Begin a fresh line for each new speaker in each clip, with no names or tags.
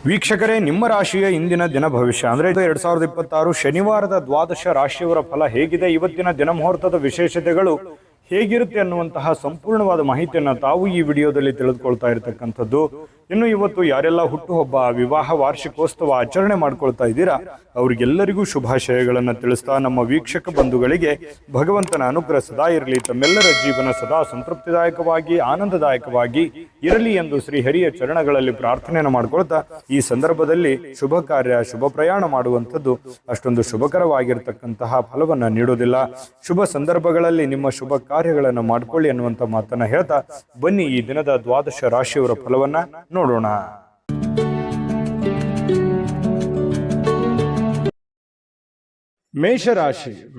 ವೀಕ್ಷಕರೇ, ನಿಮ್ಮ ರಾಶಿಯ ಇಂದಿನ ದಿನ ಭವಿಷ್ಯ ಅಂದರೆ 2026 ಶನಿವಾರದ ದ್ವಾದಶ ರಾಶಿಯವರ ಫಲ ಹೇಗಿದೆ, ಇವತ್ತಿನ ದಿನ ಮುಹೂರ್ತದ ವಿಶೇಷತೆಗಳು ಹೇಗಿರುತ್ತೆ ಅನ್ನುವಂತಹ ಸಂಪೂರ್ಣವಾದ ಮಾಹಿತಿಯನ್ನು ತಾವು ಈ ವಿಡಿಯೋದಲ್ಲಿ ತಿಳಿದುಕೊಳ್ತಾ ಇರತಕ್ಕಂಥದ್ದು. ಇನ್ನು ಇವತ್ತು ಯಾರೆಲ್ಲ ಹುಟ್ಟುಹಬ್ಬ, ವಿವಾಹ, ವಾರ್ಷಿಕೋತ್ಸವ ಆಚರಣೆ ಮಾಡ್ಕೊಳ್ತಾ ಇದ್ದೀರಾ ಅವರಿಗೆಲ್ಲರಿಗೂ ಶುಭಾಶಯಗಳನ್ನು ತಿಳಿಸ್ತಾ ನಮ್ಮ ವೀಕ್ಷಕ ಬಂಧುಗಳಿಗೆ ಭಗವಂತನ ಅನುಗ್ರಹ ಸದಾ ಇರಲಿ, ತಮ್ಮೆಲ್ಲರ ಜೀವನ ಸದಾ ಸಂತೃಪ್ತಿದಾಯಕವಾಗಿ ಆನಂದದಾಯಕವಾಗಿ ಇರಲಿ ಎಂದು ಶ್ರೀಹರಿಯ ಚರಣಗಳಲ್ಲಿ ಪ್ರಾರ್ಥನೆಯನ್ನು ಮಾಡ್ಕೊಳ್ತಾ ಈ ಸಂದರ್ಭದಲ್ಲಿ ಶುಭ ಕಾರ್ಯ, ಶುಭ ಪ್ರಯಾಣ ಮಾಡುವಂಥದ್ದು ಅಷ್ಟೊಂದು ಶುಭಕರವಾಗಿರ್ತಕ್ಕಂತಹ ಫಲವನ್ನ ನೀಡೋದಿಲ್ಲ. ಶುಭ ಸಂದರ್ಭಗಳಲ್ಲಿ ನಿಮ್ಮ ಶುಭ ಕಾರ್ಯಗಳನ್ನು ಮಾಡಿಕೊಳ್ಳಿ ಅನ್ನುವಂಥ ಮಾತನ್ನ ಹೇಳ್ತಾ ಬನ್ನಿ ಈ ದಿನದ ದ್ವಾದಶ ರಾಶಿಯವರ ಫಲವನ್ನ ನೋಡೋಣ.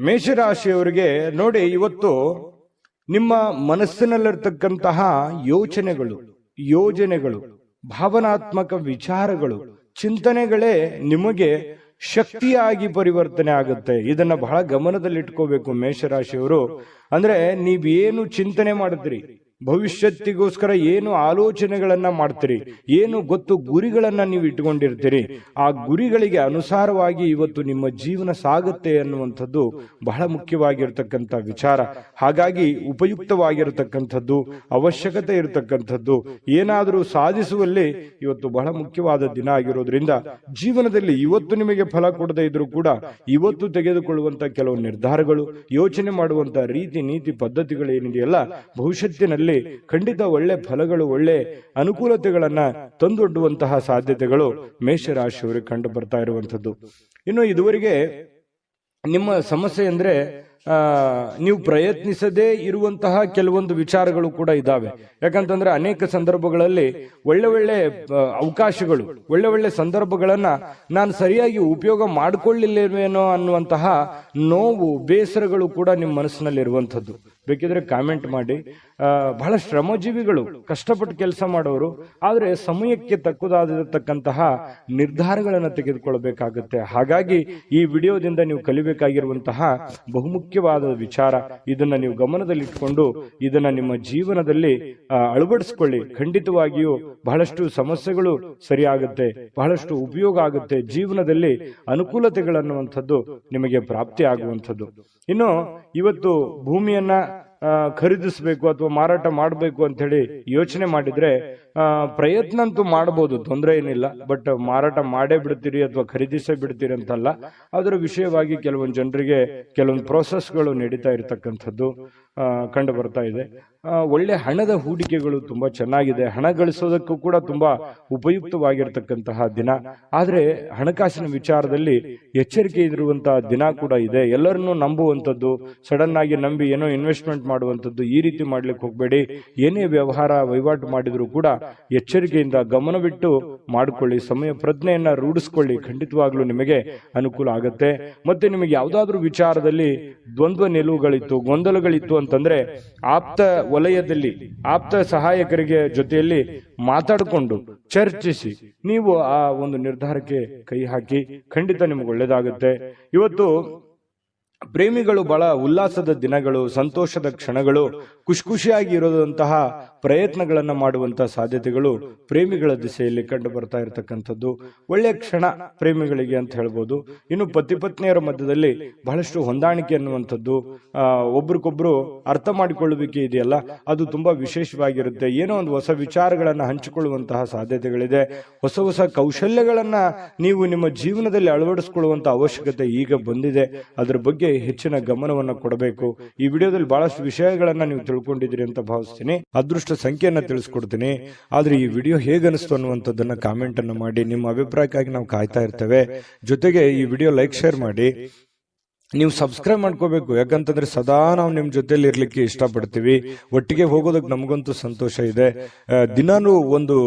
ಮೇಷರಾಶಿಯವರಿಗೆ ನೋಡಿ, ಇವತ್ತು ನಿಮ್ಮ ಮನಸ್ಸಿನಲ್ಲಿರ್ತಕ್ಕಂತಹ ಯೋಜನೆಗಳು, ಭಾವನಾತ್ಮಕ ವಿಚಾರಗಳು, ಚಿಂತನೆಗಳೇ ನಿಮಗೆ ಶಕ್ತಿಯಾಗಿ ಪರಿವರ್ತನೆ ಆಗುತ್ತೆ. ಇದನ್ನ ಬಹಳ ಗಮನದಲ್ಲಿಟ್ಕೋಬೇಕು ಮೇಷರಾಶಿಯವರು. ಅಂದ್ರೆ ನೀವೇನು ಚಿಂತನೆ ಮಾಡಿದ್ರಿ, ಭವಿಷ್ಯತ್ತಿಗೋಸ್ಕರ ಏನು ಆಲೋಚನೆಗಳನ್ನ ಮಾಡ್ತೀರಿ, ಏನು ಗುರಿಗಳನ್ನ ನೀವು ಇಟ್ಕೊಂಡಿರ್ತೀರಿ, ಆ ಗುರಿಗಳಿಗೆ ಅನುಸಾರವಾಗಿ ಇವತ್ತು ನಿಮ್ಮ ಜೀವನ ಸಾಗುತ್ತೆ ಅನ್ನುವಂಥದ್ದು ಬಹಳ ಮುಖ್ಯವಾಗಿರ್ತಕ್ಕಂಥ ವಿಚಾರ. ಹಾಗಾಗಿ ಉಪಯುಕ್ತವಾಗಿರತಕ್ಕಂಥದ್ದು, ಅವಶ್ಯಕತೆ ಇರತಕ್ಕಂಥದ್ದು, ಏನಾದರೂ ಸಾಧಿಸುವಲ್ಲಿ ಇವತ್ತು ಬಹಳ ಮುಖ್ಯವಾದ ದಿನ ಆಗಿರೋದ್ರಿಂದ ಜೀವನದಲ್ಲಿ ಇವತ್ತು ನಿಮಗೆ ಫಲ ಕೊಡದೇ ಇದ್ರೂ ಕೂಡ ಇವತ್ತು ತೆಗೆದುಕೊಳ್ಳುವಂತ ಕೆಲವು ನಿರ್ಧಾರಗಳು, ಯೋಚನೆ ಮಾಡುವಂತ ರೀತಿ ನೀತಿ ಪದ್ಧತಿಗಳು ಏನಿದೆಯಲ್ಲ, ಭವಿಷ್ಯತ್ತಿನಲ್ಲಿ ಖಂಡಿತ ಒಳ್ಳೆ ಫಲಗಳು, ಒಳ್ಳೆ ಅನುಕೂಲತೆಗಳನ್ನ ತಂದೊಡ್ಡುವಂತಹ ಸಾಧ್ಯತೆಗಳು ಮೇಷರಾಶಿಯವರಿಗೆ ಕಂಡು ಬರ್ತಾ ಇರುವಂತದ್ದು. ಇನ್ನು ಇದುವರೆಗೆ ನಿಮ್ಮ ಸಮಸ್ಯೆ ಅಂದ್ರೆ ನೀವು ಪ್ರಯತ್ನಿಸದೇ ಇರುವಂತಹ ಕೆಲವೊಂದು ವಿಚಾರಗಳು ಕೂಡ ಇದ್ದಾವೆ. ಯಾಕಂತಂದ್ರೆ ಅನೇಕ ಸಂದರ್ಭಗಳಲ್ಲಿ ಒಳ್ಳೆ ಅವಕಾಶಗಳು, ಒಳ್ಳೆ ಸಂದರ್ಭಗಳನ್ನ ನಾನು ಸರಿಯಾಗಿ ಉಪಯೋಗ ಮಾಡಿಕೊಳ್ಳಿಲ್ಲೇನೋ ಅನ್ನುವಂತಹ ನೋವು, ಬೇಸರಗಳು ಕೂಡ ನಿಮ್ಮ ಮನಸ್ಸಿನಲ್ಲಿ ಇರುವಂತದ್ದು. ಬೇಕಿದ್ರೆ ಕಾಮೆಂಟ್ ಮಾಡಿ. ಬಹಳ ಶ್ರಮಜೀವಿಗಳು, ಕಷ್ಟಪಟ್ಟು ಕೆಲಸ ಮಾಡೋರು, ಆದ್ರೆ ಸಮಯಕ್ಕೆ ತಕ್ಕುದಾಗಿರತಕ್ಕಂತಹ ನಿರ್ಧಾರಗಳನ್ನು ತೆಗೆದುಕೊಳ್ಳಬೇಕಾಗುತ್ತೆ. ಹಾಗಾಗಿ ಈ ವಿಡಿಯೋದಿಂದ ನೀವು ಕಲಿಬೇಕಾಗಿರುವಂತಹ ಬಹುಮುಖ್ಯವಾದ ವಿಚಾರ, ಇದನ್ನ ನೀವು ಗಮನದಲ್ಲಿಟ್ಕೊಂಡು ಇದನ್ನ ನಿಮ್ಮ ಜೀವನದಲ್ಲಿ ಅಳವಡಿಸ್ಕೊಳ್ಳಿ. ಖಂಡಿತವಾಗಿಯೂ ಬಹಳಷ್ಟು ಸಮಸ್ಯೆಗಳು ಸರಿಯಾಗುತ್ತೆ, ಬಹಳಷ್ಟು ಉಪಯೋಗ ಆಗುತ್ತೆ, ಜೀವನದಲ್ಲಿ ಅನುಕೂಲತೆಗಳನ್ನುವಂಥದ್ದು ನಿಮಗೆ ಪ್ರಾಪ್ತಿ ಆಗುವಂಥದ್ದು. ಇನ್ನು ಇವತ್ತು ಭೂಮಿಯನ್ನ ಖರೀದಿಸಬೇಕು ಅಥವಾ ಮಾರಾಟ ಮಾಡಬೇಕು ಅಂತ ಹೇಳಿ ಯೋಚನೆ ಮಾಡಿದ್ರೆ ಪ್ರಯತ್ನ ಅಂತೂ ಮಾಡಬಹುದು, ತೊಂದರೆ ಏನಿಲ್ಲ. ಬಟ್ ಮಾರಾಟ ಮಾಡೇ ಬಿಡ್ತೀರಿ ಅಥವಾ ಖರೀದಿಸೇ ಬಿಡ್ತೀರಿ ಅಂತಲ್ಲ. ಅದರ ವಿಷಯವಾಗಿ ಕೆಲವೊಂದು ಜನರಿಗೆ ಕೆಲವೊಂದು ಪ್ರೋಸೆಸ್ಗಳು ನಡೀತಾ ಇರತಕ್ಕಂಥದ್ದು ಕಂಡು ಬರ್ತಾ ಇದೆ. ಒಳ್ಳೆ ಹಣದ ಹೂಡಿಕೆಗಳು ತುಂಬಾ ಚೆನ್ನಾಗಿದೆ, ಹಣ ಗಳಿಸೋದಕ್ಕೂ ಕೂಡ ತುಂಬಾ ಉಪಯುಕ್ತವಾಗಿರ್ತಕ್ಕಂತಹ ದಿನ. ಆದ್ರೆ ಹಣಕಾಸಿನ ವಿಚಾರದಲ್ಲಿ ಎಚ್ಚರಿಕೆ ಇರುವಂತಹ ದಿನ ಕೂಡ ಇದೆ. ಎಲ್ಲರನ್ನೂ ನಂಬುವಂಥದ್ದು, ಸಡನ್ ಆಗಿ ನಂಬಿ ಏನೋ ಇನ್ವೆಸ್ಟ್ಮೆಂಟ್ ಮಾಡುವಂಥದ್ದು, ಈ ರೀತಿ ಮಾಡ್ಲಿಕ್ಕೆ ಹೋಗ್ಬೇಡಿ. ಏನೇ ವಹಿವಾಟು ಮಾಡಿದ್ರು ಕೂಡ ಎಚ್ಚರಿಕೆಯಿಂದ ಗಮನವಿಟ್ಟು ಮಾಡಿಕೊಳ್ಳಿ, ಸಮಯ ಪ್ರಜ್ಞೆಯನ್ನ ರೂಢಿಸ್ಕೊಳ್ಳಿ. ಖಂಡಿತವಾಗ್ಲೂ ನಿಮಗೆ ಅನುಕೂಲ ಆಗುತ್ತೆ. ಮತ್ತೆ ನಿಮಗೆ ಯಾವುದಾದ್ರೂ ವಿಚಾರದಲ್ಲಿ ದ್ವಂದ್ವ ನಿಲುವುಗಳಿತ್ತು, ಗೊಂದಲಗಳಿತ್ತು ಅಂತಂದ್ರೆ ಆಪ್ತ ವಲಯದಲ್ಲಿ ಆಪ್ತ ಸಹಾಯಕರಿಗೆ ಜೊತೆಯಲ್ಲಿ ಮಾತಾಡಿಕೊಂಡು ಚರ್ಚಿಸಿ ನೀವು ಆ ಒಂದು ನಿರ್ಧಾರಕ್ಕೆ ಕೈ ಹಾಕಿ. ಖಂಡಿತ ನಿಮಗೆ ಒಳ್ಳೇದಾಗುತ್ತೆ. ಇವತ್ತು ಪ್ರೇಮಿಗಳು ಬಹಳ ಉಲ್ಲಾಸದ ದಿನಗಳು, ಸಂತೋಷದ ಕ್ಷಣಗಳು, ಖುಷಿಯಾಗಿ ಇರೋದಂತಹ ಪ್ರಯತ್ನಗಳನ್ನ ಮಾಡುವಂತಹ ಸಾಧ್ಯತೆಗಳು ಪ್ರೇಮಿಗಳ ದಿಸೆಯಲ್ಲಿ ಕಂಡು ಬರ್ತಾ ಇರತಕ್ಕಂಥದ್ದು ಒಳ್ಳೆಯ ಕ್ಷಣ ಪ್ರೇಮಿಗಳಿಗೆ ಅಂತ ಹೇಳ್ಬೋದು. ಇನ್ನು ಪತಿ ಪತ್ನಿಯರ ಮಧ್ಯದಲ್ಲಿ ಬಹಳಷ್ಟು ಹೊಂದಾಣಿಕೆ ಅನ್ನುವಂಥದ್ದು, ಒಬ್ರಿಗೊಬ್ರು ಅರ್ಥ ಮಾಡಿಕೊಳ್ಳುವಿಕೆ ಇದೆಯಲ್ಲ, ಅದು ತುಂಬಾ ವಿಶೇಷವಾಗಿರುತ್ತೆ. ಏನೋ ಒಂದು ಹೊಸ ವಿಚಾರಗಳನ್ನ ಹಂಚಿಕೊಳ್ಳುವಂತಹ ಸಾಧ್ಯತೆಗಳಿದೆ. ಹೊಸ ಕೌಶಲ್ಯಗಳನ್ನ ನೀವು ನಿಮ್ಮ ಜೀವನದಲ್ಲಿ ಅಳವಡಿಸಿಕೊಳ್ಳುವಂತಹ ಅವಶ್ಯಕತೆ ಈಗ ಬಂದಿದೆ. ಅದರ ಬಗ್ಗೆ ಹೆಚ್ಚಿನ ಗಮನವನ್ನು ಕೊಡಬೇಕು. ಈ ವಿಡಿಯೋದಲ್ಲಿ ಬಹಳಷ್ಟು ವಿಷಯಗಳನ್ನ ನೀವು ತಿಳ್ಕೊಂಡಿದ್ದೀರಿ ಅಂತ ಭಾವಿಸ್ತೀನಿ. ಅದೃಷ್ಟ ಸಂಖ್ಯೆಯನ್ನ ತಿಳಿಸ್ಕೊಡ್ತೀನಿ. ಆದ್ರೆ ಈ ವಿಡಿಯೋ ಹೇಗನಿಸ್ತು ಅನ್ನುವಂಥದ್ದನ್ನ ಕಾಮೆಂಟ್ ಅನ್ನು ಮಾಡಿ. ನಿಮ್ಮ ಅಭಿಪ್ರಾಯಕ್ಕಾಗಿ ನಾವು ಕಾಯ್ತಾ ಇರ್ತೇವೆ. ಜೊತೆಗೆ ಈ ವಿಡಿಯೋ ಲೈಕ್, ಶೇರ್ ಮಾಡಿ. ನೀವು ಸಬ್ಸ್ಕ್ರೈಬ್ ಮಾಡ್ಕೋಬೇಕು, ಯಾಕಂತಂದ್ರೆ ಸದಾ ನಾವು ನಿಮ್ ಜೊತೆಲಿ ಇರ್ಲಿಕ್ಕೆ ಇಷ್ಟಪಡ್ತೀವಿ. ಒಟ್ಟಿಗೆ ಹೋಗೋದಕ್ಕೆ ನಮಗಂತೂ ಸಂತೋಷ ಇದೆ. ದಿನಾನು ಒಂದು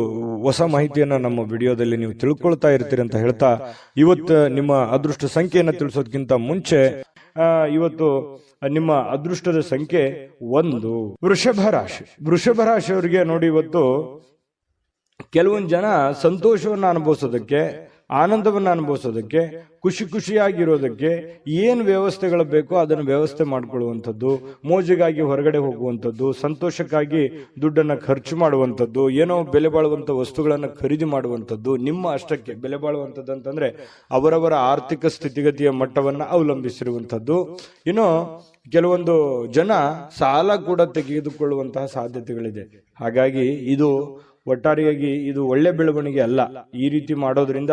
ಹೊಸ ಮಾಹಿತಿಯನ್ನ ನಮ್ಮ ವಿಡಿಯೋದಲ್ಲಿ ನೀವು ತಿಳ್ಕೊಳ್ತಾ ಇರ್ತೀರಿ ಅಂತ ಹೇಳ್ತಾ, ಇವತ್ತು ನಿಮ್ಮ ಅದೃಷ್ಟ ಸಂಖ್ಯೆಯನ್ನ ತಿಳಿಸೋದಕ್ಕಿಂತ ಮುಂಚೆ ಇವತ್ತು ನಿಮ್ಮ ಅದೃಷ್ಟದ ಸಂಖ್ಯೆ 1 ವೃಷಭ ರಾಶಿಯವರಿಗೆ ನೋಡಿ, ಇವತ್ತು ಕೆಲವೊಂದು ಜನ ಸಂತೋಷವನ್ನು ಅನುಭವಿಸೋದಕ್ಕೆ, ಆನಂದವನ್ನು ಅನುಭವಿಸೋದಕ್ಕೆ, ಖುಷಿಯಾಗಿರೋದಕ್ಕೆ ಏನು ವ್ಯವಸ್ಥೆಗಳು ಬೇಕೋ ಅದನ್ನು ವ್ಯವಸ್ಥೆ ಮಾಡಿಕೊಳ್ಳುವಂಥದ್ದು, ಮೋಜಿಗಾಗಿ ಹೊರಗಡೆ ಹೋಗುವಂಥದ್ದು, ಸಂತೋಷಕ್ಕಾಗಿ ದುಡ್ಡನ್ನು ಖರ್ಚು ಮಾಡುವಂಥದ್ದು, ಏನೋ ಬೆಲೆ ಬಾಳುವಂಥ ವಸ್ತುಗಳನ್ನು ಖರೀದಿ ಮಾಡುವಂಥದ್ದು, ನಿಮ್ಮ ಅಷ್ಟಕ್ಕೆ ಬೆಲೆ ಬಾಳುವಂಥದ್ದು ಅಂತಂದ್ರೆ ಅವರವರ ಆರ್ಥಿಕ ಸ್ಥಿತಿಗತಿಯ ಮಟ್ಟವನ್ನು ಅವಲಂಬಿಸಿರುವಂಥದ್ದು. ಇನ್ನು ಕೆಲವೊಂದು ಜನ ಸಾಲ ಕೂಡ ತೆಗೆದುಕೊಳ್ಳುವಂತಹ ಸಾಧ್ಯತೆಗಳಿದೆ. ಹಾಗಾಗಿ ಇದು ಒಟ್ಟಾರೆಯಾಗಿ ಇದು ಒಳ್ಳೆ ಬೆಳವಣಿಗೆ ಅಲ್ಲ. ಈ ರೀತಿ ಮಾಡೋದ್ರಿಂದ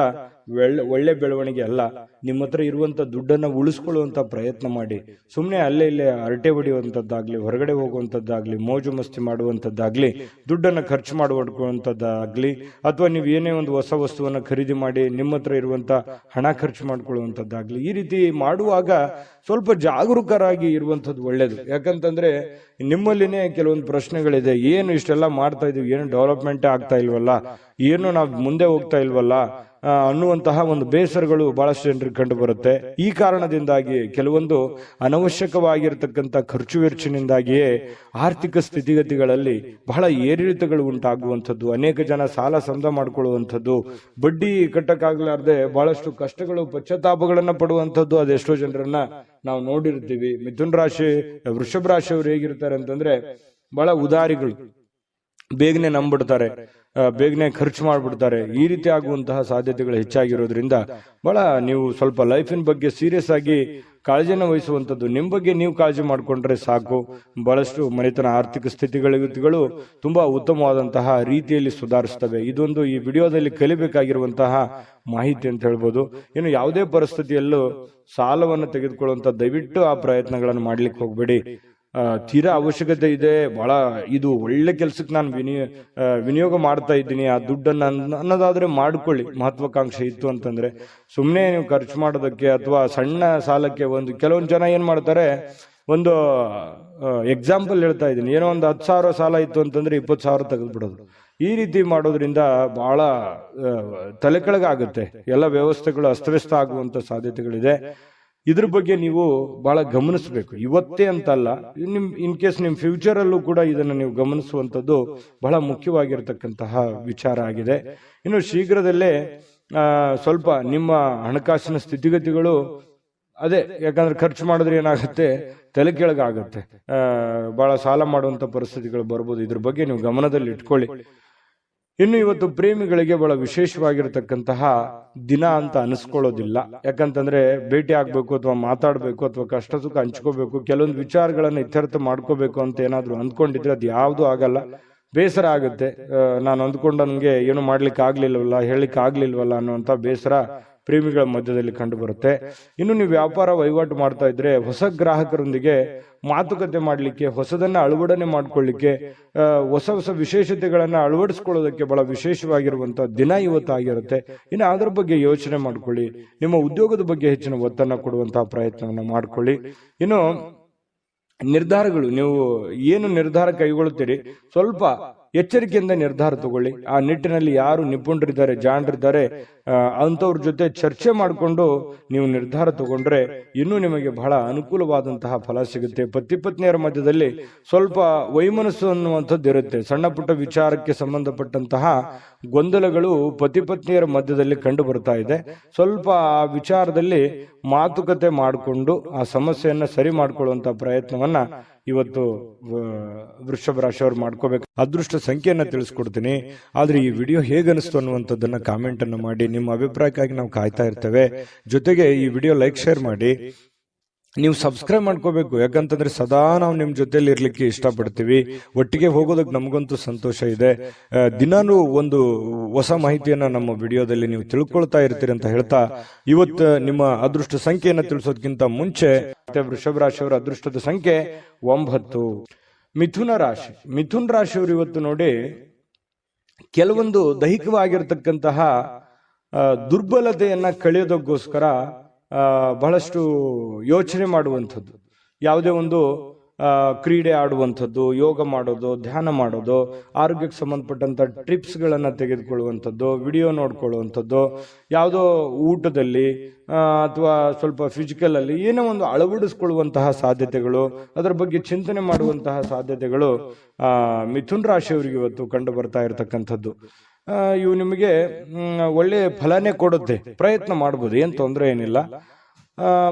ಒಳ್ಳೆ ಬೆಳವಣಿಗೆ ಅಲ್ಲ. ನಿಮ್ಮ ಹತ್ರ ಇರುವಂತ ದುಡ್ಡನ್ನ ಉಳಿಸ್ಕೊಳ್ಳುವಂತ ಪ್ರಯತ್ನ ಮಾಡಿ. ಸುಮ್ಮನೆ ಅಲ್ಲೇ ಇಲ್ಲೇ ಹರಟೆ ಹೊಡೆಯುವಂಥದ್ದಾಗ್ಲಿ, ಹೊರಗಡೆ ಹೋಗುವಂಥದ್ದಾಗ್ಲಿ, ಮೋಜು ಮಸ್ತಿ ಮಾಡುವಂಥದ್ದಾಗ್ಲಿ, ದುಡ್ಡನ್ನು ಖರ್ಚು ಮಾಡುವಂಥದ್ದಾಗ್ಲಿ, ಅಥವಾ ನೀವು ಏನೇ ಒಂದು ಹೊಸ ವಸ್ತುವನ್ನು ಖರೀದಿ ಮಾಡಿ ನಿಮ್ಮ ಹತ್ರ ಇರುವಂತ ಹಣ ಖರ್ಚು ಮಾಡ್ಕೊಳ್ಳುವಂಥದ್ದಾಗ್ಲಿ, ಈ ರೀತಿ ಮಾಡುವಾಗ ಸ್ವಲ್ಪ ಜಾಗರೂಕರಾಗಿ ಇರುವಂಥದ್ದು ಒಳ್ಳೇದು. ಯಾಕಂತಂದ್ರೆ ನಿಮ್ಮಲ್ಲಿನೇ ಕೆಲವೊಂದು ಪ್ರಶ್ನೆಗಳಿದೆ. ಏನು ಇಷ್ಟೆಲ್ಲ ಮಾಡ್ತಾ ಇದೀವಿ, ಏನು ಡೆವಲಪ್ಮೆಂಟ್ ಆಗ್ತಾ ಇಲ್ವಲ್ಲ, ಏನು ನಾವು ಮುಂದೆ ಹೋಗ್ತಾ ಇಲ್ವಲ್ಲ ಅನ್ನುವಂತಹ ಒಂದು ಬೇಸರಗಳು ಬಹಳಷ್ಟು ಜನರಿಗೆ ಕಂಡು ಬರುತ್ತೆ. ಈ ಕಾರಣದಿಂದಾಗಿ ಕೆಲವೊಂದು ಅನವಶ್ಯಕವಾಗಿರತಕ್ಕಂಥ ಖರ್ಚು ವೆಚ್ಚನಿಂದಾಗಿಯೇ ಆರ್ಥಿಕ ಸ್ಥಿತಿಗತಿಗಳಲ್ಲಿ ಬಹಳ ಏರಿಳಿತಗಳು ಉಂಟಾಗುವಂಥದ್ದು, ಅನೇಕ ಜನ ಸಾಲ ಸಮದ ಮಾಡಿಕೊಳ್ಳುವಂಥದ್ದು, ಬಡ್ಡಿ ಕಟ್ಟಕ್ಕಾಗಲಾರ್ದೆ ಬಹಳಷ್ಟು ಕಷ್ಟಗಳು, ಪಶ್ಚಾತ್ತಾಪಗಳನ್ನ ಪಡುವಂಥದ್ದು ಅದೆಷ್ಟೋ ಜನರನ್ನ ನಾವು ನೋಡಿರ್ತೀವಿ. ಮಿಥುನ ರಾಶಿ, ವೃಷಭ ರಾಶಿಯವರು ಹೇಗಿರ್ತಾರೆ ಅಂತಂದ್ರೆ ಬಹಳ ಉದಾರಿಗಳು, ಬೇಗನೆ ನಂಬಿಡ್ತಾರೆ, ಬೇಗನೆ ಖರ್ಚು ಮಾಡ್ಬಿಡ್ತಾರೆ. ಈ ರೀತಿ ಆಗುವಂತಹ ಸಾಧ್ಯತೆಗಳು ಹೆಚ್ಚಾಗಿರೋದ್ರಿಂದ ಬಹಳ ನೀವು ಸ್ವಲ್ಪ ಲೈಫಿನ ಬಗ್ಗೆ ಸೀರಿಯಸ್ ಆಗಿ ಕಾಳಜಿಯನ್ನು ವಹಿಸುವಂಥದ್ದು. ನಿಮ್ಮ ಬಗ್ಗೆ ನೀವು ಕಾಳಜಿ ಮಾಡಿಕೊಂಡ್ರೆ ಸಾಕು. ಬಹಳಷ್ಟು ಮನೆತನ ಆರ್ಥಿಕ ಸ್ಥಿತಿಗಳು ತುಂಬಾ ಉತ್ತಮವಾದಂತಹ ರೀತಿಯಲ್ಲಿ ಸುಧಾರಿಸ್ತವೆ. ಇದೊಂದು ಈ ವಿಡಿಯೋದಲ್ಲಿ ಕಲಿಬೇಕಾಗಿರುವಂತಹ ಮಾಹಿತಿ ಅಂತ ಹೇಳ್ಬೋದು. ಇನ್ನು ಯಾವುದೇ ಪರಿಸ್ಥಿತಿಯಲ್ಲೂ ಸಾಲವನ್ನು ತೆಗೆದುಕೊಳ್ಳುವಂತ ದಯವಿಟ್ಟು ಆ ಪ್ರಯತ್ನಗಳನ್ನು ಮಾಡ್ಲಿಕ್ಕೆ ಹೋಗ್ಬೇಡಿ. ತೀರಾ ಅವಶ್ಯಕತೆ ಇದೆ, ಬಹಳ ಇದು ಒಳ್ಳೆ ಕೆಲ್ಸಕ್ಕೆ ನಾನು ವಿನಿಯೋಗ ಮಾಡ್ತಾ ಇದ್ದೀನಿ, ಆ ದುಡ್ಡನ್ನು ಅನ್ನೋದಾದ್ರೆ ಮಾಡ್ಕೊಳ್ಳಿ. ಮಹತ್ವಾಕಾಂಕ್ಷೆ ಇತ್ತು ಅಂತಂದ್ರೆ ಸುಮ್ಮನೆ ನೀವು ಖರ್ಚು ಮಾಡೋದಕ್ಕೆ ಅಥವಾ ಸಣ್ಣ ಸಾಲಕ್ಕೆ ಕೆಲವೊಂದು ಜನ ಏನ್ ಮಾಡ್ತಾರೆ, ಒಂದು ಎಕ್ಸಾಂಪಲ್ ಹೇಳ್ತಾ ಇದ್ದೀನಿ, ಏನೋ ಒಂದು 10,000 ಸಾಲ ಇತ್ತು ಅಂತಂದ್ರೆ 20,000 ತೆಗೆದ್ಬಿಡೋದು. ಈ ರೀತಿ ಮಾಡೋದ್ರಿಂದ ಬಹಳ ತಲೆ ಕೆಳಗಾಗುತ್ತೆ, ಎಲ್ಲ ವ್ಯವಸ್ಥೆಗಳು ಅಸ್ತವ್ಯಸ್ತ ಆಗುವಂತ ಸಾಧ್ಯತೆಗಳಿದೆ. ಇದ್ರ ಬಗ್ಗೆ ನೀವು ಬಹಳ ಗಮನಿಸಬೇಕು. ಇವತ್ತೇ ಅಂತಲ್ಲ, ಇನ್ ಕೇಸ್ ನಿಮ್ ಫ್ಯೂಚರ್ ಅಲ್ಲೂ ಕೂಡ ಇದನ್ನು ನೀವು ಗಮನಿಸುವಂತದ್ದು ಬಹಳ ಮುಖ್ಯವಾಗಿರತಕ್ಕಂತಹ ವಿಚಾರ ಆಗಿದೆ. ಇನ್ನು ಶೀಘ್ರದಲ್ಲೇ ಸ್ವಲ್ಪ ನಿಮ್ಮ ಹಣಕಾಸಿನ ಸ್ಥಿತಿಗತಿಗಳು ಅದೇ, ಯಾಕಂದ್ರೆ ಖರ್ಚು ಮಾಡಿದ್ರೆ ಏನಾಗುತ್ತೆ, ತಲೆ ಕೆಳಗಾಗುತ್ತೆ, ಬಹಳ ಸಾಲ ಮಾಡುವಂತ ಪರಿಸ್ಥಿತಿಗಳು ಬರ್ಬೋದು. ಇದ್ರ ಬಗ್ಗೆ ನೀವು ಗಮನದಲ್ಲಿ ಇಟ್ಕೊಳ್ಳಿ. ಇನ್ನು ಇವತ್ತು ಪ್ರೇಮಿಗಳಿಗೆ ಬಹಳ ವಿಶೇಷವಾಗಿರತಕ್ಕಂತಹ ದಿನ ಅಂತ ಅನಿಸ್ಕೊಳ್ಳೋದಿಲ್ಲ. ಯಾಕಂತಂದ್ರೆ ಭೇಟಿ ಆಗ್ಬೇಕು ಅಥವಾ ಮಾತಾಡ್ಬೇಕು ಅಥವಾ ಕಷ್ಟ ಸುಖ ಹಂಚ್ಕೋಬೇಕು, ಕೆಲವೊಂದು ವಿಚಾರಗಳನ್ನ ಇತ್ಯರ್ಥ ಮಾಡ್ಕೋಬೇಕು ಅಂತ ಏನಾದ್ರು ಅಂದ್ಕೊಂಡಿದ್ರೆ ಅದು ಯಾವ್ದು ಆಗಲ್ಲ. ಬೇಸರ ಆಗುತ್ತೆ. ನಾನು ಅಂದ್ಕೊಂಡ ನನಗೆ ಏನು ಮಾಡ್ಲಿಕ್ಕೆ ಆಗ್ಲಿಲ್ವಲ್ಲ, ಹೇಳಿಕ್ಕೆ ಆಗ್ಲಿಲ್ವಲ್ಲ ಅನ್ನುವಂತ ಬೇಸರ ಪ್ರೇಮಿಗಳ ಮಧ್ಯದಲ್ಲಿ ಕಂಡು ಬರುತ್ತೆ. ಇನ್ನು ನೀವು ವ್ಯಾಪಾರ ವಹಿವಾಟು ಮಾಡ್ತಾ ಇದ್ರೆ ಹೊಸ ಗ್ರಾಹಕರೊಂದಿಗೆ ಮಾತುಕತೆ ಮಾಡ್ಲಿಕ್ಕೆ, ಹೊಸದನ್ನ ಅಳವಡನೆ ಮಾಡ್ಕೊಳ್ಳಿಕ್ಕೆ, ಹೊಸ ವಿಶೇಷತೆಗಳನ್ನ ಅಳವಡಿಸ್ಕೊಳ್ಳೋದಕ್ಕೆ ಬಹಳ ವಿಶೇಷವಾಗಿರುವಂತಹ ದಿನ ಇವತ್ತಾಗಿರುತ್ತೆ. ಇನ್ನು ಅದರ ಬಗ್ಗೆ ಯೋಚನೆ ಮಾಡ್ಕೊಳ್ಳಿ. ನಿಮ್ಮ ಉದ್ಯೋಗದ ಬಗ್ಗೆ ಹೆಚ್ಚಿನ ಒತ್ತನ್ನು ಕೊಡುವಂತಹ ಪ್ರಯತ್ನವನ್ನ ಮಾಡ್ಕೊಳ್ಳಿ. ಇನ್ನು ನಿರ್ಧಾರಗಳು, ನೀವು ಏನು ನಿರ್ಧಾರ ಕೈಗೊಳ್ಳುತ್ತೀರಿ ಸ್ವಲ್ಪ ಎಚ್ಚರಿಕೆಯಿಂದ ನಿರ್ಧಾರ ತಗೊಳ್ಳಿ. ಆ ನಿಟ್ಟಿನಲ್ಲಿ ಯಾರು ನಿಪುಣರಿದ್ದಾರೆ, ಜಾಣರಿದ್ದಾರೆ ಅಂತವ್ರ ಜೊತೆ ಚರ್ಚೆ ಮಾಡಿಕೊಂಡು ನೀವು ನಿರ್ಧಾರ ತಗೊಂಡ್ರೆ ಇನ್ನೂ ನಿಮಗೆ ಬಹಳ ಅನುಕೂಲವಾದಂತಹ ಫಲ ಸಿಗುತ್ತೆ. ಪತಿ ಪತ್ನಿಯರ ಮಧ್ಯದಲ್ಲಿ ಸ್ವಲ್ಪ ವೈಮನಸ್ಸು ಅನ್ನುವಂಥದ್ದು ಇರುತ್ತೆ. ಸಣ್ಣ ಪುಟ್ಟ ವಿಚಾರಕ್ಕೆ ಸಂಬಂಧಪಟ್ಟಂತಹ ಗೊಂದಲಗಳು ಪತಿ ಪತ್ನಿಯರ ಮಧ್ಯದಲ್ಲಿ ಕಂಡು ಬರ್ತಾ ಇದೆ. ಸ್ವಲ್ಪ ಆ ವಿಚಾರದಲ್ಲಿ ಮಾತುಕತೆ ಮಾಡಿಕೊಂಡು ಆ ಸಮಸ್ಯೆಯನ್ನ ಸರಿ ಮಾಡ್ಕೊಳ್ಳುವಂತಹ ಪ್ರಯತ್ನವನ್ನ ಇವತ್ತು ವೃಷಭ ರಾಶಿಯವರು ಮಾಡ್ಕೋಬೇಕು. ಅದೃಷ್ಟ ಸಂಖ್ಯೆಯನ್ನ ತಿಳಿಸ್ಕೊಡ್ತೀನಿ. ಆದ್ರೆ ಈ ವಿಡಿಯೋ ಹೇಗನಿಸ್ತು ಅನ್ನುವಂಥದ್ದನ್ನ ಕಾಮೆಂಟ್ ಅನ್ನು ಮಾಡಿ. ನಿಮ್ಮ ಅಭಿಪ್ರಾಯಕ್ಕಾಗಿ ನಾವು ಕಾಯ್ತಾ ಇರ್ತೇವೆ. ಜೊತೆಗೆ ಈ ವಿಡಿಯೋ ಲೈಕ್, ಶೇರ್ ಮಾಡಿ. ನೀವು ಸಬ್ಸ್ಕ್ರೈಬ್ ಮಾಡ್ಕೋಬೇಕು. ಯಾಕಂತಂದ್ರೆ ಸದಾ ನಾವು ನಿಮ್ ಜೊತೆಲಿ ಇರ್ಲಿಕ್ಕೆ ಇಷ್ಟಪಡ್ತೀವಿ. ಒಟ್ಟಿಗೆ ಹೋಗೋದಕ್ಕೆ ನಮಗಂತೂ ಸಂತೋಷ ಇದೆ. ದಿನಾನು ಒಂದು ಹೊಸ ಮಾಹಿತಿಯನ್ನ ನಮ್ಮ ವಿಡಿಯೋದಲ್ಲಿ ನೀವು ತಿಳ್ಕೊಳ್ತಾ ಇರ್ತೀರಿ ಅಂತ ಹೇಳ್ತಾ, ಇವತ್ತು ನಿಮ್ಮ ಅದೃಷ್ಟ ಸಂಖ್ಯೆಯನ್ನ ತಿಳಿಸೋದಕ್ಕಿಂತ ಮುಂಚೆ ವೃಷಭ ರಾಶಿಯವರ ಅದೃಷ್ಟದ ಸಂಖ್ಯೆ 9. ಮಿಥುನ ರಾಶಿ. ಮಿಥುನ ರಾಶಿಯವರು ಇವತ್ತು ನೋಡಿ ಕೆಲವೊಂದು ದೈಹಿಕವಾಗಿರ್ತಕ್ಕಂತಹ ದುರ್ಬಲತೆಯನ್ನ ಕಳೆಯೋದಕ್ಕೋಸ್ಕರ ಬಹಳಷ್ಟು ಯೋಚನೆ ಮಾಡುವಂಥದ್ದು, ಯಾವುದೇ ಒಂದು ಕ್ರೀಡೆ ಆಡುವಂಥದ್ದು, ಯೋಗ ಮಾಡೋದು, ಧ್ಯಾನ ಮಾಡೋದು, ಆರೋಗ್ಯಕ್ಕೆ ಸಂಬಂಧಪಟ್ಟಂತ ಟ್ರಿಪ್ಸ್ ಗಳನ್ನ ತೆಗೆದುಕೊಳ್ಳುವಂಥದ್ದು, ವಿಡಿಯೋ ನೋಡ್ಕೊಳ್ಳುವಂಥದ್ದು, ಯಾವುದೋ ಊಟದಲ್ಲಿ ಅಥವಾ ಸ್ವಲ್ಪ ಫಿಸಿಕಲ್ ಅಲ್ಲಿ ಏನೋ ಒಂದು ಅಳವಡಿಸ್ಕೊಳ್ಳುವಂತಹ ಸಾಧ್ಯತೆಗಳು, ಅದರ ಬಗ್ಗೆ ಚಿಂತನೆ ಮಾಡುವಂತಹ ಸಾಧ್ಯತೆಗಳು ಮಿಥುನ್ ರಾಶಿಯವರಿಗೆ ಇವತ್ತು ಕಂಡು ಬರ್ತಾ ಇರತಕ್ಕಂಥದ್ದು. ಇವು ನಿಮಗೆ ಒಳ್ಳೆ ಫಲನೇ ಕೊಡುತ್ತೆ. ಪ್ರಯತ್ನ ಮಾಡ್ಬೋದು, ಏನು ತೊಂದರೆ ಏನಿಲ್ಲ.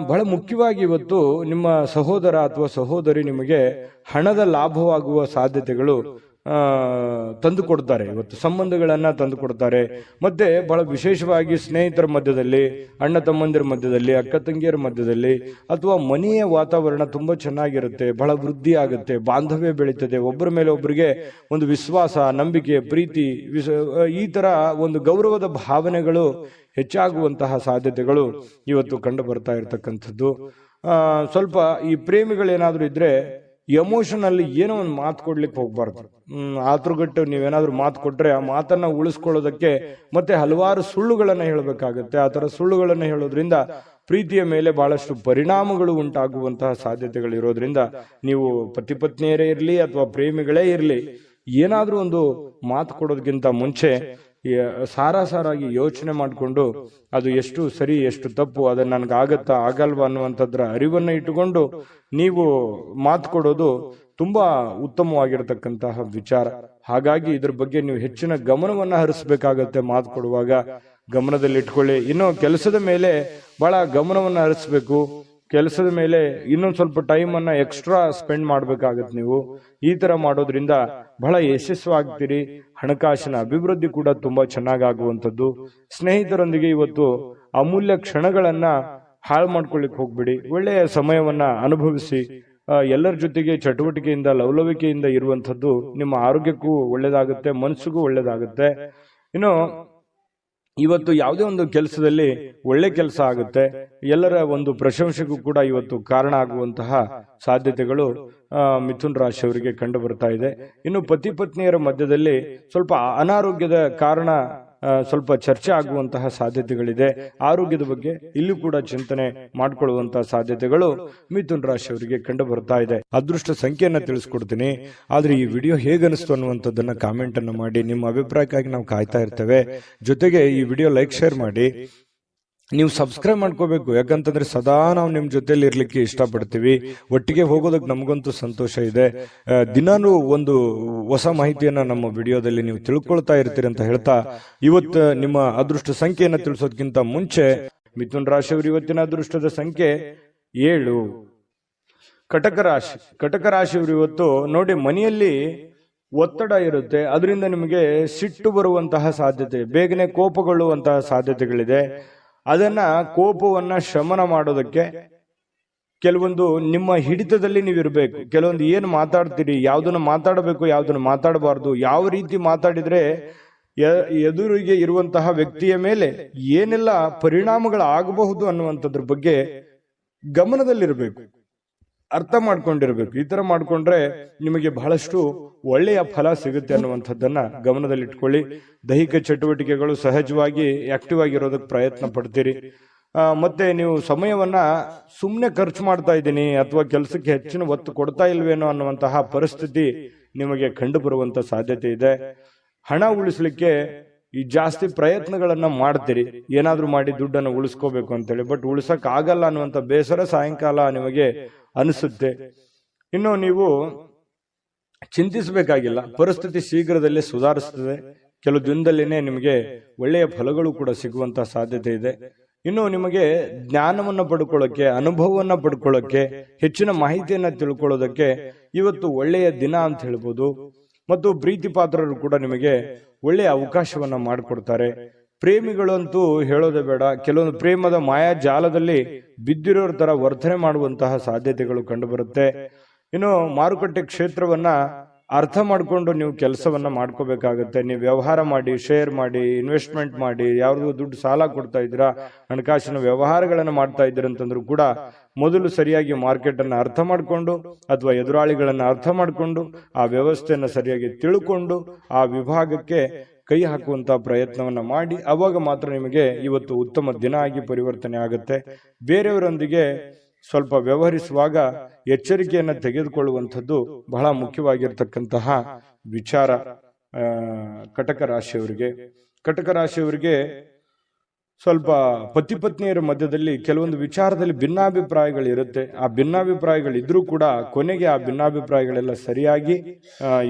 ಬಹಳ ಮುಖ್ಯವಾಗಿ ಇವತ್ತು ನಿಮ್ಮ ಸಹೋದರ ಅಥವಾ ಸಹೋದರಿ ನಿಮಗೆ ಹಣದ ಲಾಭವಾಗುವ ಸಾಧ್ಯತೆಗಳು ತಂದು ಕೊಡ್ತಾರೆ. ಇವತ್ತು ಸಂಬಂಧಗಳನ್ನ ತಂದು ಕೊಡ್ತಾರೆ. ಮತ್ತೆ ಬಹಳ ವಿಶೇಷವಾಗಿ ಸ್ನೇಹಿತರ ಮಧ್ಯದಲ್ಲಿ, ಅಣ್ಣ ತಮ್ಮಂದಿರ ಮಧ್ಯದಲ್ಲಿ, ಅಕ್ಕ ತಂಗಿಯರ ಮಧ್ಯದಲ್ಲಿ, ಅಥವಾ ಮನೆಯ ವಾತಾವರಣ ತುಂಬಾ ಚೆನ್ನಾಗಿರುತ್ತೆ, ಬಹಳ ವೃದ್ಧಿ ಆಗುತ್ತೆ, ಬಾಂಧವ್ಯ ಬೆಳೀತದೆ, ಒಬ್ಬರ ಮೇಲೆ ಒಬ್ಬರಿಗೆ ಒಂದು ವಿಶ್ವಾಸ, ನಂಬಿಕೆ, ಪ್ರೀತಿ, ಈ ತರ ಒಂದು ಗೌರವದ ಭಾವನೆಗಳು ಹೆಚ್ಚಾಗುವಂತಹ ಸಾಧ್ಯತೆಗಳು ಇವತ್ತು ಕಂಡು ಬರ್ತಾ ಇರತಕ್ಕಂಥದ್ದು. ಸ್ವಲ್ಪ ಈ ಪ್ರೇಮಿಗಳೇನಾದ್ರೂ ಇದ್ರೆ ಎಮೋಷನ್ ಏನೋ ಒಂದು ಮಾತು ಕೊಡ್ಲಿಕ್ಕೆ ಹೋಗ್ಬಾರ್ದು. ಆತುರಗಟ್ಟು ನೀವೇನಾದ್ರೂ ಮಾತು ಕೊಟ್ರೆ ಆ ಮಾತನ್ನ ಉಳಿಸ್ಕೊಳ್ಳೋದಕ್ಕೆ ಮತ್ತೆ ಹಲವಾರು ಸುಳ್ಳುಗಳನ್ನ ಹೇಳಬೇಕಾಗತ್ತೆ. ಆ ತರ ಸುಳ್ಳುಗಳನ್ನ ಹೇಳೋದ್ರಿಂದ ಪ್ರೀತಿಯ ಮೇಲೆ ಬಹಳಷ್ಟು ಪರಿಣಾಮಗಳು ಉಂಟಾಗುವಂತಹ ಸಾಧ್ಯತೆಗಳು ಇರೋದ್ರಿಂದ ನೀವು ಪತಿ ಪತ್ನಿಯರೇ ಇರಲಿ ಅಥವಾ ಪ್ರೇಮಿಗಳೇ ಇರಲಿ, ಏನಾದ್ರೂ ಒಂದು ಮಾತು ಕೊಡೋದಕ್ಕಿಂತ ಮುಂಚೆ ಸಾರಾಗಿ ಯೋಚನೆ ಮಾಡಿಕೊಂಡು ಅದು ಎಷ್ಟು ಸರಿ ಎಷ್ಟು ತಪ್ಪು, ಅದನ್ನ ನನ್ಗೆ ಆಗತ್ತಾ ಆಗಲ್ವಾ ಅನ್ನುವಂಥದ್ರ ಅರಿವನ್ನ ಇಟ್ಟುಕೊಂಡು ನೀವು ಮಾತು ಕೊಡೋದು ತುಂಬಾ ಉತ್ತಮವಾಗಿರತಕ್ಕಂತಹ ವಿಚಾರ. ಹಾಗಾಗಿ ಇದ್ರ ಬಗ್ಗೆ ನೀವು ಹೆಚ್ಚಿನ ಗಮನವನ್ನ ಹರಿಸಬೇಕಾಗತ್ತೆ. ಮಾತು ಕೊಡುವಾಗ ಗಮನದಲ್ಲಿ ಇಟ್ಕೊಳ್ಳಿ. ಇನ್ನು ಕೆಲಸದ ಮೇಲೆ ಬಹಳ ಗಮನವನ್ನ ಹರಿಸ್ಬೇಕು. ಕೆಲಸದ ಮೇಲೆ ಇನ್ನೊಂದು ಸ್ವಲ್ಪ ಟೈಮ್ ಅನ್ನ ಎಕ್ಸ್ಟ್ರಾ ಸ್ಪೆಂಡ್ ಮಾಡ್ಬೇಕಾಗತ್ತೆ. ನೀವು ಈ ತರ ಮಾಡೋದ್ರಿಂದ ಬಹಳ ಯಶಸ್ವಾಗ್ತೀರಿ. ಹಣಕಾಸಿನ ಅಭಿವೃದ್ಧಿ ಕೂಡ ತುಂಬಾ ಚೆನ್ನಾಗಾಗುವಂಥದ್ದು. ಸ್ನೇಹಿತರೊಂದಿಗೆ ಇವತ್ತು ಅಮೂಲ್ಯ ಕ್ಷಣಗಳನ್ನ ಹಾಳು ಮಾಡ್ಕೊಳ್ಳಿಕ್ ಹೋಗ್ಬಿಡಿ. ಒಳ್ಳೆಯ ಸಮಯವನ್ನ ಅನುಭವಿಸಿ. ಎಲ್ಲರ ಜೊತೆಗೆ ಚಟುವಟಿಕೆಯಿಂದ ಲವಲವಿಕೆಯಿಂದ ಇರುವಂಥದ್ದು ನಿಮ್ಮ ಆರೋಗ್ಯಕ್ಕೂ ಒಳ್ಳೇದಾಗುತ್ತೆ, ಮನಸ್ಸಿಗೂ ಒಳ್ಳೇದಾಗುತ್ತೆ. ಇನ್ನು ಇವತ್ತು ಯಾವುದೇ ಒಂದು ಕೆಲಸದಲ್ಲಿ ಒಳ್ಳೆ ಕೆಲಸ ಆಗುತ್ತೆ, ಎಲ್ಲರ ಒಂದು ಪ್ರಶಂಸೆಗೂ ಕೂಡ ಇವತ್ತು ಕಾರಣ ಆಗುವಂತಹ ಸಾಧ್ಯತೆಗಳು ಮಿಥುನ್ ರಾಶಿಯವರಿಗೆ ಕಂಡು ಬರ್ತಾ ಇದೆ. ಇನ್ನು ಪತಿ ಪತ್ನಿಯರ ಮಧ್ಯದಲ್ಲಿ ಸ್ವಲ್ಪ ಅನಾರೋಗ್ಯದ ಕಾರಣ ಸ್ವಲ್ಪ ಚರ್ಚೆ ಆಗುವಂತಹ ಸಾಧ್ಯತೆಗಳಿದೆ. ಆರೋಗ್ಯದ ಬಗ್ಗೆ ಇಲ್ಲೂ ಕೂಡ ಚಿಂತನೆ ಮಾಡಿಕೊಳ್ಳುವಂತಹ ಸಾಧ್ಯತೆಗಳು ಮಿಥುನ್ ರಾಶಿಯವರಿಗೆ ಕಂಡು ಬರ್ತಾ ಇದೆ. ಅದೃಷ್ಟ ಸಂಖ್ಯೆಯನ್ನ ತಿಳಿಸ್ಕೊಡ್ತೀನಿ. ಆದ್ರೆ ಈ ವಿಡಿಯೋ ಹೇಗನಿಸ್ತು ಅನ್ನುವಂಥದ್ದನ್ನ ಕಾಮೆಂಟ್ ಅನ್ನು ಮಾಡಿ. ನಿಮ್ಮ ಅಭಿಪ್ರಾಯಕ್ಕಾಗಿ ನಾವು ಕಾಯ್ತಾ ಇರ್ತೇವೆ. ಜೊತೆಗೆ ಈ ವಿಡಿಯೋ ಲೈಕ್ ಶೇರ್ ಮಾಡಿ. ನೀವು ಸಬ್ಸ್ಕ್ರೈಬ್ ಮಾಡ್ಕೋಬೇಕು, ಯಾಕಂತಂದ್ರೆ ಸದಾ ನಾವು ನಿಮ್ ಜೊತೆಲಿ ಇರ್ಲಿಕ್ಕೆ ಇಷ್ಟಪಡ್ತೀವಿ. ಒಟ್ಟಿಗೆ ಹೋಗೋದಕ್ಕೆ ನಮಗಂತೂ ಸಂತೋಷ ಇದೆ. ದಿನಾನು ಒಂದು ಹೊಸ ಮಾಹಿತಿಯನ್ನ ನಮ್ಮ ವಿಡಿಯೋದಲ್ಲಿ ನೀವು ತಿಳ್ಕೊಳ್ತಾ ಇರ್ತೀರಿ ಅಂತ ಹೇಳ್ತಾ, ಇವತ್ತು ನಿಮ್ಮ ಅದೃಷ್ಟ ಸಂಖ್ಯೆಯನ್ನ ತಿಳಿಸೋದಕ್ಕಿಂತ ಮುಂಚೆ ಮಿಥುನ್ ರಾಶಿಯವರು ಇವತ್ತಿನ ಅದೃಷ್ಟದ ಸಂಖ್ಯೆ 7. ಕಟಕ ರಾಶಿ. ಕಟಕ ರಾಶಿಯವರು ಇವತ್ತು ನೋಡಿ, ಮನೆಯಲ್ಲಿ ಒತ್ತಡ ಇರುತ್ತೆ, ಅದರಿಂದ ನಿಮಗೆ ಸಿಟ್ಟು ಬರುವಂತಹ ಸಾಧ್ಯತೆ, ಬೇಗನೆ ಕೋಪಗೊಳ್ಳುವಂತಹ ಸಾಧ್ಯತೆಗಳಿದೆ. ಅದನ್ನ ಕೋಪವನ್ನ ಶಮನ ಮಾಡೋದಕ್ಕೆ ಕೆಲವೊಂದು ನಿಮ್ಮ ಹಿಡಿತದಲ್ಲಿ ನೀವಿರ್ಬೇಕು. ಕೆಲವೊಂದು ಏನು ಮಾತಾಡ್ತೀರಿ, ಯಾವ್ದನ್ನ ಮಾತಾಡಬೇಕು, ಯಾವ್ದನ್ನ ಮಾತಾಡಬಾರ್ದು, ಯಾವ ರೀತಿ ಮಾತಾಡಿದ್ರೆ ಎದುರಿಗೆ ಇರುವಂತಹ ವ್ಯಕ್ತಿಯ ಮೇಲೆ ಏನೆಲ್ಲ ಪರಿಣಾಮಗಳಾಗಬಹುದು ಅನ್ನುವಂಥದ್ರ ಬಗ್ಗೆ ಗಮನದಲ್ಲಿರಬೇಕು, ಅರ್ಥ ಮಾಡ್ಕೊಂಡಿರ್ಬೇಕು. ಈ ತರ ಮಾಡ್ಕೊಂಡ್ರೆ ನಿಮಗೆ ಬಹಳಷ್ಟು ಒಳ್ಳೆಯ ಫಲ ಸಿಗುತ್ತೆ ಅನ್ನುವಂಥದ್ದನ್ನ ಗಮನದಲ್ಲಿಟ್ಕೊಳ್ಳಿ. ದೈಹಿಕ ಚಟುವಟಿಕೆಗಳು ಸಹಜವಾಗಿ ಆಕ್ಟಿವ್ ಆಗಿರೋದಕ್ಕೆ ಪ್ರಯತ್ನ ಪಡ್ತೀರಿ. ಮತ್ತೆ ನೀವು ಸಮಯವನ್ನ ಸುಮ್ಮನೆ ಖರ್ಚು ಮಾಡ್ತಾ ಇದ್ದೀನಿ ಅಥವಾ ಕೆಲಸಕ್ಕೆ ಹೆಚ್ಚಿನ ಒತ್ತು ಕೊಡ್ತಾ ಇಲ್ವೇನೋ ಅನ್ನುವಂತಹ ಪರಿಸ್ಥಿತಿ ನಿಮಗೆ ಕಂಡು ಬರುವಂತ ಸಾಧ್ಯತೆ ಇದೆ. ಹಣ ಉಳಿಸ್ಲಿಕ್ಕೆ ಈ ಜಾಸ್ತಿ ಪ್ರಯತ್ನಗಳನ್ನ ಮಾಡ್ತೀರಿ, ಏನಾದ್ರೂ ಮಾಡಿ ದುಡ್ಡನ್ನು ಉಳಿಸ್ಕೋಬೇಕು ಅಂತೇಳಿ. ಬಟ್ ಉಳಿಸಕ್ ಆಗಲ್ಲ ಅನ್ನುವಂಥ ಬೇಸರ ಸಾಯಂಕಾಲ ನಿಮಗೆ ಅನಿಸುತ್ತೆ. ಇನ್ನು ನೀವು ಚಿಂತಿಸಬೇಕಾಗಿಲ್ಲ, ಪರಿಸ್ಥಿತಿ ಶೀಘ್ರದಲ್ಲೇ ಸುಧಾರಿಸ್ತದೆ. ಕೆಲವು ದಿನದಲ್ಲಿನೇ ನಿಮಗೆ ಒಳ್ಳೆಯ ಫಲಗಳು ಕೂಡ ಸಿಗುವಂತಹ ಸಾಧ್ಯತೆ ಇದೆ. ಇನ್ನು ನಿಮಗೆ ಜ್ಞಾನವನ್ನ ಪಡ್ಕೊಳ್ಳೋಕೆ, ಅನುಭವವನ್ನ ಪಡ್ಕೊಳ್ಳೋಕೆ, ಹೆಚ್ಚಿನ ಮಾಹಿತಿಯನ್ನ ತಿಳ್ಕೊಳ್ಳೋದಕ್ಕೆ ಇವತ್ತು ಒಳ್ಳೆಯ ದಿನ ಅಂತ ಹೇಳ್ಬೋದು. ಮತ್ತು ಪ್ರೀತಿ ಪಾತ್ರರು ಕೂಡ ನಿಮಗೆ ಒಳ್ಳೆಯ ಅವಕಾಶವನ್ನ ಮಾಡಿಕೊಡ್ತಾರೆ. ಪ್ರೇಮಿಗಳಂತೂ ಹೇಳೋದೇ ಬೇಡ, ಕೆಲವೊಂದು ಪ್ರೇಮದ ಮಾಯಾ ಜಾಲದಲ್ಲಿ ಬಿದ್ದಿರೋರ ತರ ವರ್ತನೆ ಮಾಡುವಂತಹ ಸಾಧ್ಯತೆಗಳು ಕಂಡು ಬರುತ್ತೆ. ಇನ್ನು ಮಾರುಕಟ್ಟೆ ಕ್ಷೇತ್ರವನ್ನ ಅರ್ಥ ಮಾಡಿಕೊಂಡು ನೀವು ಕೆಲಸವನ್ನ ಮಾಡ್ಕೋಬೇಕಾಗತ್ತೆ. ನೀವು ವ್ಯವಹಾರ ಮಾಡಿ, ಶೇರ್ ಮಾಡಿ, ಇನ್ವೆಸ್ಟ್ಮೆಂಟ್ ಮಾಡಿ, ಯಾವ್ದು ದುಡ್ಡು ಸಾಲ ಕೊಡ್ತಾ ಇದ್ದೀರಾ, ಹಣಕಾಸಿನ ವ್ಯವಹಾರಗಳನ್ನ ಮಾಡ್ತಾ ಇದ್ದೀರ ಅಂತಂದ್ರೂ ಕೂಡ ಮೊದಲು ಸರಿಯಾಗಿ ಮಾರ್ಕೆಟ್ ಅನ್ನ ಅರ್ಥ ಮಾಡಿಕೊಂಡು ಅಥವಾ ಎದುರಾಳಿಗಳನ್ನ ಅರ್ಥ ಮಾಡಿಕೊಂಡು ಆ ವ್ಯವಸ್ಥೆಯನ್ನ ಸರಿಯಾಗಿ ತಿಳ್ಕೊಂಡು ಆ ವಿಭಾಗಕ್ಕೆ ಕೈ ಹಾಕುವಂತ ಪ್ರಯತ್ನವನ್ನ ಮಾಡಿ. ಅವಾಗ ಮಾತ್ರ ನಿಮಗೆ ಇವತ್ತು ಉತ್ತಮ ದಿನ ಆಗಿ ಪರಿವರ್ತನೆ ಆಗುತ್ತೆ. ಬೇರೆಯವರೊಂದಿಗೆ ಸ್ವಲ್ಪ ವ್ಯವಹರಿಸುವಾಗ ಎಚ್ಚರಿಕೆಯನ್ನು ತೆಗೆದುಕೊಳ್ಳುವಂಥದ್ದು ಬಹಳ ಮುಖ್ಯವಾಗಿರ್ತಕ್ಕಂತಹ ವಿಚಾರ. ಕಟಕ ರಾಶಿಯವರಿಗೆ ಸ್ವಲ್ಪ ಪತಿ ಪತ್ನಿಯರ ಮಧ್ಯದಲ್ಲಿ ಕೆಲವೊಂದು ವಿಚಾರದಲ್ಲಿ ಭಿನ್ನಾಭಿಪ್ರಾಯಗಳಿರುತ್ತೆ. ಆ ಭಿನ್ನಾಭಿಪ್ರಾಯಗಳಿದ್ರೂ ಕೂಡ ಕೊನೆಗೆ ಆ ಭಿನ್ನಾಭಿಪ್ರಾಯಗಳೆಲ್ಲ ಸರಿಯಾಗಿ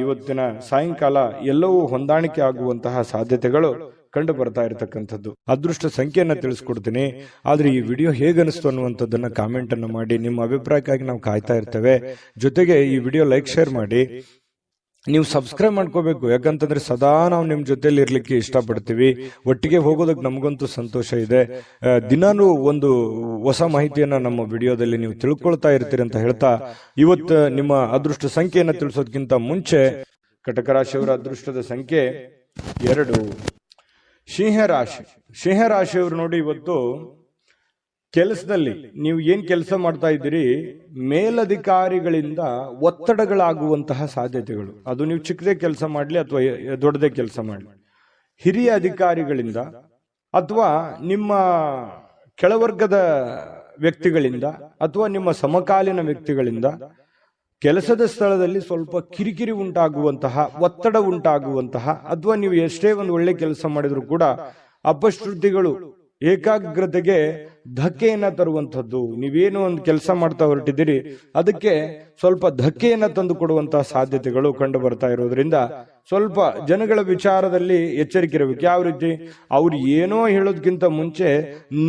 ಇವತ್ತಿನ ಸಾಯಂಕಾಲ ಎಲ್ಲವೂ ಹೊಂದಾಣಿಕೆ ಆಗುವಂತಹ ಸಾಧ್ಯತೆಗಳು ಕಂಡು ಬರ್ತಾ ಇರತಕ್ಕಂಥದ್ದು. ಅದೃಷ್ಟ ಸಂಖ್ಯೆಯನ್ನ ತಿಳಿಸ್ಕೊಡ್ತೀನಿ. ಆದ್ರೆ ಈ ವಿಡಿಯೋ ಹೇಗನಿಸ್ತು ಅನ್ನುವಂಥದ್ದನ್ನ ಕಾಮೆಂಟ್ ಅನ್ನು ಮಾಡಿ. ನಿಮ್ಮ ಅಭಿಪ್ರಾಯಕ್ಕಾಗಿ ನಾವು ಕಾಯ್ತಾ ಇರ್ತೇವೆ. ಜೊತೆಗೆ ಈ ವಿಡಿಯೋ ಲೈಕ್ ಶೇರ್ ಮಾಡಿ. ನೀವು ಸಬ್ಸ್ಕ್ರೈಬ್ ಮಾಡ್ಕೋಬೇಕು, ಯಾಕಂತಂದ್ರೆ ಸದಾ ನಾವು ನಿಮ್ ಜೊತೆಲಿ ಇರ್ಲಿಕ್ಕೆ ಇಷ್ಟಪಡ್ತೀವಿ. ಒಟ್ಟಿಗೆ ಹೋಗೋದಕ್ಕೆ ನಮಗಂತೂ ಸಂತೋಷ ಇದೆ. ದಿನಾನು ಒಂದು ಹೊಸ ಮಾಹಿತಿಯನ್ನ ನಮ್ಮ ವಿಡಿಯೋದಲ್ಲಿ ನೀವು ತಿಳ್ಕೊಳ್ತಾ ಇರ್ತೀರಿ ಅಂತ ಹೇಳ್ತಾ, ಇವತ್ತು ನಿಮ್ಮ ಅದೃಷ್ಟ ಸಂಖ್ಯೆಯನ್ನ ತಿಳಿಸೋದಕ್ಕಿಂತ ಮುಂಚೆ ಕಟಕ ರಾಶಿಯವರ ಅದೃಷ್ಟದ ಸಂಖ್ಯೆ 2. ಸಿಂಹರಾಶಿಯವರು ನೋಡಿ, ಇವತ್ತು ಕೆಲಸದಲ್ಲಿ ನೀವು ಏನ್ ಕೆಲಸ ಮಾಡ್ತಾ ಇದ್ದೀರಿ, ಮೇಲಧಿಕಾರಿಗಳಿಂದ ಒತ್ತಡಗಳಾಗುವಂತಹ ಸಾಧ್ಯತೆಗಳು. ಅದು ನೀವು ಚಿಕ್ಕದೇ ಕೆಲಸ ಮಾಡಲಿ ಅಥವಾ ದೊಡ್ಡದೇ ಕೆಲಸ ಮಾಡಲಿ, ಹಿರಿಯ ಅಧಿಕಾರಿಗಳಿಂದ ಅಥವಾ ನಿಮ್ಮ ಕೆಳವರ್ಗದ ವ್ಯಕ್ತಿಗಳಿಂದ ಅಥವಾ ನಿಮ್ಮ ಸಮಕಾಲೀನ ವ್ಯಕ್ತಿಗಳಿಂದ ಕೆಲಸದ ಸ್ಥಳದಲ್ಲಿ ಸ್ವಲ್ಪ ಕಿರಿಕಿರಿ ಉಂಟಾಗುವಂತಹ, ಒತ್ತಡ ಉಂಟಾಗುವಂತಹ, ಅಥವಾ ನೀವು ಎಷ್ಟೇ ಒಂದು ಒಳ್ಳೆ ಕೆಲಸ ಮಾಡಿದ್ರು ಕೂಡ ಅಪಶ್ರುತಿಗಳು ಏಕಾಗ್ರತೆಗೆ ಧಕ್ಕೆಯನ್ನ ತರುವಂಥದ್ದು. ನೀವೇನು ಒಂದು ಕೆಲಸ ಮಾಡ್ತಾ ಹೊರಟಿದ್ದೀರಿ ಅದಕ್ಕೆ ಸ್ವಲ್ಪ ಧಕ್ಕೆಯನ್ನ ತಂದು ಕೊಡುವಂತಹ ಸಾಧ್ಯತೆಗಳು ಕಂಡು ಬರ್ತಾ ಇರೋದ್ರಿಂದ ಸ್ವಲ್ಪ ಜನಗಳ ವಿಚಾರದಲ್ಲಿ ಎಚ್ಚರಿಕೆ ಇರಬೇಕು. ಯಾವ ರೀತಿ? ಅವ್ರು ಏನೋ ಹೇಳೋದಕ್ಕಿಂತ ಮುಂಚೆ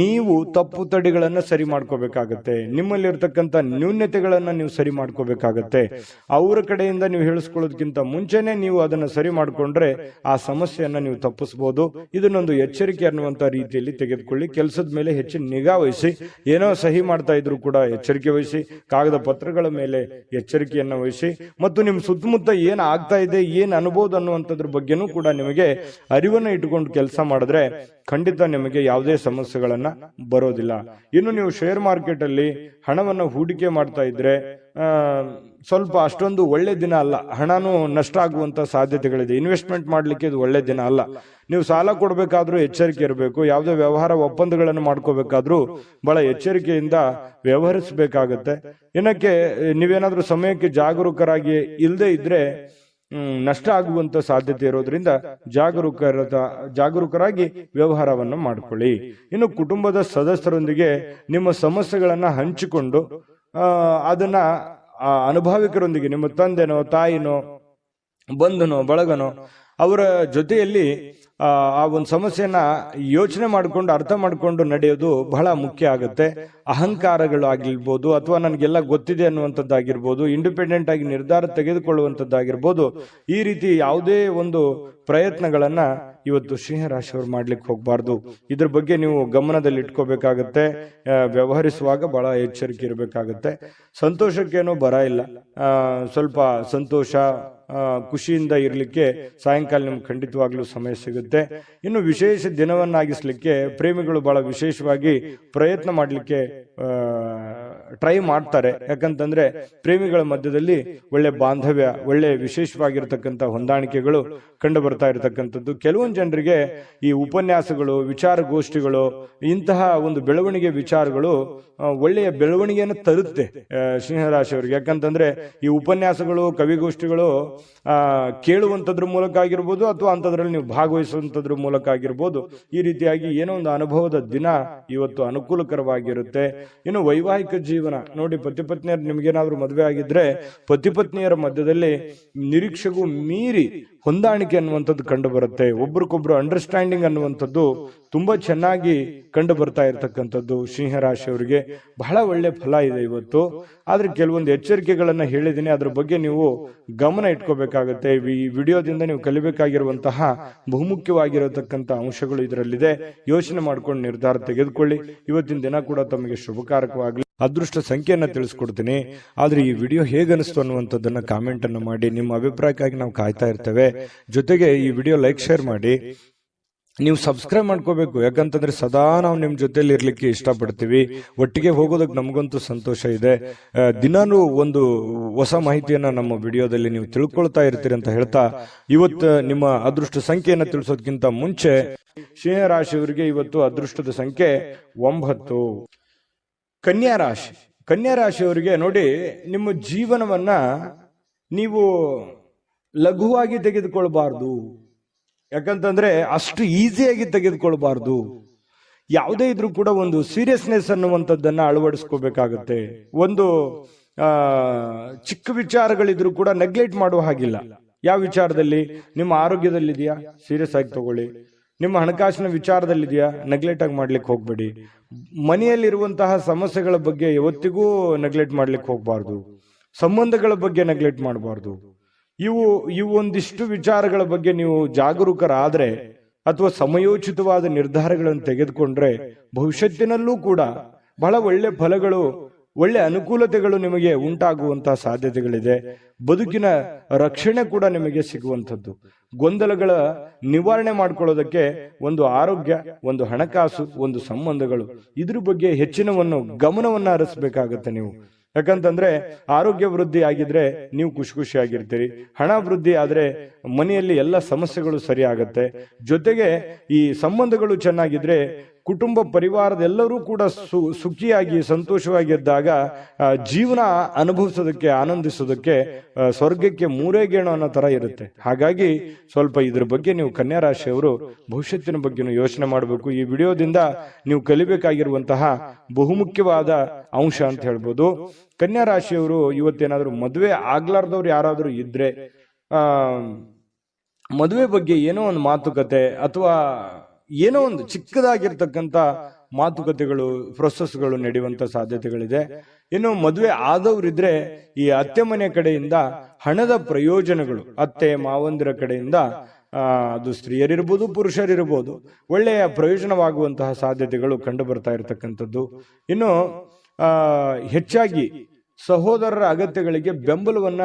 ನೀವು ತಪ್ಪು ತಡೆಗಳನ್ನ ಸರಿ ಮಾಡ್ಕೋಬೇಕಾಗತ್ತೆ. ನಿಮ್ಮಲ್ಲಿರ್ತಕ್ಕಂಥ ನ್ಯೂನ್ಯತೆಗಳನ್ನ ನೀವು ಸರಿ ಮಾಡ್ಕೋಬೇಕಾಗತ್ತೆ. ಅವರ ಕಡೆಯಿಂದ ನೀವು ಹೇಳಿಸ್ಕೊಳ್ಳೋದಕ್ಕಿಂತ ಮುಂಚೆನೆ ನೀವು ಅದನ್ನ ಸರಿ ಮಾಡ್ಕೊಂಡ್ರೆ ಆ ಸಮಸ್ಯೆಯನ್ನ ನೀವು ತಪ್ಪಿಸಬಹುದು. ಇದನ್ನೊಂದು ಎಚ್ಚರಿಕೆ ಅನ್ನುವಂತ ರೀತಿಯಲ್ಲಿ ತೆಗೆದುಕೊಳ್ಳಿ. ಕೆಲಸದ ಮೇಲೆ ಹೆಚ್ಚಿನ ನಿಗಾ ವಹಿಸಿ. ಏನೋ ಸಹಿ ಮಾಡ್ತಾ ಇದ್ರು ಕೂಡ ಎಚ್ಚರಿಕೆ ವಹಿಸಿ. ಕಾಗದ ಪತ್ರಗಳ ಮೇಲೆ ಎಚ್ಚರಿಕೆಯನ್ನ ವಹಿಸಿ. ಮತ್ತು ನಿಮ್ ಸುತ್ತಮುತ್ತ ಏನ್ ಆಗ್ತಾ ಇದೆ, ಏನ್ ಅನುಭವ ಅನ್ನುವಂಥದ್ರ ಬಗ್ಗೆನೂ ಕೂಡ ನಿಮಗೆ ಅರಿವನ್ನ ಇಟ್ಟುಕೊಂಡು ಕೆಲಸ ಮಾಡಿದ್ರೆ ಖಂಡಿತ ನಿಮಗೆ ಯಾವುದೇ ಸಮಸ್ಯೆಗಳನ್ನ ಬರೋದಿಲ್ಲ. ಇನ್ನು ನೀವು ಶೇರ್ ಮಾರ್ಕೆಟ್ ಅಲ್ಲಿ ಹಣವನ್ನ ಹೂಡಿಕೆ ಮಾಡ್ತಾ ಇದ್ರೆ ಸ್ವಲ್ಪ ಅಷ್ಟೊಂದು ಒಳ್ಳೆ ದಿನ ಅಲ್ಲ. ಹಣನೂ ನಷ್ಟ ಆಗುವಂತ ಸಾಧ್ಯತೆಗಳಿದೆ. ಇನ್ವೆಸ್ಟ್ಮೆಂಟ್ ಮಾಡ್ಲಿಕ್ಕೆ ಇದು ಒಳ್ಳೆ ದಿನ ಅಲ್ಲ. ನೀವು ಸಾಲ ಕೊಡಬೇಕಾದ್ರೂ ಎಚ್ಚರಿಕೆ ಇರಬೇಕು. ಯಾವುದೇ ವ್ಯವಹಾರ ಒಪ್ಪಂದಗಳನ್ನು ಮಾಡ್ಕೋಬೇಕಾದ್ರೂ ಬಹಳ ಎಚ್ಚರಿಕೆಯಿಂದ ವ್ಯವಹರಿಸಬೇಕಾಗತ್ತೆ. ಇನ್ನಕ್ಕೆ ನೀವೇನಾದ್ರೂ ಸಮಯಕ್ಕೆ ಜಾಗರೂಕರಾಗಿ ಇಲ್ಲದೆ ಇದ್ರೆ ನಷ್ಟ ಆಗುವಂತ ಸಾಧ್ಯತೆ ಇರೋದ್ರಿಂದ ಜಾಗರೂಕರಾಗಿ ವ್ಯವಹಾರವನ್ನು ಮಾಡ್ಕೊಳ್ಳಿ. ಇನ್ನು ಕುಟುಂಬದ ಸದಸ್ಯರೊಂದಿಗೆ ನಿಮ್ಮ ಸಮಸ್ಯೆಗಳನ್ನ ಹಂಚಿಕೊಂಡು ಅದನ್ನ ಅನುಭವಿಕರೊಂದಿಗೆ, ನಿಮ್ಮ ತಂದೆನೋ ತಾಯಿನೋ ಬಂಧುನೋ ಬಳಗನೋ ಅವರ ಜೊತೆಯಲ್ಲಿ ಆ ಒಂದು ಸಮಸ್ಯೆನ ಯೋಚನೆ ಮಾಡಿಕೊಂಡು ಅರ್ಥ ಮಾಡಿಕೊಂಡು ನಡೆಯೋದು ಬಹಳ ಮುಖ್ಯ ಆಗುತ್ತೆ. ಅಹಂಕಾರಗಳು ಆಗಿರ್ಬೋದು ಅಥವಾ ನನಗೆಲ್ಲ ಗೊತ್ತಿದೆ ಅನ್ನುವಂಥದ್ದಾಗಿರ್ಬೋದು, ಇಂಡಿಪೆಂಡೆಂಟ್ ಆಗಿ ನಿರ್ಧಾರ ತೆಗೆದುಕೊಳ್ಳುವಂಥದ್ದಾಗಿರ್ಬೋದು, ಈ ರೀತಿ ಯಾವುದೇ ಒಂದು ಪ್ರಯತ್ನಗಳನ್ನ ಇವತ್ತು ಸಿಂಹರಾಶಿಯವರು ಮಾಡ್ಲಿಕ್ಕೆ ಹೋಗ್ಬಾರ್ದು. ಇದ್ರ ಬಗ್ಗೆ ನೀವು ಗಮನದಲ್ಲಿ ಇಟ್ಕೋಬೇಕಾಗತ್ತೆ. ವ್ಯವಹರಿಸುವಾಗ ಬಹಳ ಎಚ್ಚರಿಕೆ ಇರಬೇಕಾಗತ್ತೆ. ಸಂತೋಷಕ್ಕೇನೋ ಬರ ಇಲ್ಲ. ಸ್ವಲ್ಪ ಸಂತೋಷ ಖುಷಿಯಿಂದ ಇರಲಿಕ್ಕೆ ಸಾಯಂಕಾಲ ನಿಮ್ಗೆ ಖಂಡಿತವಾಗ್ಲೂ ಸಮಯ ಸಿಗುತ್ತೆ. ಇನ್ನು ವಿಶೇಷ ದಿನವನ್ನಾಗಿಸ್ಲಿಕ್ಕೆ ಪ್ರೇಮಿಗಳು ಬಹಳ ವಿಶೇಷವಾಗಿ ಪ್ರಯತ್ನ ಮಾಡಲಿಕ್ಕೆ ಟ್ರೈ ಮಾಡ್ತಾರೆ. ಯಾಕಂತಂದ್ರೆ ಪ್ರೇಮಿಗಳ ಮಧ್ಯದಲ್ಲಿ ಒಳ್ಳೆ ಬಾಂಧವ್ಯ, ಒಳ್ಳೆ ವಿಶೇಷವಾಗಿರ್ತಕ್ಕಂಥ ಹೊಂದಾಣಿಕೆಗಳು ಕಂಡು ಬರ್ತಾ ಇರತಕ್ಕಂಥದ್ದು. ಕೆಲವೊಂದು ಜನರಿಗೆ ಈ ಉಪನ್ಯಾಸಗಳು, ವಿಚಾರಗೋಷ್ಠಿಗಳು, ಇಂತಹ ಒಂದು ಬೆಳವಣಿಗೆ ವಿಚಾರಗಳು ಒಳ್ಳೆಯ ಬೆಳವಣಿಗೆಯನ್ನು ತರುತ್ತೆ ಸಿಂಹರಾಶಿಯವರಿಗೆ. ಯಾಕಂತಂದ್ರೆ ಈ ಉಪನ್ಯಾಸಗಳು, ಕವಿಗೋಷ್ಠಿಗಳು ಕೇಳುವಂತದ್ರ ಮೂಲಕ ಆಗಿರ್ಬೋದು ಅಥವಾ ಅಂತದ್ರಲ್ಲಿ ನೀವು ಭಾಗವಹಿಸುವಂತದ್ರ ಮೂಲಕ ಆಗಿರ್ಬೋದು, ಈ ರೀತಿಯಾಗಿ ಏನೋ ಒಂದು ಅನುಭವದ ದಿನ ಇವತ್ತು ಅನುಕೂಲಕರವಾಗಿರುತ್ತೆ. ಇನ್ನು ವೈವಾಹಿಕ ಜೀವನ ನೋಡಿ, ಪತಿ ಪತ್ನಿಯರು ನಿಮ್ಗೇನಾದ್ರೂ ಮದುವೆ ಆಗಿದ್ರೆ ಪತಿ ಪತ್ನಿಯರ ಮಧ್ಯದಲ್ಲಿ ನಿರೀಕ್ಷೆಗೂ ಮೀರಿ ಹೊಂದಾಣಿಕೆ ಅನ್ನುವಂಥದ್ದು ಕಂಡು ಬರುತ್ತೆ. ಒಬ್ರಿಗೊಬ್ರು ಅಂಡರ್ಸ್ಟ್ಯಾಂಡಿಂಗ್ ಅನ್ನುವಂಥದ್ದು ತುಂಬಾ ಚೆನ್ನಾಗಿ ಕಂಡು ಬರ್ತಾ ಇರತಕ್ಕಂಥದ್ದು ಸಿಂಹರಾಶಿಯವರಿಗೆ ಬಹಳ ಒಳ್ಳೆ ಫಲ ಇದೆ ಇವತ್ತು. ಆದ್ರೆ ಕೆಲವೊಂದು ಎಚ್ಚರಿಕೆಗಳನ್ನ ಹೇಳಿದ್ದೀನಿ, ಅದ್ರ ಬಗ್ಗೆ ನೀವು ಗಮನ ಇಟ್ಕೋಬೇಕಾಗತ್ತೆ. ಈ ವಿಡಿಯೋದಿಂದ ನೀವು ಕಲಿಬೇಕಾಗಿರುವಂತಹ ಬಹುಮುಖ್ಯವಾಗಿರತಕ್ಕಂಥ ಅಂಶಗಳು ಇದರಲ್ಲಿದೆ. ಯೋಚನೆ ಮಾಡ್ಕೊಂಡು ನಿರ್ಧಾರ ತೆಗೆದುಕೊಳ್ಳಿ. ಇವತ್ತಿನ ದಿನ ಕೂಡ ತಮಗೆ ಶುಭಕಾರಕವಾಗಲಿ. ಅದೃಷ್ಟ ಸಂಖ್ಯೆಯನ್ನ ತಿಳಿಸ್ಕೊಡ್ತೀನಿ. ಆದ್ರೆ ಈ ವಿಡಿಯೋ ಹೇಗನಿಸ್ತು ಅನ್ನುವಂಥದ್ದನ್ನ ಕಾಮೆಂಟ್ ಅನ್ನು ಮಾಡಿ. ನಿಮ್ಮ ಅಭಿಪ್ರಾಯಕ್ಕಾಗಿ ನಾವು ಕಾಯ್ತಾ ಇರ್ತೇವೆ. ಜೊತೆಗೆ ಈ ವಿಡಿಯೋ ಲೈಕ್ ಶೇರ್ ಮಾಡಿ. ನೀವು ಸಬ್ಸ್ಕ್ರೈಬ್ ಮಾಡ್ಕೋಬೇಕು, ಯಾಕಂತಂದ್ರೆ ಸದಾ ನಾವು ನಿಮ್ ಜೊತೆಲಿ ಇರ್ಲಿಕ್ಕೆ ಇಷ್ಟಪಡ್ತೀವಿ. ಒಟ್ಟಿಗೆ ಹೋಗೋದಕ್ಕೆ ನಮಗಂತೂ ಸಂತೋಷ ಇದೆ. ದಿನಾನು ಒಂದು ಹೊಸ ಮಾಹಿತಿಯನ್ನ ನಮ್ಮ ವಿಡಿಯೋದಲ್ಲಿ ನೀವು ತಿಳ್ಕೊಳ್ತಾ ಇರ್ತೀರಿ ಅಂತ ಹೇಳ್ತಾ, ಇವತ್ತು ನಿಮ್ಮ ಅದೃಷ್ಟ ಸಂಖ್ಯೆಯನ್ನ ತಿಳಿಸೋದಕ್ಕಿಂತ ಮುಂಚೆ ಸಿಂಹರಾಶಿಯವರಿಗೆ ಇವತ್ತು ಅದೃಷ್ಟದ ಸಂಖ್ಯೆ 9. ಕನ್ಯಾ ರಾಶಿಯವರಿಗೆ ನೋಡಿ, ನಿಮ್ಮ ಜೀವನವನ್ನ ನೀವು ಲಘುವಾಗಿ ತೆಗೆದುಕೊಳ್ಬಾರ್ದು. ಯಾಕಂತಂದ್ರೆ ಅಷ್ಟು ಈಸಿಯಾಗಿ ತೆಗೆದುಕೊಳ್ಬಾರ್ದು. ಯಾವುದೇ ಇದ್ರೂ ಕೂಡ ಒಂದು ಸೀರಿಯಸ್ನೆಸ್ ಅನ್ನುವಂಥದ್ದನ್ನ ಅಳವಡಿಸ್ಕೋಬೇಕಾಗತ್ತೆ. ಒಂದು ಚಿಕ್ಕ ವಿಚಾರಗಳಿದ್ರು ಕೂಡ ನೆಗ್ಲೆಕ್ಟ್ ಮಾಡುವ ಹಾಗಿಲ್ಲ. ಯಾವ ವಿಚಾರದಲ್ಲಿ? ನಿಮ್ಮ ಆರೋಗ್ಯದಲ್ಲಿದೆಯಾ, ಸೀರಿಯಸ್ ಆಗಿ ತಗೊಳ್ಳಿ. ನಿಮ್ಮ ಹಣಕಾಸಿನ ವಿಚಾರದಲ್ಲಿದೆಯಾ, ನೆಗ್ಲೆಕ್ಟ್ ಆಗಿ ಮಾಡ್ಲಿಕ್ಕೆ ಹೋಗ್ಬೇಡಿ. ಮನೆಯಲ್ಲಿರುವಂತಹ ಸಮಸ್ಯೆಗಳ ಬಗ್ಗೆ ಯಾವತ್ತಿಗೂ ನೆಗ್ಲೆಕ್ಟ್ ಮಾಡ್ಲಿಕ್ಕೆ ಹೋಗ್ಬಾರ್ದು. ಸಂಬಂಧಗಳ ಬಗ್ಗೆ ನೆಗ್ಲೆಕ್ಟ್ ಮಾಡಬಾರ್ದು. ಇವು ಒಂದಿಷ್ಟು ವಿಚಾರಗಳ ಬಗ್ಗೆ ನೀವು ಜಾಗರೂಕರಾದ್ರೆ ಅಥವಾ ಸಮಯೋಚಿತವಾದ ನಿರ್ಧಾರಗಳನ್ನು ತೆಗೆದುಕೊಂಡ್ರೆ ಭವಿಷ್ಯತ್ತಿನಲ್ಲೂ ಕೂಡ ಬಹಳ ಒಳ್ಳೆ ಫಲಗಳು, ಒಳ್ಳೆ ಅನುಕೂಲತೆಗಳು ನಿಮಗೆ ಉಂಟಾಗುವಂತಹ ಸಾಧ್ಯತೆಗಳಿದೆ. ಬದುಕಿನ ರಕ್ಷಣೆ ಕೂಡ ನಿಮಗೆ ಸಿಗುವಂಥದ್ದು. ಗೊಂದಲಗಳ ನಿವಾರಣೆ ಮಾಡ್ಕೊಳ್ಳೋದಕ್ಕೆ ಒಂದು ಆರೋಗ್ಯ, ಒಂದು ಹಣಕಾಸು, ಒಂದು ಸಂಬಂಧಗಳು, ಇದ್ರ ಬಗ್ಗೆ ಹೆಚ್ಚಿನವನ್ನು ಗಮನವನ್ನ ಹರಿಸಬೇಕಾಗತ್ತೆ ನೀವು. ಯಾಕಂತಂದ್ರೆ ಆರೋಗ್ಯ ವೃದ್ಧಿ ಆಗಿದ್ರೆ ನೀವು ಖುಷಿಯಾಗಿರ್ತೀರಿ. ಹಣ ವೃದ್ಧಿ ಆದ್ರೆ ಮನೆಯಲ್ಲಿ ಎಲ್ಲ ಸಮಸ್ಯೆಗಳು ಸರಿ ಆಗತ್ತೆ. ಜೊತೆಗೆ ಈ ಸಂಬಂಧಗಳು ಚೆನ್ನಾಗಿದ್ರೆ ಕುಟುಂಬ ಪರಿವಾರದೆಲ್ಲರೂ ಕೂಡ ಸುಖಿಯಾಗಿ ಸಂತೋಷವಾಗಿದ್ದಾಗ ಜೀವನ ಅನುಭವಿಸೋದಕ್ಕೆ, ಆನಂದಿಸೋದಕ್ಕೆ ಸ್ವರ್ಗಕ್ಕೆ ಮೂರೇ ಗೇಣು ಅನ್ನೋ ತರ ಇರುತ್ತೆ. ಹಾಗಾಗಿ ಸ್ವಲ್ಪ ಇದ್ರ ಬಗ್ಗೆ ನೀವು ಕನ್ಯಾ ರಾಶಿಯವರು ಭವಿಷ್ಯತ್ತಿನ ಬಗ್ಗೆ ಯೋಚನೆ ಮಾಡಬೇಕು. ಈ ವಿಡಿಯೋದಿಂದ ನೀವು ಕಲಿಬೇಕಾಗಿರುವಂತಹ ಬಹುಮುಖ್ಯವಾದ ಅಂಶ ಅಂತ ಹೇಳ್ಬೋದು. ಕನ್ಯಾ ರಾಶಿಯವರು ಇವತ್ತೇನಾದ್ರೂ ಮದುವೆ ಆಗ್ಲಾರ್ದವ್ರು ಯಾರಾದ್ರೂ ಇದ್ರೆ ಮದುವೆ ಬಗ್ಗೆ ಏನೋ ಒಂದು ಮಾತುಕತೆ ಅಥವಾ ಏನೋ ಒಂದು ಚಿಕ್ಕದಾಗಿರ್ತಕ್ಕಂಥ ಮಾತುಕತೆಗಳು, ಪ್ರೊಸೆಸ್ಗಳು ನಡೆಯುವಂತ ಸಾಧ್ಯತೆಗಳಿದೆ. ಇನ್ನು ಮದುವೆ ಆದವರಿದ್ರೆ ಈ ಅತ್ತೆ ಮನೆ ಕಡೆಯಿಂದ ಹಣದ ಪ್ರಯೋಜನಗಳು, ಅತ್ತೆ ಮಾವಂದಿರ ಕಡೆಯಿಂದ ಅದು ಸ್ತ್ರೀಯರಿರ್ಬೋದು ಪುರುಷರಿರ್ಬೋದು, ಒಳ್ಳೆಯ ಪ್ರಯೋಜನವಾಗುವಂತಹ ಸಾಧ್ಯತೆಗಳು ಕಂಡು ಬರ್ತಾ ಇರತಕ್ಕಂಥದ್ದು. ಇನ್ನು ಹೆಚ್ಚಾಗಿ ಸಹೋದರರ ಅಗತ್ಯಗಳಿಗೆ ಬೆಂಬಲವನ್ನ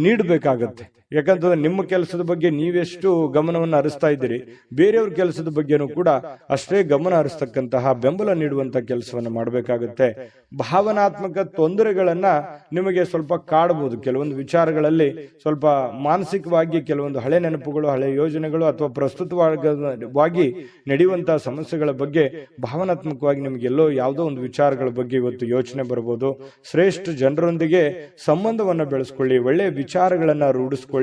ನೀಡಬೇಕಾಗತ್ತೆ. ಯಾಕಂತಂದ್ರೆ ನಿಮ್ಮ ಕೆಲಸದ ಬಗ್ಗೆ ನೀವೆಷ್ಟು ಗಮನವನ್ನು ಹರಿಸ್ತಾ ಇದ್ದೀರಿ, ಬೇರೆಯವ್ರ ಕೆಲಸದ ಬಗ್ಗೆನೂ ಕೂಡ ಅಷ್ಟೇ ಗಮನ ಹರಿಸ್ತಕ್ಕಂತಹ ಬೆಂಬಲ ನೀಡುವಂತ ಕೆಲಸವನ್ನ ಮಾಡಬೇಕಾಗತ್ತೆ. ಭಾವನಾತ್ಮಕ ತೊಂದರೆಗಳನ್ನ ನಿಮಗೆ ಸ್ವಲ್ಪ ಕಾಡಬಹುದು. ಕೆಲವೊಂದು ವಿಚಾರಗಳಲ್ಲಿ ಸ್ವಲ್ಪ ಮಾನಸಿಕವಾಗಿ ಕೆಲವೊಂದು ಹಳೆ ನೆನಪುಗಳು, ಹಳೆ ಯೋಜನೆಗಳು ಅಥವಾ ಪ್ರಸ್ತುತವಾಗಿ ನಡೆಯುವಂತಹ ಸಮಸ್ಯೆಗಳ ಬಗ್ಗೆ ಭಾವನಾತ್ಮಕವಾಗಿ ನಿಮ್ಗೆ ಎಲ್ಲೋ ಯಾವುದೋ ಒಂದು ವಿಚಾರಗಳ ಬಗ್ಗೆ ಇವತ್ತು ಯೋಚನೆ ಬರಬಹುದು. ಶ್ರೇಷ್ಠ ಜನರೊಂದಿಗೆ ಸಂಬಂಧವನ್ನ ಬೆಳೆಸ್ಕೊಳ್ಳಿ, ಒಳ್ಳೆಯ ವಿಚಾರಗಳನ್ನ ರೂಢಿಸ್ಕೊಳ್ಳಿ,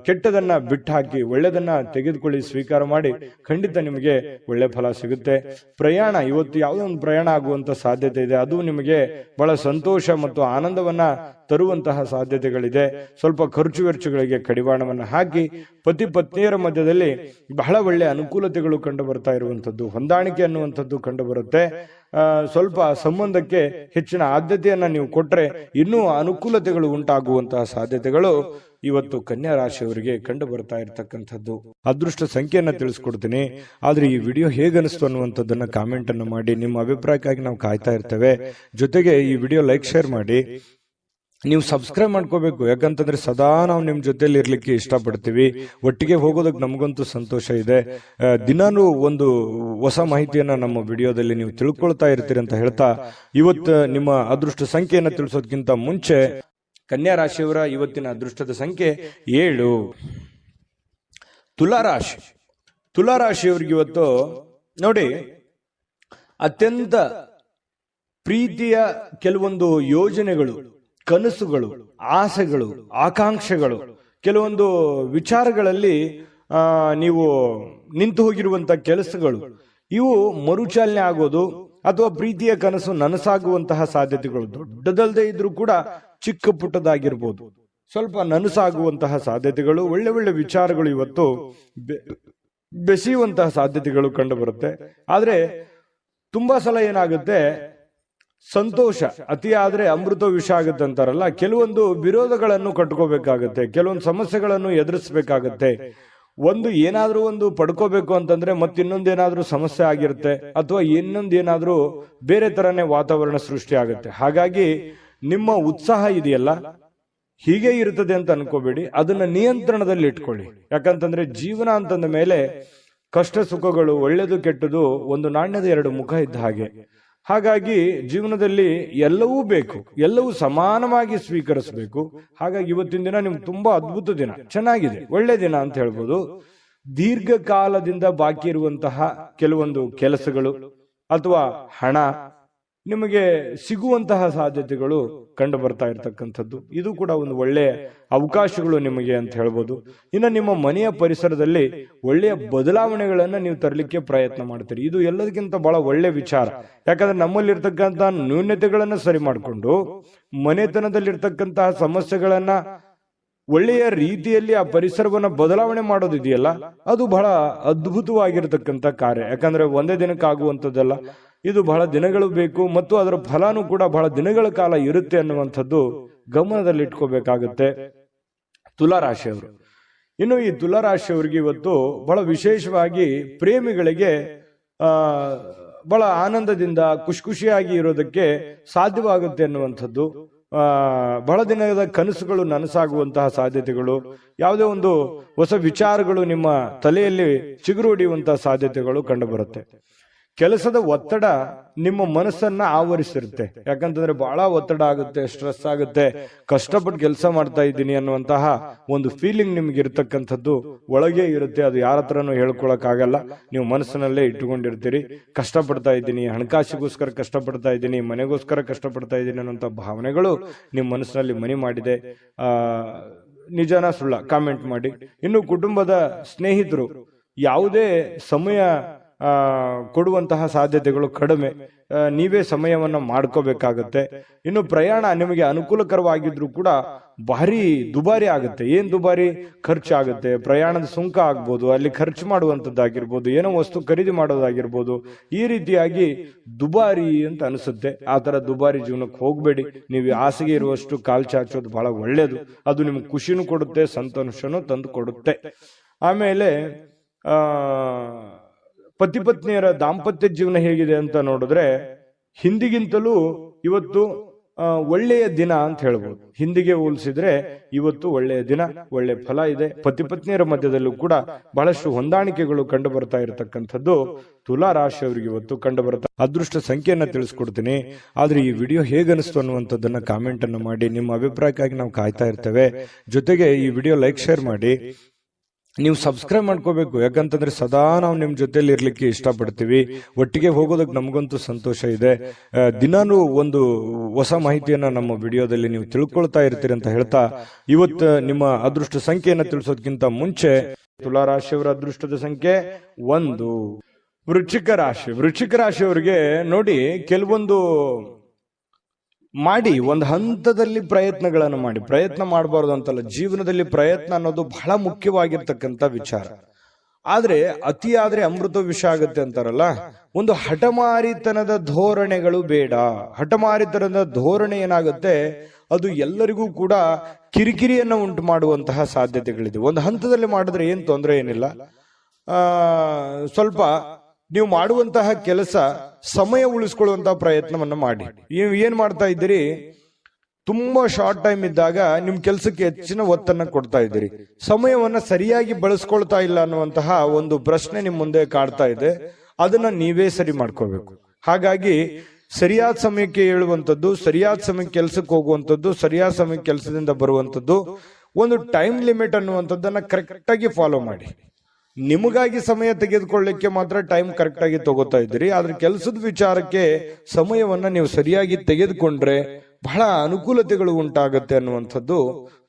ಕೆಟ್ಟದನ್ನ ಬಿಟ್ಟು ಹಾಕಿ ಒಳ್ಳೆದನ್ನ ತೆಗೆದುಕೊಳ್ಳಿ, ಸ್ವೀಕಾರ ಮಾಡಿ. ಖಂಡಿತ ನಿಮಗೆ ಒಳ್ಳೆ ಫಲ ಸಿಗುತ್ತೆ. ಪ್ರಯಾಣ, ಇವತ್ತು ಯಾವುದೋ ಒಂದು ಪ್ರಯಾಣ ಆಗುವಂತ ಸಾಧ್ಯತೆ ಇದೆ. ಅದು ನಿಮಗೆ ಬಹಳ ಸಂತೋಷ ಮತ್ತು ಆನಂದವನ್ನ ತರುವಂತಹ ಸಾಧ್ಯತೆಗಳಿದೆ. ಸ್ವಲ್ಪ ಖರ್ಚು ವೆಚ್ಚಗಳಿಗೆ ಕಡಿವಾಣವನ್ನು ಹಾಕಿ ಪತಿ ಪತ್ನಿಯರ ಮಧ್ಯದಲ್ಲಿ ಬಹಳ ಒಳ್ಳೆ ಅನುಕೂಲತೆಗಳು ಕಂಡು ಬರ್ತಾ ಇರುವಂತದ್ದು, ಹೊಂದಾಣಿಕೆ ಅನ್ನುವಂಥದ್ದು ಕಂಡು ಬರುತ್ತೆ. ಸ್ವಲ್ಪ ಸಂಬಂಧಕ್ಕೆ ಹೆಚ್ಚಿನ ಆದ್ಯತೆಯನ್ನ ನೀವು ಕೊಟ್ರೆ ಇನ್ನೂ ಅನುಕೂಲತೆಗಳು ಉಂಟಾಗುವಂತಹ ಸಾಧ್ಯತೆಗಳು ಇವತ್ತು ಕನ್ಯಾ ರಾಶಿಯವರಿಗೆ ಕಂಡು ಬರ್ತಾ ಇರತಕ್ಕಂಥದ್ದು. ಅದೃಷ್ಟ ಸಂಖ್ಯೆಯನ್ನ ತಿಳಿಸ್ಕೊಡ್ತೀನಿ. ಆದ್ರೆ ಈ ವಿಡಿಯೋ ಹೇಗನಿಸ್ತು ಅನ್ನುವಂಥದ್ದನ್ನ ಕಾಮೆಂಟ್ ಅನ್ನು ಮಾಡಿ. ನಿಮ್ಮ ಅಭಿಪ್ರಾಯಕ್ಕಾಗಿ ನಾವು ಕಾಯ್ತಾ ಇರ್ತೇವೆ. ಜೊತೆಗೆ ಈ ವಿಡಿಯೋ ಲೈಕ್, ಶೇರ್ ಮಾಡಿ. ನೀವು ಸಬ್ಸ್ಕ್ರೈಬ್ ಮಾಡ್ಕೋಬೇಕು. ಯಾಕಂತಂದ್ರೆ ಸದಾ ನಾವು ನಿಮ್ ಜೊತೆಲಿ ಇರ್ಲಿಕ್ಕೆ ಇಷ್ಟಪಡ್ತೀವಿ. ಒಟ್ಟಿಗೆ ಹೋಗೋದಕ್ಕೆ ನಮಗಂತೂ ಸಂತೋಷ ಇದೆ. ದಿನಾನು ಒಂದು ಹೊಸ ಮಾಹಿತಿಯನ್ನ ನಮ್ಮ ವಿಡಿಯೋದಲ್ಲಿ ನೀವು ತಿಳ್ಕೊಳ್ತಾ ಇರ್ತೀರಿ ಅಂತ ಹೇಳ್ತಾ, ಇವತ್ತು ನಿಮ್ಮ ಅದೃಷ್ಟ ಸಂಖ್ಯೆಯನ್ನ ತಿಳಿಸೋದಕ್ಕಿಂತ ಮುಂಚೆ ಕನ್ಯಾ ರಾಶಿಯವರ ಇವತ್ತಿನ ಅದೃಷ್ಟದ ಸಂಖ್ಯೆ 7. ತುಲಾರಾಶಿ. ತುಲಾರಾಶಿಯವರಿಗೆ ಇವತ್ತು ನೋಡಿ, ಅತ್ಯಂತ ಪ್ರೀತಿಯ ಕೆಲವೊಂದು ಯೋಜನೆಗಳು, ಕನಸುಗಳು, ಆಸೆಗಳು, ಆಕಾಂಕ್ಷೆಗಳು, ಕೆಲವೊಂದು ವಿಚಾರಗಳಲ್ಲಿ ನೀವು ನಿಂತು ಹೋಗಿರುವಂತ ಕೆಲಸಗಳು, ಇವು ಮರುಚಾಲನೆ ಆಗೋದು ಅಥವಾ ಪ್ರೀತಿಯ ಕನಸು ನನಸಾಗುವಂತಹ ಸಾಧ್ಯತೆಗಳು, ದೊಡ್ಡದಲ್ಲದೆ ಇದ್ರೂ ಕೂಡ ಚಿಕ್ಕ ಪುಟ್ಟದಾಗಿರ್ಬೋದು, ಸ್ವಲ್ಪ ನನಸಾಗುವಂತಹ ಸಾಧ್ಯತೆಗಳು, ಒಳ್ಳೆ ಒಳ್ಳೆ ವಿಚಾರಗಳು ಇವತ್ತು ಬೆಸೆಯುವಂತಹ ಸಾಧ್ಯತೆಗಳು ಕಂಡು ಬರುತ್ತೆ. ಆದ್ರೆ ತುಂಬಾ ಸಲ ಏನಾಗುತ್ತೆ, ಸಂತೋಷ ಅತಿಯಾದ್ರೆ ಅಮೃತ ವಿಷ ಆಗುತ್ತೆ ಅಂತಾರಲ್ಲ, ಕೆಲವೊಂದು ವಿರೋಧಗಳನ್ನು ಕಟ್ಕೋಬೇಕಾಗತ್ತೆ, ಕೆಲವೊಂದು ಸಮಸ್ಯೆಗಳನ್ನು ಎದುರಿಸಬೇಕಾಗತ್ತೆ. ಏನಾದ್ರೂ ಒಂದು ಪಡ್ಕೋಬೇಕು ಅಂತಂದ್ರೆ ಮತ್ತಿನ್ನೊಂದೇನಾದ್ರೂ ಸಮಸ್ಯೆ ಆಗಿರುತ್ತೆ ಅಥವಾ ಇನ್ನೊಂದೇನಾದ್ರೂ ಬೇರೆ ತರನೇ ವಾತಾವರಣ ಸೃಷ್ಟಿ ಆಗುತ್ತೆ. ಹಾಗಾಗಿ ನಿಮ್ಮ ಉತ್ಸಾಹ ಇದೆಯಲ್ಲ, ಹೀಗೆ ಇರ್ತದೆ ಅಂತ ಅನ್ಕೋಬೇಡಿ, ಅದನ್ನ ನಿಯಂತ್ರಣದಲ್ಲಿ ಇಟ್ಕೊಳ್ಳಿ. ಯಾಕಂತಂದ್ರೆ ಜೀವನ ಅಂತಂದ ಮೇಲೆ ಕಷ್ಟ ಸುಖಗಳು, ಒಳ್ಳೆದು ಕೆಟ್ಟದು ಒಂದು ನಾಣ್ಯದ 2 ಮುಖ ಇದ್ದ ಹಾಗೆ. ಹಾಗಾಗಿ ಜೀವನದಲ್ಲಿ ಎಲ್ಲವೂ ಬೇಕು, ಎಲ್ಲವೂ ಸಮಾನವಾಗಿ ಸ್ವೀಕರಿಸಬೇಕು. ಹಾಗಾಗಿ ಇವತ್ತಿನ ದಿನ ನಿಮ್ಗೆ ತುಂಬಾ ಅದ್ಭುತ ದಿನ, ಚೆನ್ನಾಗಿದೆ, ಒಳ್ಳೆ ದಿನ ಅಂತ ಹೇಳ್ಬೋದು. ದೀರ್ಘಕಾಲದಿಂದ ಬಾಕಿ ಇರುವಂತಹ ಕೆಲವೊಂದು ಕೆಲಸಗಳು ಅಥವಾ ಹಣ, ನಿಮಗೆ ಸಿಗುವಂತಹ ಸಾಧ್ಯತೆಗಳು ಕಂಡು ಬರ್ತಾ ಇರತಕ್ಕಂಥದ್ದು. ಇದು ಕೂಡ ಒಂದು ಒಳ್ಳೆಯ ಅವಕಾಶಗಳು ನಿಮಗೆ ಅಂತ ಹೇಳ್ಬೋದು. ಇನ್ನು ನಿಮ್ಮ ಮನೆಯ ಪರಿಸರದಲ್ಲಿ ಒಳ್ಳೆಯ ಬದಲಾವಣೆಗಳನ್ನ ನೀವು ತರಲಿಕ್ಕೆ ಪ್ರಯತ್ನ ಮಾಡ್ತೀರಿ. ಇದು ಎಲ್ಲದಕ್ಕಿಂತ ಬಹಳ ಒಳ್ಳೆ ವಿಚಾರ. ಯಾಕಂದ್ರೆ ನಮ್ಮಲ್ಲಿರ್ತಕ್ಕಂಥ ನ್ಯೂನತೆಗಳನ್ನ ಸರಿ ಮಾಡಿಕೊಂಡು ಮನೆತನದಲ್ಲಿರ್ತಕ್ಕಂತಹ ಸಮಸ್ಯೆಗಳನ್ನ ಒಳ್ಳೆಯ ರೀತಿಯಲ್ಲಿ ಆ ಪರಿಸರವನ್ನ ಬದಲಾವಣೆ ಮಾಡೋದಿದೆಯಲ್ಲ, ಅದು ಬಹಳ ಅದ್ಭುತವಾಗಿರತಕ್ಕಂಥ ಕಾರ್ಯ. ಯಾಕಂದ್ರೆ ಒಂದೇ ದಿನಕ್ಕೆ ಆಗುವಂಥದ್ದಲ್ಲ, ಇದು ಬಹಳ ದಿನಗಳು ಬೇಕು ಮತ್ತು ಅದರ ಫಲನೂ ಕೂಡ ಬಹಳ ದಿನಗಳ ಕಾಲ ಇರುತ್ತೆ ಅನ್ನುವಂಥದ್ದು ಗಮನದಲ್ಲಿ ಇಟ್ಕೋಬೇಕಾಗುತ್ತೆ ತುಲಾರಾಶಿಯವರು. ಇನ್ನು ಈ ತುಲಾರಾಶಿಯವರಿಗೆ ಇವತ್ತು ಬಹಳ ವಿಶೇಷವಾಗಿ ಪ್ರೇಮಿಗಳಿಗೆ ಬಹಳ ಆನಂದದಿಂದ ಖುಷಿಯಾಗಿ ಇರೋದಕ್ಕೆ ಸಾಧ್ಯವಾಗುತ್ತೆ ಅನ್ನುವಂಥದ್ದು. ಬಹಳ ದಿನದ ಕನಸುಗಳು ನನಸಾಗುವಂತಹ ಸಾಧ್ಯತೆಗಳು, ಯಾವುದೇ ಒಂದು ಹೊಸ ವಿಚಾರಗಳು ನಿಮ್ಮ ತಲೆಯಲ್ಲಿ ಚಿಗುರು ಹೊಡೆಯುವಂತಹ ಸಾಧ್ಯತೆಗಳು ಕಂಡು ಬರುತ್ತೆ. ಕೆಲಸದ ಒತ್ತಡ ನಿಮ್ಮ ಮನಸ್ಸನ್ನ ಆವರಿಸಿರುತ್ತೆ. ಯಾಕಂತಂದ್ರೆ ಬಹಳ ಒತ್ತಡ ಆಗುತ್ತೆ, ಸ್ಟ್ರೆಸ್ ಆಗುತ್ತೆ, ಕಷ್ಟಪಟ್ಟು ಕೆಲಸ ಮಾಡ್ತಾ ಇದ್ದೀನಿ ಅನ್ನುವಂತಹ ಒಂದು ಫೀಲಿಂಗ್ ನಿಮ್ಗೆ ಇರತಕ್ಕಂಥದ್ದು ಒಳಗೆ ಇರುತ್ತೆ. ಅದು ಯಾರ ಹತ್ರನೂ ಹೇಳ್ಕೊಳಕ್ ಆಗಲ್ಲ, ನೀವು ಮನಸ್ಸಿನಲ್ಲೇ ಇಟ್ಟುಕೊಂಡಿರ್ತೀರಿ. ಕಷ್ಟಪಡ್ತಾ ಇದ್ದೀನಿ, ಹಣಕಾಸಿಗೋಸ್ಕರ ಕಷ್ಟಪಡ್ತಾ ಇದ್ದೀನಿ, ಮನೆಗೋಸ್ಕರ ಕಷ್ಟಪಡ್ತಾ ಇದ್ದೀನಿ ಅನ್ನುವಂಥ ಭಾವನೆಗಳು ನಿಮ್ಮ ಮನಸ್ಸಿನಲ್ಲಿ ಮನೆ ಮಾಡಿದೆ. ನಿಜನ ಸುಳ್ಳ ಕಾಮೆಂಟ್ ಮಾಡಿ. ಇನ್ನು ಕುಟುಂಬದ ಸ್ನೇಹಿತರು ಯಾವುದೇ ಸಮಯ ಕೊಡುವಂತಹ ಸಾಧ್ಯತೆಗಳು ಕಡಿಮೆ, ನೀವೇ ಸಮಯವನ್ನ ಮಾಡ್ಕೋಬೇಕಾಗತ್ತೆ. ಇನ್ನು ಪ್ರಯಾಣ ನಿಮಗೆ ಅನುಕೂಲಕರವಾಗಿದ್ರು ಕೂಡ ಭಾರಿ ದುಬಾರಿ ಆಗುತ್ತೆ. ಏನ್ ದುಬಾರಿ? ಖರ್ಚಾಗುತ್ತೆ. ಪ್ರಯಾಣದ ಸುಂಕ ಆಗ್ಬೋದು, ಅಲ್ಲಿ ಖರ್ಚು ಮಾಡುವಂತದ್ದಾಗಿರ್ಬೋದು, ಏನೋ ವಸ್ತು ಖರೀದಿ ಮಾಡೋದಾಗಿರ್ಬೋದು. ಈ ರೀತಿಯಾಗಿ ದುಬಾರಿ ಅಂತ ಅನಿಸುತ್ತೆ. ಆ ತರ ದುಬಾರಿ ಜೀವನಕ್ಕೆ ಹೋಗ್ಬೇಡಿ. ನೀವು ಆಸೆಗೆ ಇರುವಷ್ಟು ಕಾಲ್ ಚಾಚೋದು ಬಹಳ ಒಳ್ಳೇದು. ಅದು ನಿಮ್ಗೆ ಖುಷಿನೂ ಕೊಡುತ್ತೆ, ಸಂತೋಷನೂ ತಂದು ಕೊಡುತ್ತೆ. ಆಮೇಲೆ ಪತಿ ಪತ್ನಿಯರ ದಾಂಪತ್ಯ ಜೀವನ ಹೇಗಿದೆ ಅಂತ ನೋಡಿದ್ರೆ ಹಿಂದಿಗಿಂತಲೂ ಇವತ್ತು ಒಳ್ಳೆಯ ದಿನ ಅಂತ ಹೇಳ್ಬೋದು. ಹಿಂದಿಗೆ ಹೋಲಿಸಿದ್ರೆ ಇವತ್ತು ಒಳ್ಳೆಯ ದಿನ, ಒಳ್ಳೆ ಫಲ ಇದೆ. ಪತಿ ಪತ್ನಿಯರ ಮಧ್ಯದಲ್ಲೂ ಕೂಡ ಬಹಳಷ್ಟು ಹೊಂದಾಣಿಕೆಗಳು ಕಂಡು ಬರ್ತಾ ಇರತಕ್ಕಂಥದ್ದು ತುಲಾ ರಾಶಿಯವರಿಗೆ ಇವತ್ತು ಕಂಡು ಬರುತ್ತೆ. ಅದೃಷ್ಟ ಸಂಖ್ಯೆಯನ್ನ ತಿಳಿಸ್ಕೊಡ್ತೀನಿ. ಆದ್ರೆ ಈ ವಿಡಿಯೋ ಹೇಗನಿಸ್ತು ಅನ್ನುವಂಥದ್ದನ್ನ ಕಾಮೆಂಟ್ ಅನ್ನು ಮಾಡಿ. ನಿಮ್ಮ ಅಭಿಪ್ರಾಯಕ್ಕಾಗಿ ನಾವು ಕಾಯ್ತಾ ಇರ್ತೇವೆ. ಜೊತೆಗೆ ಈ ವಿಡಿಯೋ ಲೈಕ್, ಶೇರ್ ಮಾಡಿ. ನೀವು ಸಬ್ಸ್ಕ್ರೈಬ್ ಮಾಡ್ಕೋಬೇಕು. ಯಾಕಂತಂದ್ರೆ ಸದಾ ನಾವು ನಿಮ್ ಜೊತೆಲಿ ಇರ್ಲಿಕ್ಕೆ ಇಷ್ಟಪಡ್ತೀವಿ. ಒಟ್ಟಿಗೆ ಹೋಗೋದಕ್ಕೆ ನಮಗಂತೂ ಸಂತೋಷ ಇದೆ. ದಿನಾನು ಒಂದು ಹೊಸ ಮಾಹಿತಿಯನ್ನ ನಮ್ಮ ವಿಡಿಯೋದಲ್ಲಿ ನೀವು ತಿಳ್ಕೊಳ್ತಾ ಇರ್ತೀರಿ ಅಂತ ಹೇಳ್ತಾ, ಇವತ್ತು ನಿಮ್ಮ ಅದೃಷ್ಟ ಸಂಖ್ಯೆಯನ್ನ ತಿಳಿಸೋದಕ್ಕಿಂತ ಮುಂಚೆ ತುಲಾರಾಶಿಯವರ ಅದೃಷ್ಟದ ಸಂಖ್ಯೆ 1. ವೃಶ್ಚಿಕ ರಾಶಿ. ವೃಶ್ಚಿಕ ರಾಶಿಯವರಿಗೆ ನೋಡಿ, ಕೆಲವೊಂದು ಮಾಡಿ ಒಂದು ಹಂತದಲ್ಲಿ ಪ್ರಯತ್ನಗಳನ್ನು ಮಾಡಿ. ಪ್ರಯತ್ನ ಮಾಡಬಾರ್ದು ಅಂತಲ್ಲ, ಜೀವನದಲ್ಲಿ ಪ್ರಯತ್ನ ಅನ್ನೋದು ಬಹಳ ಮುಖ್ಯವಾಗಿರ್ತಕ್ಕಂಥ ವಿಚಾರ. ಆದ್ರೆ ಅತಿ ಆದ್ರೆ ಅಮೃತ ವಿಷ ಆಗುತ್ತೆ ಅಂತಾರಲ್ಲ, ಒಂದು ಹಠಮಾರಿತನದ ಧೋರಣೆಗಳು ಬೇಡ. ಹಠಮಾರಿತನದ ಧೋರಣೆ ಏನಾಗುತ್ತೆ, ಅದು ಎಲ್ಲರಿಗೂ ಕೂಡ ಕಿರಿಕಿರಿಯನ್ನ ಉಂಟು ಮಾಡುವಂತಹ ಸಾಧ್ಯತೆಗಳಿದೆ. ಒಂದು ಹಂತದಲ್ಲಿ ಮಾಡಿದ್ರೆ ಏನ್ ತೊಂದರೆ ಏನಿಲ್ಲ. ಸ್ವಲ್ಪ ನೀವು ಮಾಡುವಂತಹ ಕೆಲಸ ಸಮಯ ಉಳಿಸ್ಕೊಳ್ಳುವಂತಹ ಪ್ರಯತ್ನವನ್ನ ಮಾಡಿ. ಏನ್ ಮಾಡ್ತಾ ಇದ್ದೀರಿ, ತುಂಬಾ ಶಾರ್ಟ್ ಟೈಮ್ ಇದ್ದಾಗ ನಿಮ್ ಕೆಲಸಕ್ಕೆ ಹೆಚ್ಚಿನ ಒತ್ತನ್ನ ಕೊಡ್ತಾ ಇದ್ದೀರಿ, ಸಮಯವನ್ನ ಸರಿಯಾಗಿ ಬಳಸ್ಕೊಳ್ತಾ ಇಲ್ಲ ಅನ್ನುವಂತಹ ಒಂದು ಪ್ರಶ್ನೆ ನಿಮ್ ಮುಂದೆ ಕಾಡ್ತಾ ಇದೆ. ಅದನ್ನ ನೀವೇ ಸರಿ ಮಾಡ್ಕೋಬೇಕು. ಹಾಗಾಗಿ ಸರಿಯಾದ ಸಮಯಕ್ಕೆ ಹೇಳುವಂಥದ್ದು, ಸರಿಯಾದ ಸಮಯಕ್ಕೆ ಕೆಲಸಕ್ಕೆ ಹೋಗುವಂಥದ್ದು, ಸರಿಯಾದ ಸಮಯಕ್ಕೆ ಕೆಲಸದಿಂದ ಬರುವಂಥದ್ದು, ಒಂದು ಟೈಮ್ ಲಿಮಿಟ್ ಅನ್ನುವಂಥದ್ದನ್ನ ಕರೆಕ್ಟ್ ಆಗಿ ಫಾಲೋ ಮಾಡಿ. ನಿಮಗಾಗಿ ಸಮಯ ತೆಗೆದುಕೊಳ್ಳಿಕ್ಕೆ ಮಾತ್ರ ಟೈಮ್ ಕರೆಕ್ಟ್ ಆಗಿ ತಗೋತಾ ಇದ್ದೀರಿ. ಆದ್ರೆ ಕೆಲಸದ ವಿಚಾರಕ್ಕೆ ಸಮಯವನ್ನ ನೀವು ಸರಿಯಾಗಿ ತೆಗೆದುಕೊಂಡ್ರೆ ಬಹಳ ಅನುಕೂಲತೆಗಳು ಉಂಟಾಗತ್ತೆ ಅನ್ನುವಂಥದ್ದು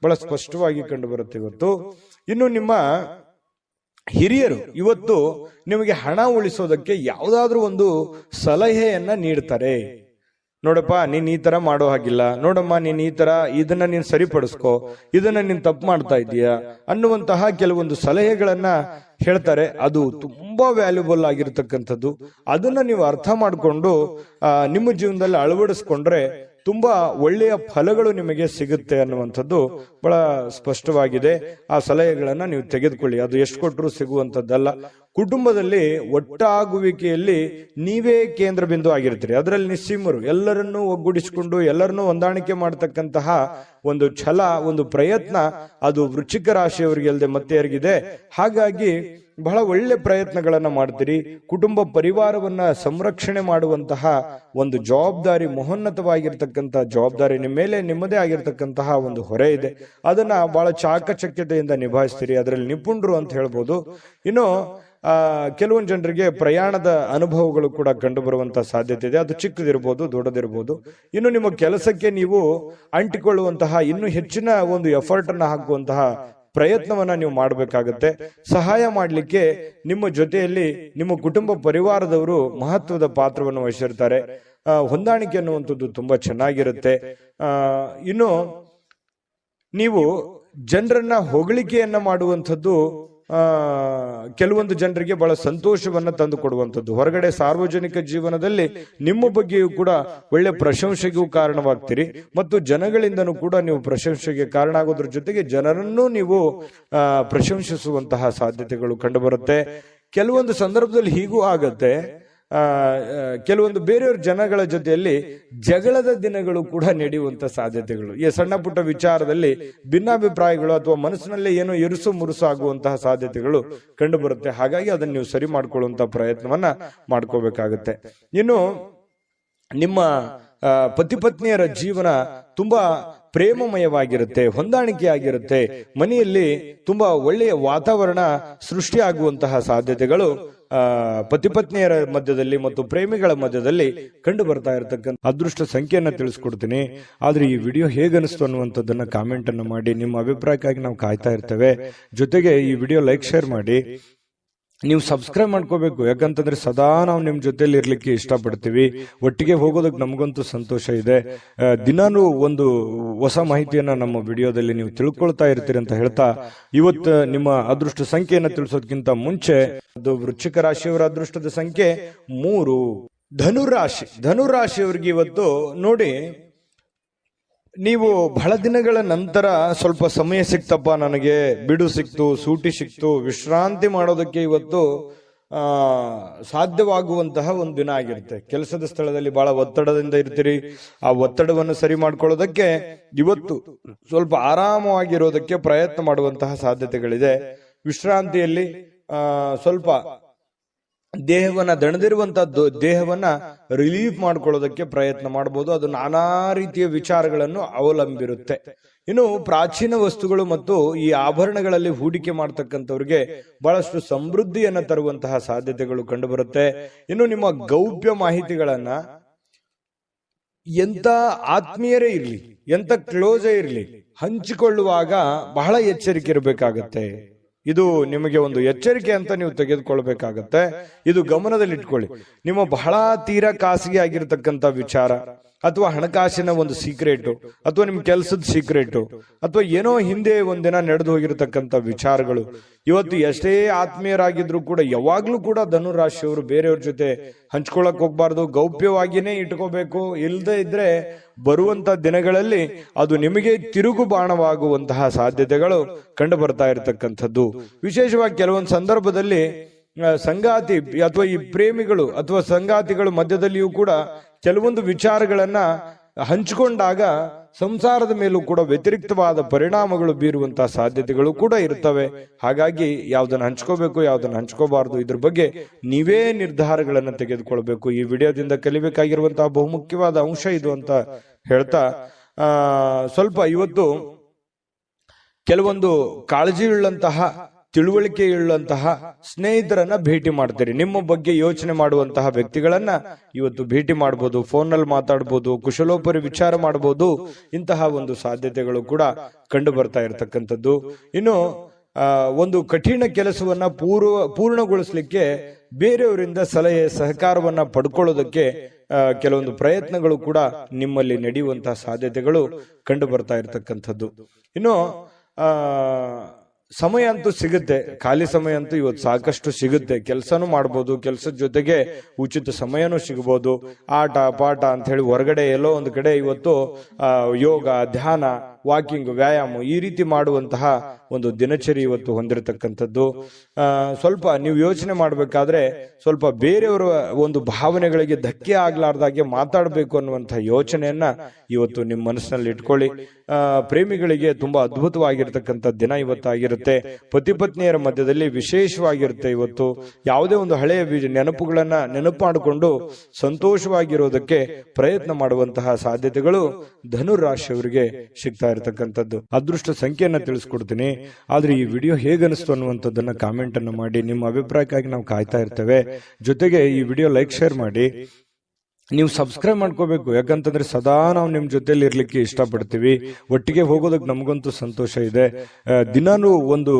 ಬಹಳ ಸ್ಪಷ್ಟವಾಗಿ ಕಂಡು ಬರುತ್ತೆ ಇವತ್ತು. ಇನ್ನು ನಿಮ್ಮ ಹಿರಿಯರು ಇವತ್ತು ನಿಮಗೆ ಹಣ ಉಳಿಸೋದಕ್ಕೆ ಯಾವುದಾದ್ರೂ ಒಂದು ಸಲಹೆಯನ್ನ ನೀಡ್ತಾರೆ. ನೋಡಪ್ಪ, ನೀನ್ ಈ ತರ ಮಾಡೋ ಹಾಗಿಲ್ಲ, ನೋಡಮ್ಮ ನೀನ್ ಈ ತರ ಇದನ್ನ ನೀನ್ ಸರಿಪಡಿಸ್ಕೋ, ಇದನ್ನ ನೀನ್ ತಪ್ಪು ಮಾಡ್ತಾ ಇದೀಯಾ ಅನ್ನುವಂತಹ ಕೆಲವೊಂದು ಸಲಹೆಗಳನ್ನ ಹೇಳ್ತಾರೆ. ಅದು ತುಂಬಾ ವ್ಯಾಲ್ಯೂಬಲ್ ಆಗಿರ್ತಕ್ಕಂಥದ್ದು. ಅದನ್ನ ನೀವು ಅರ್ಥ ಮಾಡಿಕೊಂಡು ನಿಮ್ಮ ಜೀವನದಲ್ಲಿ ಅಳವಡಿಸ್ಕೊಂಡ್ರೆ ತುಂಬಾ ಒಳ್ಳೆಯ ಫಲಗಳು ನಿಮಗೆ ಸಿಗುತ್ತೆ ಅನ್ನುವಂಥದ್ದು ಬಹಳ ಸ್ಪಷ್ಟವಾಗಿದೆ. ಆ ಸಲಹೆಗಳನ್ನ ನೀವು ತೆಗೆದುಕೊಳ್ಳಿ. ಅದು ಎಷ್ಟು ಕೊಟ್ಟರು ಸಿಗುವಂತದ್ದಲ್ಲ. ಕುಟುಂಬದಲ್ಲಿ ಒಟ್ಟಾಗುವಿಕೆಯಲ್ಲಿ ನೀವೇ ಕೇಂದ್ರ ಬಿಂದು ಆಗಿರ್ತೀರಿ. ಅದರಲ್ಲಿ ನಿಸ್ಸೀಮರು, ಎಲ್ಲರನ್ನೂ ಒಗ್ಗೂಡಿಸಿಕೊಂಡು ಎಲ್ಲರನ್ನೂ ಹೊಂದಾಣಿಕೆ ಮಾಡತಕ್ಕಂತಹ ಒಂದು ಛಲ, ಒಂದು ಪ್ರಯತ್ನ ಅದು ವೃಶ್ಚಿಕ ರಾಶಿಯವರಿಗೆ ಅಲ್ಲದೆ ಮತ್ತೆ ಯಾರಿಗಿದೆ. ಹಾಗಾಗಿ ಬಹಳ ಒಳ್ಳೆ ಪ್ರಯತ್ನಗಳನ್ನ ಮಾಡ್ತೀರಿ. ಕುಟುಂಬ ಪರಿವಾರವನ್ನ ಸಂರಕ್ಷಣೆ ಮಾಡುವಂತಹ ಒಂದು ಜವಾಬ್ದಾರಿ, ಮಹೋನ್ನತವಾಗಿರ್ತಕ್ಕಂತಹ ಜವಾಬ್ದಾರಿ ನಿಮ್ಮ ಮೇಲೆ ನಿಮ್ಮದೇ ಆಗಿರ್ತಕ್ಕಂತಹ ಒಂದು ಹೊರೆ ಇದೆ. ಅದನ್ನ ಬಹಳ ಚಾಕಚಕ್ಯತೆಯಿಂದ ನಿಭಾಯಿಸ್ತೀರಿ. ಅದರಲ್ಲಿ ನಿಪುಣರು ಅಂತ ಹೇಳ್ಬೋದು. ಇನ್ನು ಕೆಲವೊಂದು ಜನರಿಗೆ ಪ್ರಯಾಣದ ಅನುಭವಗಳು ಕೂಡ ಕಂಡು ಬರುವಂತಹ ಸಾಧ್ಯತೆ ಇದೆ. ಅದು ಚಿಕ್ಕದಿರ್ಬೋದು, ದೊಡ್ಡದಿರ್ಬೋದು. ಇನ್ನು ನಿಮ್ಮ ಕೆಲಸಕ್ಕೆ ನೀವು ಅಂಟಿಕೊಳ್ಳುವಂತಹ ಇನ್ನೂ ಹೆಚ್ಚಿನ ಒಂದು ಎಫರ್ಟ್ ಅನ್ನ ಹಾಕುವಂತಹ ಪ್ರಯತ್ನವನ್ನ ನೀವು ಮಾಡಬೇಕಾಗತ್ತೆ. ಸಹಾಯ ಮಾಡಲಿಕ್ಕೆ ನಿಮ್ಮ ಜೊತೆಯಲ್ಲಿ ನಿಮ್ಮ ಕುಟುಂಬ ಪರಿವಾರದವರು ಮಹತ್ವದ ಪಾತ್ರವನ್ನು ವಹಿಸಿರ್ತಾರೆ. ಹೊಂದಾಣಿಕೆ ಅನ್ನುವಂಥದ್ದು ತುಂಬಾ ಚೆನ್ನಾಗಿರುತ್ತೆ. ಇನ್ನು ನೀವು ಜನರನ್ನ ಹೊಗಳಿಕೆಯನ್ನ ಮಾಡುವಂಥದ್ದು ಕೆಲವೊಂದು ಜನರಿಗೆ ಬಹಳ ಸಂತೋಷವನ್ನ ತಂದು ಕೊಡುವಂಥದ್ದು. ಹೊರಗಡೆ ಸಾರ್ವಜನಿಕ ಜೀವನದಲ್ಲಿ ನಿಮ್ಮ ಬಗ್ಗೆಯೂ ಕೂಡ ಒಳ್ಳೆ ಪ್ರಶಂಸೆಗೂ ಕಾರಣವಾಗ್ತೀರಿ ಮತ್ತು ಜನಗಳಿಂದನೂ ಕೂಡ ನೀವು ಪ್ರಶಂಸೆಗೆ ಕಾರಣ ಆಗೋದ್ರ ಜೊತೆಗೆ ಜನರನ್ನೂ ನೀವು ಪ್ರಶಂಸಿಸುವಂತಹ ಸಾಧ್ಯತೆಗಳು ಕಂಡುಬರುತ್ತೆ. ಕೆಲವೊಂದು ಸಂದರ್ಭದಲ್ಲಿ ಹೀಗೂ ಆಗತ್ತೆ, ಕೆಲವೊಂದು ಬೇರೆಯವ್ರ ಜನಗಳ ಜೊತೆಯಲ್ಲಿ ಜಗಳದ ದಿನಗಳು ಕೂಡ ನಡೆಯುವಂತ ಸಾಧ್ಯತೆಗಳು, ಈ ಸಣ್ಣ ಪುಟ್ಟ ವಿಚಾರದಲ್ಲಿ ಭಿನ್ನಾಭಿಪ್ರಾಯಗಳು ಅಥವಾ ಮನಸ್ಸಿನಲ್ಲೇ ಏನೋ ಇರುಸು ಮುರುಸು ಆಗುವಂತಹ ಸಾಧ್ಯತೆಗಳು ಕಂಡು ಬರುತ್ತೆ. ಹಾಗಾಗಿ ಅದನ್ನು ನೀವು ಸರಿ ಮಾಡ್ಕೊಳ್ಳುವಂತ ಪ್ರಯತ್ನವನ್ನ ಮಾಡ್ಕೋಬೇಕಾಗತ್ತೆ. ಇನ್ನು ನಿಮ್ಮ ಪತಿ ಪತ್ನಿಯರ ಜೀವನ ತುಂಬಾ ಪ್ರೇಮಮಯವಾಗಿರುತ್ತೆ, ಹೊಂದಾಣಿಕೆಯಾಗಿರುತ್ತೆ. ಮನೆಯಲ್ಲಿ ತುಂಬಾ ಒಳ್ಳೆಯ ವಾತಾವರಣ ಸೃಷ್ಟಿಯಾಗುವಂತಹ ಸಾಧ್ಯತೆಗಳು ಪತಿ ಪತ್ನಿಯರ ಮಧ್ಯದಲ್ಲಿ ಮತ್ತು ಪ್ರೇಮಿಗಳ ಮಧ್ಯದಲ್ಲಿ ಕಂಡು ಬರ್ತಾ ಇರತಕ್ಕಂಥ ಅದೃಷ್ಟ ಸಂಖ್ಯೆಯನ್ನ ತಿಳಿಸ್ಕೊಡ್ತೀನಿ. ಆದ್ರೆ ಈ ವಿಡಿಯೋ ಹೇಗನಿಸ್ತು ಅನ್ನುವಂಥದ್ದನ್ನ ಕಾಮೆಂಟ್ ಅನ್ನು ಮಾಡಿ. ನಿಮ್ಮ ಅಭಿಪ್ರಾಯಕ್ಕಾಗಿ ನಾವು ಕಾಯ್ತಾ ಇರ್ತೇವೆ. ಜೊತೆಗೆ ಈ ವಿಡಿಯೋ ಲೈಕ್ ಶೇರ್ ಮಾಡಿ. ನೀವು ಸಬ್ಸ್ಕ್ರೈಬ್ ಮಾಡ್ಕೋಬೇಕು, ಯಾಕಂತಂದ್ರೆ ಸದಾ ನಾವು ನಿಮ್ ಜೊತೆಲಿ ಇರ್ಲಿಕ್ಕೆ ಇಷ್ಟಪಡ್ತೀವಿ. ಒಟ್ಟಿಗೆ ಹೋಗೋದಕ್ಕೆ ನಮಗಂತೂ ಸಂತೋಷ ಇದೆ. ದಿನಾನು ಒಂದು ಹೊಸ ಮಾಹಿತಿಯನ್ನ ನಮ್ಮ ವಿಡಿಯೋದಲ್ಲಿ ನೀವು ತಿಳ್ಕೊಳ್ತಾ ಇರ್ತೀರಿ ಅಂತ ಹೇಳ್ತಾ, ಇವತ್ತು ನಿಮ್ಮ ಅದೃಷ್ಟ ಸಂಖ್ಯೆಯನ್ನ ತಿಳಿಸೋದಕ್ಕಿಂತ ಮುಂಚೆ ಅದು ವೃಶ್ಚಿಕ ರಾಶಿಯವರ ಅದೃಷ್ಟದ ಸಂಖ್ಯೆ 3. ಧನುರಾಶಿಯವರಿಗೆ ಇವತ್ತು ನೋಡಿ, ನೀವು ಬಹಳ ದಿನಗಳ ನಂತರ ಸ್ವಲ್ಪ ಸಮಯ ಸಿಕ್ತಪ್ಪ, ನನಗೆ ಬಿಡು ಸಿಕ್ತು, ಸೂಟಿ ಸಿಕ್ತು, ವಿಶ್ರಾಂತಿ ಮಾಡೋದಕ್ಕೆ ಇವತ್ತು ಸಾಧ್ಯವಾಗುವಂತಹ ಒಂದು ದಿನ ಆಗಿರುತ್ತೆ. ಕೆಲಸದ ಸ್ಥಳದಲ್ಲಿ ಬಹಳ ಒತ್ತಡದಿಂದ ಇರ್ತೀರಿ. ಆ ಒತ್ತಡವನ್ನು ಸರಿ ಮಾಡ್ಕೊಳ್ಳೋದಕ್ಕೆ ಇವತ್ತು ಸ್ವಲ್ಪ ಆರಾಮವಾಗಿರೋದಕ್ಕೆ ಪ್ರಯತ್ನ ಮಾಡುವಂತಹ ಸಾಧ್ಯತೆಗಳಿದೆ. ವಿಶ್ರಾಂತಿಯಲ್ಲಿ ಸ್ವಲ್ಪ ದೇಹವನ್ನ ದಣದಿರುವಂತಹ ದೇಹವನ್ನ ರಿಲೀಫ್ ಮಾಡ್ಕೊಳ್ಳೋದಕ್ಕೆ ಪ್ರಯತ್ನ ಮಾಡಬಹುದು. ಅದು ನಾನಾ ರೀತಿಯ ವಿಚಾರಗಳನ್ನು ಅವಲಂಬಿರುತ್ತೆ. ಇನ್ನು ಪ್ರಾಚೀನ ವಸ್ತುಗಳು ಮತ್ತು ಈ ಆಭರಣಗಳಲ್ಲಿ ಹೂಡಿಕೆ ಮಾಡ್ತಕ್ಕಂಥವ್ರಿಗೆ ಬಹಳಷ್ಟು ಸಮೃದ್ಧಿಯನ್ನ ತರುವಂತಹ ಸಾಧ್ಯತೆಗಳು ಕಂಡುಬರುತ್ತೆ. ಇನ್ನು ನಿಮ್ಮ ಗೌಪ್ಯ ಮಾಹಿತಿಗಳನ್ನ ಎಂತ ಆತ್ಮೀಯರೇ ಇರ್ಲಿ, ಎಂತ ಕ್ಲೋಸೇ ಇರ್ಲಿ, ಹಂಚಿಕೊಳ್ಳುವಾಗ ಬಹಳ ಎಚ್ಚರಿಕೆ ಇರಬೇಕಾಗತ್ತೆ. ಇದು ನಿಮಗೆ ಒಂದು ಎಚ್ಚರಿಕೆ ಅಂತ ನೀವು ತೆಗೆದುಕೊಳ್ಬೇಕಾಗತ್ತೆ. ಇದು ಗಮನದಲ್ಲಿಟ್ಕೊಳ್ಳಿ. ನಿಮ್ಮ ಬಹಳ ತೀರಾ ಖಾಸಗಿ ಆಗಿರತಕ್ಕಂತ ವಿಚಾರ ಅಥವಾ ಹಣಕಾಸಿನ ಒಂದು ಸೀಕ್ರೆಟು ಅಥವಾ ನಿಮ್ ಕೆಲಸದ ಸೀಕ್ರೆಟು ಅಥವಾ ಏನೋ ಹಿಂದೆ ಒಂದಿನ ನಡೆದು ಹೋಗಿರತಕ್ಕಂತ ವಿಚಾರಗಳು ಇವತ್ತು ಎಷ್ಟೇ ಆತ್ಮೀಯರಾಗಿದ್ರು ಕೂಡ ಯಾವಾಗ್ಲೂ ಕೂಡ ಧನುರಾಶಿಯವರು ಬೇರೆಯವ್ರ ಜೊತೆ ಹಂಚ್ಕೊಳಕ್ ಹೋಗ್ಬಾರ್ದು, ಗೌಪ್ಯವಾಗಿಯೇ ಇಟ್ಕೋಬೇಕು. ಇಲ್ಲದೆ ಇದ್ರೆ ಬರುವಂತ ದಿನಗಳಲ್ಲಿ ಅದು ನಿಮಗೆ ತಿರುಗು ಬಾಣವಾಗುವಂತಹ ಸಾಧ್ಯತೆಗಳು ಕಂಡು ಬರ್ತಾ ಇರತಕ್ಕಂಥದ್ದು. ವಿಶೇಷವಾಗಿ ಕೆಲವೊಂದು ಸಂದರ್ಭದಲ್ಲಿ ಸಂಗಾತಿ ಅಥವಾ ಈ ಪ್ರೇಮಿಗಳು ಅಥವಾ ಸಂಗಾತಿಗಳು ಮಧ್ಯದಲ್ಲಿಯೂ ಕೂಡ ಕೆಲವೊಂದು ವಿಚಾರಗಳನ್ನ ಹಂಚಿಕೊಂಡಾಗ ಸಂಸಾರದ ಮೇಲೂ ಕೂಡ ವ್ಯತಿರಿಕ್ತವಾದ ಪರಿಣಾಮಗಳು ಬೀರುವಂತಹ ಸಾಧ್ಯತೆಗಳು ಕೂಡ ಇರ್ತವೆ. ಹಾಗಾಗಿ ಯಾವ್ದನ್ನ ಹಂಚ್ಕೋಬೇಕು, ಯಾವ್ದನ್ನ ಹಂಚ್ಕೋಬಾರ್ದು, ಇದ್ರ ಬಗ್ಗೆ ನೀವೇ ನಿರ್ಧಾರಗಳನ್ನ ತೆಗೆದುಕೊಳ್ಬೇಕು. ಈ ವಿಡಿಯೋದಿಂದ ಕಲಿಬೇಕಾಗಿರುವಂತಹ ಬಹುಮುಖ್ಯವಾದ ಅಂಶ ಇದು ಅಂತ ಹೇಳ್ತಾ, ಸ್ವಲ್ಪ ಇವತ್ತು ಕೆಲವೊಂದು ಕಾಳಜಿಯುಳ್ಳಂತಹ ತಿಳುವಳಿಕೆಯುಳ್ಳಂತಹ ಸ್ನೇಹಿತರನ್ನ ಭೇಟಿ ಮಾಡ್ತೀರಿ. ನಿಮ್ಮ ಬಗ್ಗೆ ಯೋಚನೆ ಮಾಡುವಂತಹ ವ್ಯಕ್ತಿಗಳನ್ನ ಇವತ್ತು ಭೇಟಿ ಮಾಡಬಹುದು, ಫೋನ್ನಲ್ಲಿ ಮಾತಾಡಬಹುದು, ಕುಶಲೋಪರಿ ವಿಚಾರ ಮಾಡಬಹುದು. ಇಂತಹ ಒಂದು ಸಾಧ್ಯತೆಗಳು ಕೂಡ ಕಂಡು ಬರ್ತಾ ಇರತಕ್ಕಂಥದ್ದು. ಇನ್ನು ಒಂದು ಕಠಿಣ ಕೆಲಸವನ್ನ ಪೂರ್ಣಗೊಳಿಸಲಿಕ್ಕೆ ಬೇರೆಯವರಿಂದ ಸಲಹೆ ಸಹಕಾರವನ್ನ ಪಡ್ಕೊಳ್ಳೋದಕ್ಕೆ ಕೆಲವೊಂದು ಪ್ರಯತ್ನಗಳು ಕೂಡ ನಿಮ್ಮಲ್ಲಿ ನಡೆಯುವಂತಹ ಸಾಧ್ಯತೆಗಳು ಕಂಡು ಬರ್ತಾ ಇರತಕ್ಕಂಥದ್ದು. ಇನ್ನು ಸಮಯ ಅಂತೂ ಸಿಗುತ್ತೆ, ಖಾಲಿ ಸಮಯ ಅಂತೂ ಇವತ್ತು ಸಾಕಷ್ಟು ಸಿಗುತ್ತೆ. ಕೆಲಸನೂ ಮಾಡ್ಬೋದು, ಕೆಲಸದ ಜೊತೆಗೆ ಉಚಿತ ಸಮಯನೂ ಸಿಗಬಹುದು. ಆಟ ಪಾಠ ಅಂತ ಹೇಳಿ ಹೊರಗಡೆ ಎಲ್ಲೋ ಒಂದು ಕಡೆ ಇವತ್ತು ಯೋಗ, ಧ್ಯಾನ, ವಾಕಿಂಗ್, ವ್ಯಾಯಾಮ ಈ ರೀತಿ ಮಾಡುವಂತಹ ಒಂದು ದಿನಚರಿ ಇವತ್ತು ಹೊಂದಿರತಕ್ಕಂಥದ್ದು. ಸ್ವಲ್ಪ ನೀವು ಯೋಚನೆ ಮಾಡಬೇಕಾದ್ರೆ ಸ್ವಲ್ಪ ಬೇರೆಯವರ ಒಂದು ಭಾವನೆಗಳಿಗೆ ಧಕ್ಕೆ ಆಗ್ಲಾರ್ದಾಗೆ ಮಾತಾಡಬೇಕು ಅನ್ನುವಂತಹ ಯೋಚನೆಯನ್ನ ಇವತ್ತು ನಿಮ್ಮ ಮನಸ್ಸಿನಲ್ಲಿ ಇಟ್ಕೊಳ್ಳಿ. ಪ್ರೇಮಿಗಳಿಗೆ ತುಂಬಾ ಅದ್ಭುತವಾಗಿರ್ತಕ್ಕಂಥ ದಿನ ಇವತ್ತಾಗಿರುತ್ತೆ. ಪತಿ ಪತ್ನಿಯರ ಮಧ್ಯದಲ್ಲಿ ವಿಶೇಷವಾಗಿರುತ್ತೆ. ಇವತ್ತು ಯಾವುದೇ ಒಂದು ಹಳೆಯ ನೆನಪುಗಳನ್ನ ನೆನಪು ಮಾಡಿಕೊಂಡು ಸಂತೋಷವಾಗಿರೋದಕ್ಕೆ ಪ್ರಯತ್ನ ಮಾಡುವಂತಹ ಸಾಧ್ಯತೆಗಳು ಧನುರಾಶಿಯವರಿಗೆ ಸಿಗ್ತಾ ಇರತಕ್ಕಂಥದ್ದು. ಅದೃಷ್ಟ ಸಂಖ್ಯೆಯನ್ನ ತಿಳಿಸ್ಕೊಡ್ತೀನಿ. ಆದ್ರೆ ಈ ವಿಡಿಯೋ ಹೇಗನಿಸ್ತು ಅನ್ನುವಂಥದ್ದನ್ನ ಕಾಮೆಂಟ್ ಅನ್ನು ಮಾಡಿ. ನಿಮ್ಮ ಅಭಿಪ್ರಾಯಕ್ಕಾಗಿ ನಾವು ಕಾಯ್ತಾ ಇರ್ತೇವೆ. ಜೊತೆಗೆ ಈ ವಿಡಿಯೋ ಲೈಕ್ ಶೇರ್ ಮಾಡಿ. ನೀವು ಸಬ್ಸ್ಕ್ರೈಬ್ ಮಾಡ್ಕೋಬೇಕು, ಯಾಕಂತಂದ್ರೆ ಸದಾ ನಾವು ನಿಮ್ ಜೊತೆಲಿ ಇರ್ಲಿಕ್ಕೆ ಇಷ್ಟಪಡ್ತೀವಿ. ಒಟ್ಟಿಗೆ ಹೋಗೋದಕ್ಕೆ ನಮಗಂತೂ ಸಂತೋಷ ಇದೆ. ದಿನಾನು ಒಂದು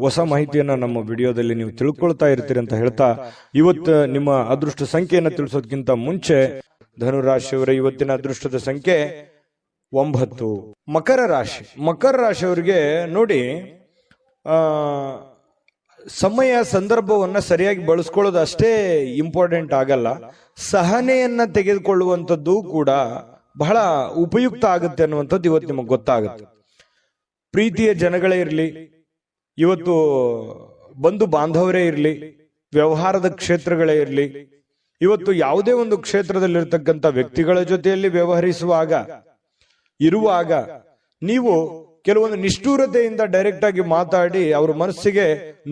ಹೊಸ ಮಾಹಿತಿಯನ್ನ ನಮ್ಮ ವಿಡಿಯೋದಲ್ಲಿ ನೀವು ತಿಳ್ಕೊಳ್ತಾ ಇರ್ತೀರಿ ಅಂತ ಹೇಳ್ತಾ, ಇವತ್ತು ನಿಮ್ಮ ಅದೃಷ್ಟ ಸಂಖ್ಯೆಯನ್ನ ತಿಳಿಸೋದಕ್ಕಿಂತ ಮುಂಚೆ ಧನುರಾಶಿಯವರ ಇವತ್ತಿನ ಅದೃಷ್ಟದ ಸಂಖ್ಯೆ 9. ಮಕರ ರಾಶಿಯವರಿಗೆ ನೋಡಿ, ಸಮಯ ಸಂದರ್ಭವನ್ನ ಸರಿಯಾಗಿ ಬಳಸ್ಕೊಳ್ಳೋದು ಅಷ್ಟೇ ಇಂಪಾರ್ಟೆಂಟ್ ಆಗಲ್ಲ, ಸಹನೆಯನ್ನ ತೆಗೆದುಕೊಳ್ಳುವಂಥದ್ದು ಕೂಡ ಬಹಳ ಉಪಯುಕ್ತ ಆಗುತ್ತೆ ಅನ್ನುವಂಥದ್ದು ಇವತ್ತು ನಿಮಗೆ ಗೊತ್ತಾಗುತ್ತೆ. ಪ್ರೀತಿಯ ಜನಗಳೇ ಇರಲಿ, ಇವತ್ತು ಬಂಧು ಬಾಂಧವರೇ ಇರಲಿ, ವ್ಯವಹಾರದ ಕ್ಷೇತ್ರಗಳೇ ಇರಲಿ, ಇವತ್ತು ಯಾವುದೇ ಒಂದು ಕ್ಷೇತ್ರದಲ್ಲಿರ್ತಕ್ಕಂಥ ವ್ಯಕ್ತಿಗಳ ಜೊತೆಯಲ್ಲಿ ವ್ಯವಹರಿಸುವಾಗ ಇರುವಾಗ ನೀವು ಕೆಲವೊಂದು ನಿಷ್ಠೂರತೆಯಿಂದ ಡೈರೆಕ್ಟ್ ಆಗಿ ಮಾತಾಡಿ ಅವರ ಮನಸ್ಸಿಗೆ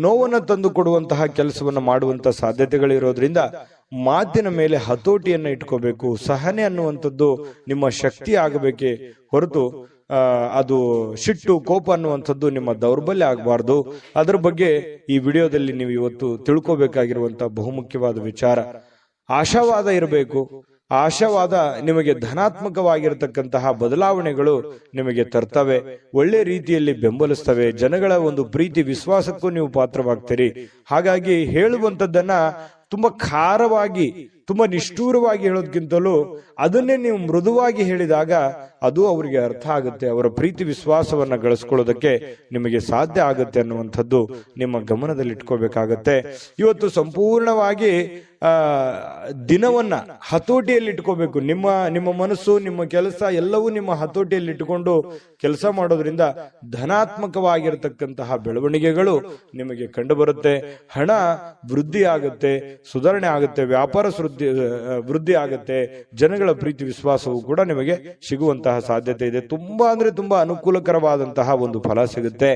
ನೋವನ್ನ ತಂದು ಕೊಡುವಂತಹ ಕೆಲಸವನ್ನ ಮಾಡುವಂತಹ ಸಾಧ್ಯತೆಗಳಿರೋದ್ರಿಂದ ಮಾತಿನ ಮೇಲೆ ಹತೋಟಿಯನ್ನ ಇಟ್ಕೋಬೇಕು. ಸಹನೆ ಅನ್ನುವಂಥದ್ದು ನಿಮ್ಮ ಶಕ್ತಿ ಆಗಬೇಕೇ ಹೊರತು ಅದು ಸಿಟ್ಟು ಕೋಪ ಅನ್ನುವಂಥದ್ದು ನಿಮ್ಮ ದೌರ್ಬಲ್ಯ ಆಗಬಾರ್ದು. ಅದರ ಬಗ್ಗೆ ಈ ವಿಡಿಯೋದಲ್ಲಿ ನೀವು ಇವತ್ತು ತಿಳ್ಕೋಬೇಕಾಗಿರುವಂತಹ ಬಹುಮುಖ್ಯವಾದ ವಿಚಾರ. ಆಶಾವಾದ ಇರಬೇಕು. ಆಶಾವಾದ ನಿಮಗೆ ಧನಾತ್ಮಕವಾಗಿರತಕ್ಕಂತಹ ಬದಲಾವಣೆಗಳು ನಿಮಗೆ ತರ್ತವೆ, ಒಳ್ಳೆ ರೀತಿಯಲ್ಲಿ ಬೆಂಬಲಿಸ್ತವೆ, ಜನಗಳ ಒಂದು ಪ್ರೀತಿ ವಿಶ್ವಾಸಕ್ಕೂ ನೀವು ಪಾತ್ರವಾಗ್ತೀರಿ. ಹಾಗಾಗಿ ಹೇಳುವಂಥದ್ದನ್ನ ತುಂಬಾ ಖಾರವಾಗಿ, ತುಂಬಾ ನಿಷ್ಠೂರವಾಗಿ ಹೇಳೋದಕ್ಕಿಂತಲೂ ಅದನ್ನೇ ನೀವು ಮೃದುವಾಗಿ ಹೇಳಿದಾಗ ಅದು ಅವರಿಗೆ ಅರ್ಥ ಆಗುತ್ತೆ, ಅವರ ಪ್ರೀತಿ ವಿಶ್ವಾಸವನ್ನ ಗಳಿಸ್ಕೊಳ್ಳೋದಕ್ಕೆ ನಿಮಗೆ ಸಾಧ್ಯ ಆಗುತ್ತೆ ಅನ್ನುವಂಥದ್ದು ನಿಮ್ಮ ಗಮನದಲ್ಲಿ ಇಟ್ಕೋಬೇಕಾಗತ್ತೆ. ಇವತ್ತು ಸಂಪೂರ್ಣವಾಗಿ ದಿನವನ್ನ ಹತೋಟಿಯಲ್ಲಿ ಇಟ್ಕೋಬೇಕು. ನಿಮ್ಮ ಮನಸ್ಸು, ನಿಮ್ಮ ಕೆಲಸ ಎಲ್ಲವೂ ನಿಮ್ಮ ಹತೋಟಿಯಲ್ಲಿ ಇಟ್ಟುಕೊಂಡು ಕೆಲಸ ಮಾಡೋದ್ರಿಂದ ಧನಾತ್ಮಕವಾಗಿರತಕ್ಕಂತಹ ಬೆಳವಣಿಗೆಗಳು ನಿಮಗೆ ಕಂಡು ಬರುತ್ತೆ. ಹಣ ವೃದ್ಧಿ ಆಗುತ್ತೆ, ಸುಧಾರಣೆ ಆಗುತ್ತೆ, ವ್ಯಾಪಾರ ವೃದ್ಧಿ ಆಗುತ್ತೆ, ಜನಗಳ ಪ್ರೀತಿ ವಿಶ್ವಾಸವು ಕೂಡ ನಿಮಗೆ ಸಿಗುವಂತಹ ಸಾಧ್ಯತೆ ಇದೆ. ತುಂಬಾ ಅಂದ್ರೆ ತುಂಬಾ ಅನುಕೂಲಕರವಾದಂತಹ ಒಂದು ಫಲ ಸಿಗುತ್ತೆ.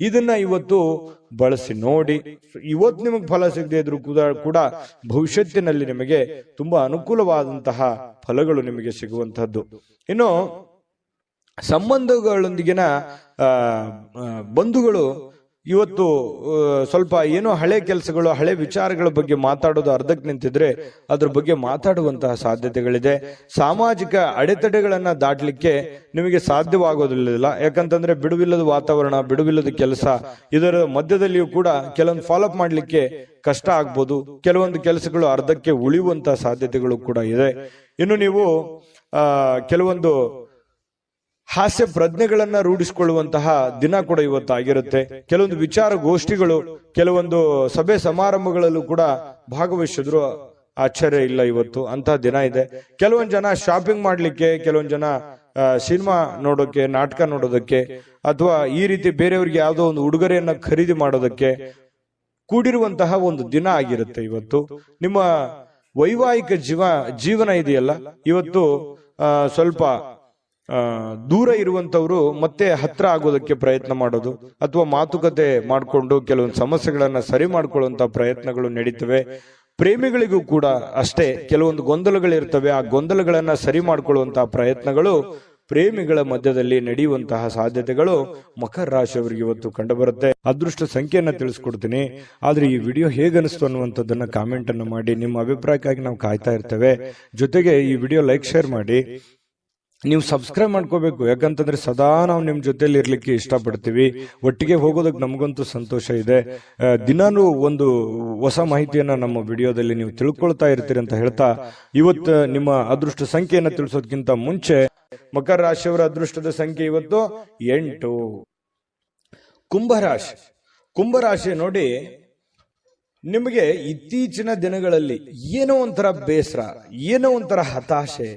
ಇದನ್ನ ಇವತ್ತು ಬಳಸಿ ನೋಡಿ. ಇವತ್ತು ನಿಮಗೆ ಫಲ ಸಿಗದೆ ಇದ್ರೂ ಕೂಡ ಭವಿಷ್ಯತ್ತಿನಲ್ಲಿ ನಿಮಗೆ ತುಂಬಾ ಅನುಕೂಲವಾದಂತಹ ಫಲಗಳು ನಿಮಗೆ ಸಿಗುವಂತಹದ್ದು. ಇನ್ನು ಸಂಬಂಧಗಳೊಂದಿಗಿನ ಬಂಧುಗಳು ಇವತ್ತು ಸ್ವಲ್ಪ ಏನೋ ಹಳೆ ಕೆಲಸಗಳು, ಹಳೆ ವಿಚಾರಗಳ ಬಗ್ಗೆ ಮಾತಾಡೋದು ಅರ್ಧಕ್ಕೆ ನಿಂತಿದ್ರೆ ಅದ್ರ ಬಗ್ಗೆ ಮಾತಾಡುವಂತಹ ಸಾಧ್ಯತೆಗಳಿದೆ. ಸಾಮಾಜಿಕ ಅಡೆತಡೆಗಳನ್ನ ದಾಟಲಿಕ್ಕೆ ನಿಮಗೆ ಸಾಧ್ಯವಾಗೋದಿಲ್ಲ. ಯಾಕಂತಂದ್ರೆ ಬಿಡುವಿಲ್ಲದ ವಾತಾವರಣ, ಬಿಡುವಿಲ್ಲದ ಕೆಲಸ, ಇದರ ಮಧ್ಯದಲ್ಲಿಯೂ ಕೂಡ ಕೆಲವೊಂದು ಫಾಲೋಅಪ್ ಮಾಡ್ಲಿಕ್ಕೆ ಕಷ್ಟ ಆಗ್ಬೋದು. ಕೆಲವೊಂದು ಕೆಲಸಗಳು ಅರ್ಧಕ್ಕೆ ಉಳಿಯುವಂತಹ ಸಾಧ್ಯತೆಗಳು ಕೂಡ ಇದೆ. ಇನ್ನು ನೀವು ಕೆಲವೊಂದು ಹಾಸ್ಯ ಪ್ರಜ್ಞೆಗಳನ್ನ ರೂಢಿಸಿಕೊಳ್ಳುವಂತಹ ದಿನ ಕೂಡ ಇವತ್ತು ಆಗಿರುತ್ತೆ. ಕೆಲವೊಂದು ವಿಚಾರ ಗೋಷ್ಠಿಗಳು, ಕೆಲವೊಂದು ಸಭೆ ಸಮಾರಂಭಗಳಲ್ಲೂ ಕೂಡ ಭಾಗವಹಿಸಿದ್ರು ಆಶ್ಚರ್ಯ ಇಲ್ಲ. ಇವತ್ತು ಅಂತಹ ದಿನ ಇದೆ. ಕೆಲವೊಂದು ಜನ ಶಾಪಿಂಗ್ ಮಾಡ್ಲಿಕ್ಕೆ, ಕೆಲವೊಂದು ಜನ ಸಿನಿಮಾ ನೋಡೋಕೆ, ನಾಟಕ ನೋಡೋದಕ್ಕೆ, ಅಥವಾ ಈ ರೀತಿ ಬೇರೆಯವ್ರಿಗೆ ಯಾವುದೋ ಒಂದು ಉಡುಗೊರೆಯನ್ನ ಖರೀದಿ ಮಾಡೋದಕ್ಕೆ ಕೂಡಿರುವಂತಹ ಒಂದು ದಿನ ಆಗಿರುತ್ತೆ ಇವತ್ತು. ನಿಮ್ಮ ವೈವಾಹಿಕ ಜೀವನ ಇದೆಯಲ್ಲ, ಇವತ್ತು ಸ್ವಲ್ಪ ದೂರ ಇರುವಂತವ್ರು ಮತ್ತೆ ಹತ್ರ ಆಗೋದಕ್ಕೆ ಪ್ರಯತ್ನ ಮಾಡೋದು, ಅಥವಾ ಮಾತುಕತೆ ಮಾಡಿಕೊಂಡು ಕೆಲವೊಂದು ಸಮಸ್ಯೆಗಳನ್ನ ಸರಿ ಮಾಡ್ಕೊಳ್ಳುವಂತ ಪ್ರಯತ್ನಗಳು ನಡೀತವೆ. ಪ್ರೇಮಿಗಳಿಗೂ ಕೂಡ ಅಷ್ಟೇ ಕೆಲವೊಂದು ಗೊಂದಲಗಳಿರ್ತವೆ. ಆ ಗೊಂದಲಗಳನ್ನ ಸರಿ ಮಾಡ್ಕೊಳ್ಳುವಂತಹ ಪ್ರಯತ್ನಗಳು ಪ್ರೇಮಿಗಳ ಮಧ್ಯದಲ್ಲಿ ನಡೆಯುವಂತಹ ಸಾಧ್ಯತೆಗಳು ಮಕರ ರಾಶಿಯವರಿಗೆ ಇವತ್ತು ಕಂಡುಬರುತ್ತೆ. ಅದೃಷ್ಟ ಸಂಖ್ಯೆಯನ್ನ ತಿಳಿಸ್ಕೊಡ್ತೀನಿ. ಆದ್ರೆ ಈ ವಿಡಿಯೋ ಹೇಗನಿಸ್ತು ಅನ್ನುವಂಥದ್ದನ್ನ ಕಾಮೆಂಟ್ ಅನ್ನು ಮಾಡಿ. ನಿಮ್ಮ ಅಭಿಪ್ರಾಯಕ್ಕಾಗಿ ನಾವು ಕಾಯ್ತಾ ಇರ್ತೇವೆ. ಜೊತೆಗೆ ಈ ವಿಡಿಯೋ ಲೈಕ್ ಶೇರ್ ಮಾಡಿ. ನೀವು ಸಬ್ಸ್ಕ್ರೈಬ್ ಮಾಡ್ಕೋಬೇಕು, ಯಾಕಂತಂದ್ರೆ ಸದಾ ನಾವು ನಿಮ್ ಜೊತೆಲಿ ಇರ್ಲಿಕ್ಕೆ ಇಷ್ಟಪಡ್ತೀವಿ. ಒಟ್ಟಿಗೆ ಹೋಗೋದಕ್ಕೆ ನಮಗಂತೂ ಸಂತೋಷ ಇದೆ. ದಿನಾನು ಒಂದು ಹೊಸ ಮಾಹಿತಿಯನ್ನ ನಮ್ಮ ವಿಡಿಯೋದಲ್ಲಿ ನೀವು ತಿಳ್ಕೊಳ್ತಾ ಇರ್ತೀರಿ ಅಂತ ಹೇಳ್ತಾ, ಇವತ್ತು ನಿಮ್ಮ ಅದೃಷ್ಟ ಸಂಖ್ಯೆಯನ್ನ ತಿಳಿಸೋದಕ್ಕಿಂತ ಮುಂಚೆ ಮಕರ ರಾಶಿಯವರ ಅದೃಷ್ಟದ ಸಂಖ್ಯೆ ಇವತ್ತು 8. ಕುಂಭರಾಶಿ ನೋಡಿ, ನಿಮಗೆ ಇತ್ತೀಚಿನ ದಿನಗಳಲ್ಲಿ ಏನೋ ಒಂಥರ ಬೇಸರ, ಏನೋ ಒಂಥರ ಹತಾಶೆ,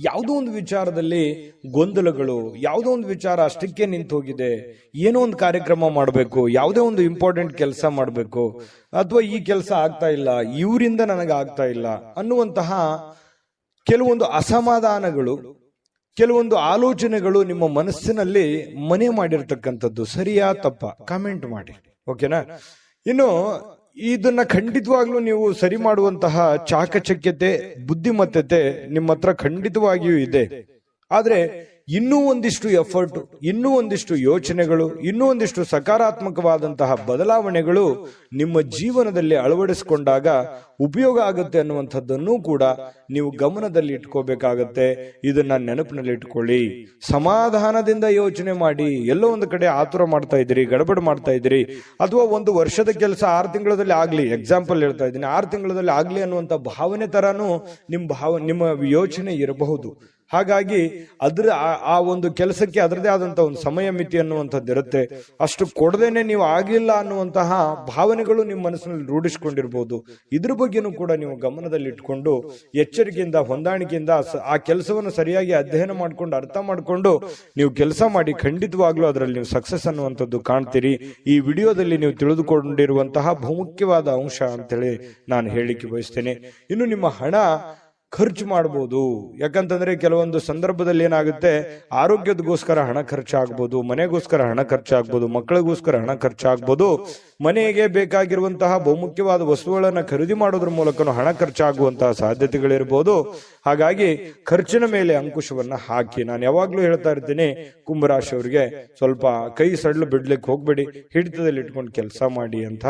ಯಾವುದೋ ಒಂದು ವಿಚಾರದಲ್ಲಿ ಗೊಂದಲಗಳು, ಯಾವುದೋ ಒಂದು ವಿಚಾರ ಅಷ್ಟಕ್ಕೆ ನಿಂತು ಹೋಗಿದೆ, ಏನೋ ಒಂದು ಕಾರ್ಯಕ್ರಮ ಮಾಡಬೇಕು, ಯಾವುದೇ ಒಂದು ಇಂಪಾರ್ಟೆಂಟ್ ಕೆಲಸ ಮಾಡಬೇಕು, ಅಥವಾ ಈ ಕೆಲಸ ಆಗ್ತಾ ಇಲ್ಲ, ಇವರಿಂದ ನನಗೆ ಆಗ್ತಾ ಇಲ್ಲ ಅನ್ನುವಂತಹ ಕೆಲವೊಂದು ಅಸಮಾಧಾನಗಳು, ಕೆಲವೊಂದು ಆಲೋಚನೆಗಳು ನಿಮ್ಮ ಮನಸ್ಸಿನಲ್ಲಿ ಮನೆ ಮಾಡಿರ್ತಕ್ಕಂಥದ್ದು. ಸರಿಯಾ ತಪ್ಪ ಕಾಮೆಂಟ್ ಮಾಡಿ, ಓಕೆನಾ? ಇನ್ನು ಇದನ್ನ ಖಂಡಿತವಾಗ್ಲೂ ನೀವು ಸರಿ ಮಾಡುವಂತಹ ಚಾಕಚಕ್ಯತೆ, ಬುದ್ಧಿಮತ್ತತೆ ನಿಮ್ಮ ಹತ್ರ ಖಂಡಿತವಾಗಿಯೂ ಇದೆ. ಆದ್ರೆ ಇನ್ನೂ ಒಂದಿಷ್ಟು ಎಫರ್ಟ್, ಇನ್ನೂ ಒಂದಿಷ್ಟು ಯೋಚನೆಗಳು, ಇನ್ನೂ ಒಂದಿಷ್ಟು ಸಕಾರಾತ್ಮಕವಾದಂತಹ ಬದಲಾವಣೆಗಳು ನಿಮ್ಮ ಜೀವನದಲ್ಲಿ ಅಳವಡಿಸಿಕೊಂಡಾಗ ಉಪಯೋಗ ಆಗುತ್ತೆ ಅನ್ನುವಂಥದ್ದನ್ನು ಕೂಡ ನೀವು ಗಮನದಲ್ಲಿ ಇಟ್ಕೋಬೇಕಾಗತ್ತೆ. ಇದನ್ನ ನೆನಪಿನಲ್ಲಿ ಇಟ್ಕೊಳ್ಳಿ. ಸಮಾಧಾನದಿಂದ ಯೋಚನೆ ಮಾಡಿ. ಎಲ್ಲೋ ಒಂದು ಕಡೆ ಆತುರ ಮಾಡ್ತಾ ಇದ್ದೀರಿ, ಗಡಬಡ ಮಾಡ್ತಾ ಇದ್ದೀರಿ, ಅಥವಾ ಒಂದು ವರ್ಷದ ಕೆಲಸ 6 ತಿಂಗಳಲ್ಲಿ ಆಗ್ಲಿ, ಎಕ್ಸಾಂಪಲ್ ಹೇಳ್ತಾ ಇದ್ದೀನಿ, 6 ತಿಂಗಳಲ್ಲಿ ಆಗ್ಲಿ ಅನ್ನುವಂಥ ಭಾವನೆ ತರಾನು ನಿಮ್ಮ ಯೋಚನೆ ಇರಬಹುದು. ಹಾಗಾಗಿ ಆ ಒಂದು ಕೆಲಸಕ್ಕೆ ಅದರದೇ ಆದಂತ ಒಂದು ಸಮಯ ಮಿತಿ ಅನ್ನುವಂಥದ್ದು ಇರುತ್ತೆ. ಅಷ್ಟು ಕೊಡದೇನೆ ನೀವು ಆಗಿಲ್ಲ ಅನ್ನುವಂತಹ ಭಾವನೆಗಳು ನಿಮ್ಮ ಮನಸ್ಸಿನಲ್ಲಿ ರೂಢಿಸಿಕೊಂಡಿರ್ಬೋದು. ಇದ್ರ ಬಗ್ಗೆನೂ ಕೂಡ ನೀವು ಗಮನದಲ್ಲಿ ಇಟ್ಕೊಂಡು ಎಚ್ಚರಿಕೆಯಿಂದ, ಹೊಂದಾಣಿಕೆಯಿಂದ ಆ ಕೆಲಸವನ್ನು ಸರಿಯಾಗಿ ಅಧ್ಯಯನ ಮಾಡ್ಕೊಂಡು, ಅರ್ಥ ಮಾಡ್ಕೊಂಡು ನೀವು ಕೆಲಸ ಮಾಡಿ. ಖಂಡಿತವಾಗ್ಲೂ ಅದರಲ್ಲಿ ನೀವು ಸಕ್ಸಸ್ ಅನ್ನುವಂಥದ್ದು ಕಾಣ್ತೀರಿ. ಈ ವಿಡಿಯೋದಲ್ಲಿ ನೀವು ತಿಳಿದುಕೊಂಡಿರುವಂತಹ ಬಹುಮುಖ್ಯವಾದ ಅಂಶ ಅಂತೇಳಿ ನಾನು ಹೇಳಿಕೆ ಬಯಸ್ತೇನೆ. ಇನ್ನು ನಿಮ್ಮ ಹಣ ಖರ್ಚು ಮಾಡಬಹುದು. ಯಾಕಂತಂದ್ರೆ ಕೆಲವೊಂದು ಸಂದರ್ಭದಲ್ಲಿ ಏನಾಗುತ್ತೆ, ಆರೋಗ್ಯದಗೋಸ್ಕರ ಹಣ ಖರ್ಚಾಗ್ಬೋದು, ಮನೆಗೋಸ್ಕರ ಹಣ ಖರ್ಚಾಗ್ಬೋದು, ಮಕ್ಕಳಿಗೋಸ್ಕರ ಹಣ ಖರ್ಚಾಗ್ಬೋದು, ಮನೆಗೆ ಬೇಕಾಗಿರುವಂತಹ ಬಹುಮುಖ್ಯವಾದ ವಸ್ತುಗಳನ್ನ ಖರೀದಿ ಮಾಡೋದ್ರ ಮೂಲಕ ಹಣ ಖರ್ಚಾಗುವಂತಹ ಸಾಧ್ಯತೆಗಳಿರ್ಬೋದು. ಹಾಗಾಗಿ ಖರ್ಚಿನ ಮೇಲೆ ಅಂಕುಶವನ್ನ ಹಾಕಿ. ನಾನು ಯಾವಾಗ್ಲೂ ಹೇಳ್ತಾ ಇರ್ತೀನಿ, ಕುಂಭರಾಶಿಯವರಿಗೆ ಸ್ವಲ್ಪ ಕೈ ಸಡ್ಲು ಬಿಡ್ಲಿಕ್ಕೆ ಹೋಗ್ಬೇಡಿ, ಹಿಡಿತದಲ್ಲಿ ಇಟ್ಕೊಂಡು ಕೆಲಸ ಮಾಡಿ ಅಂತ.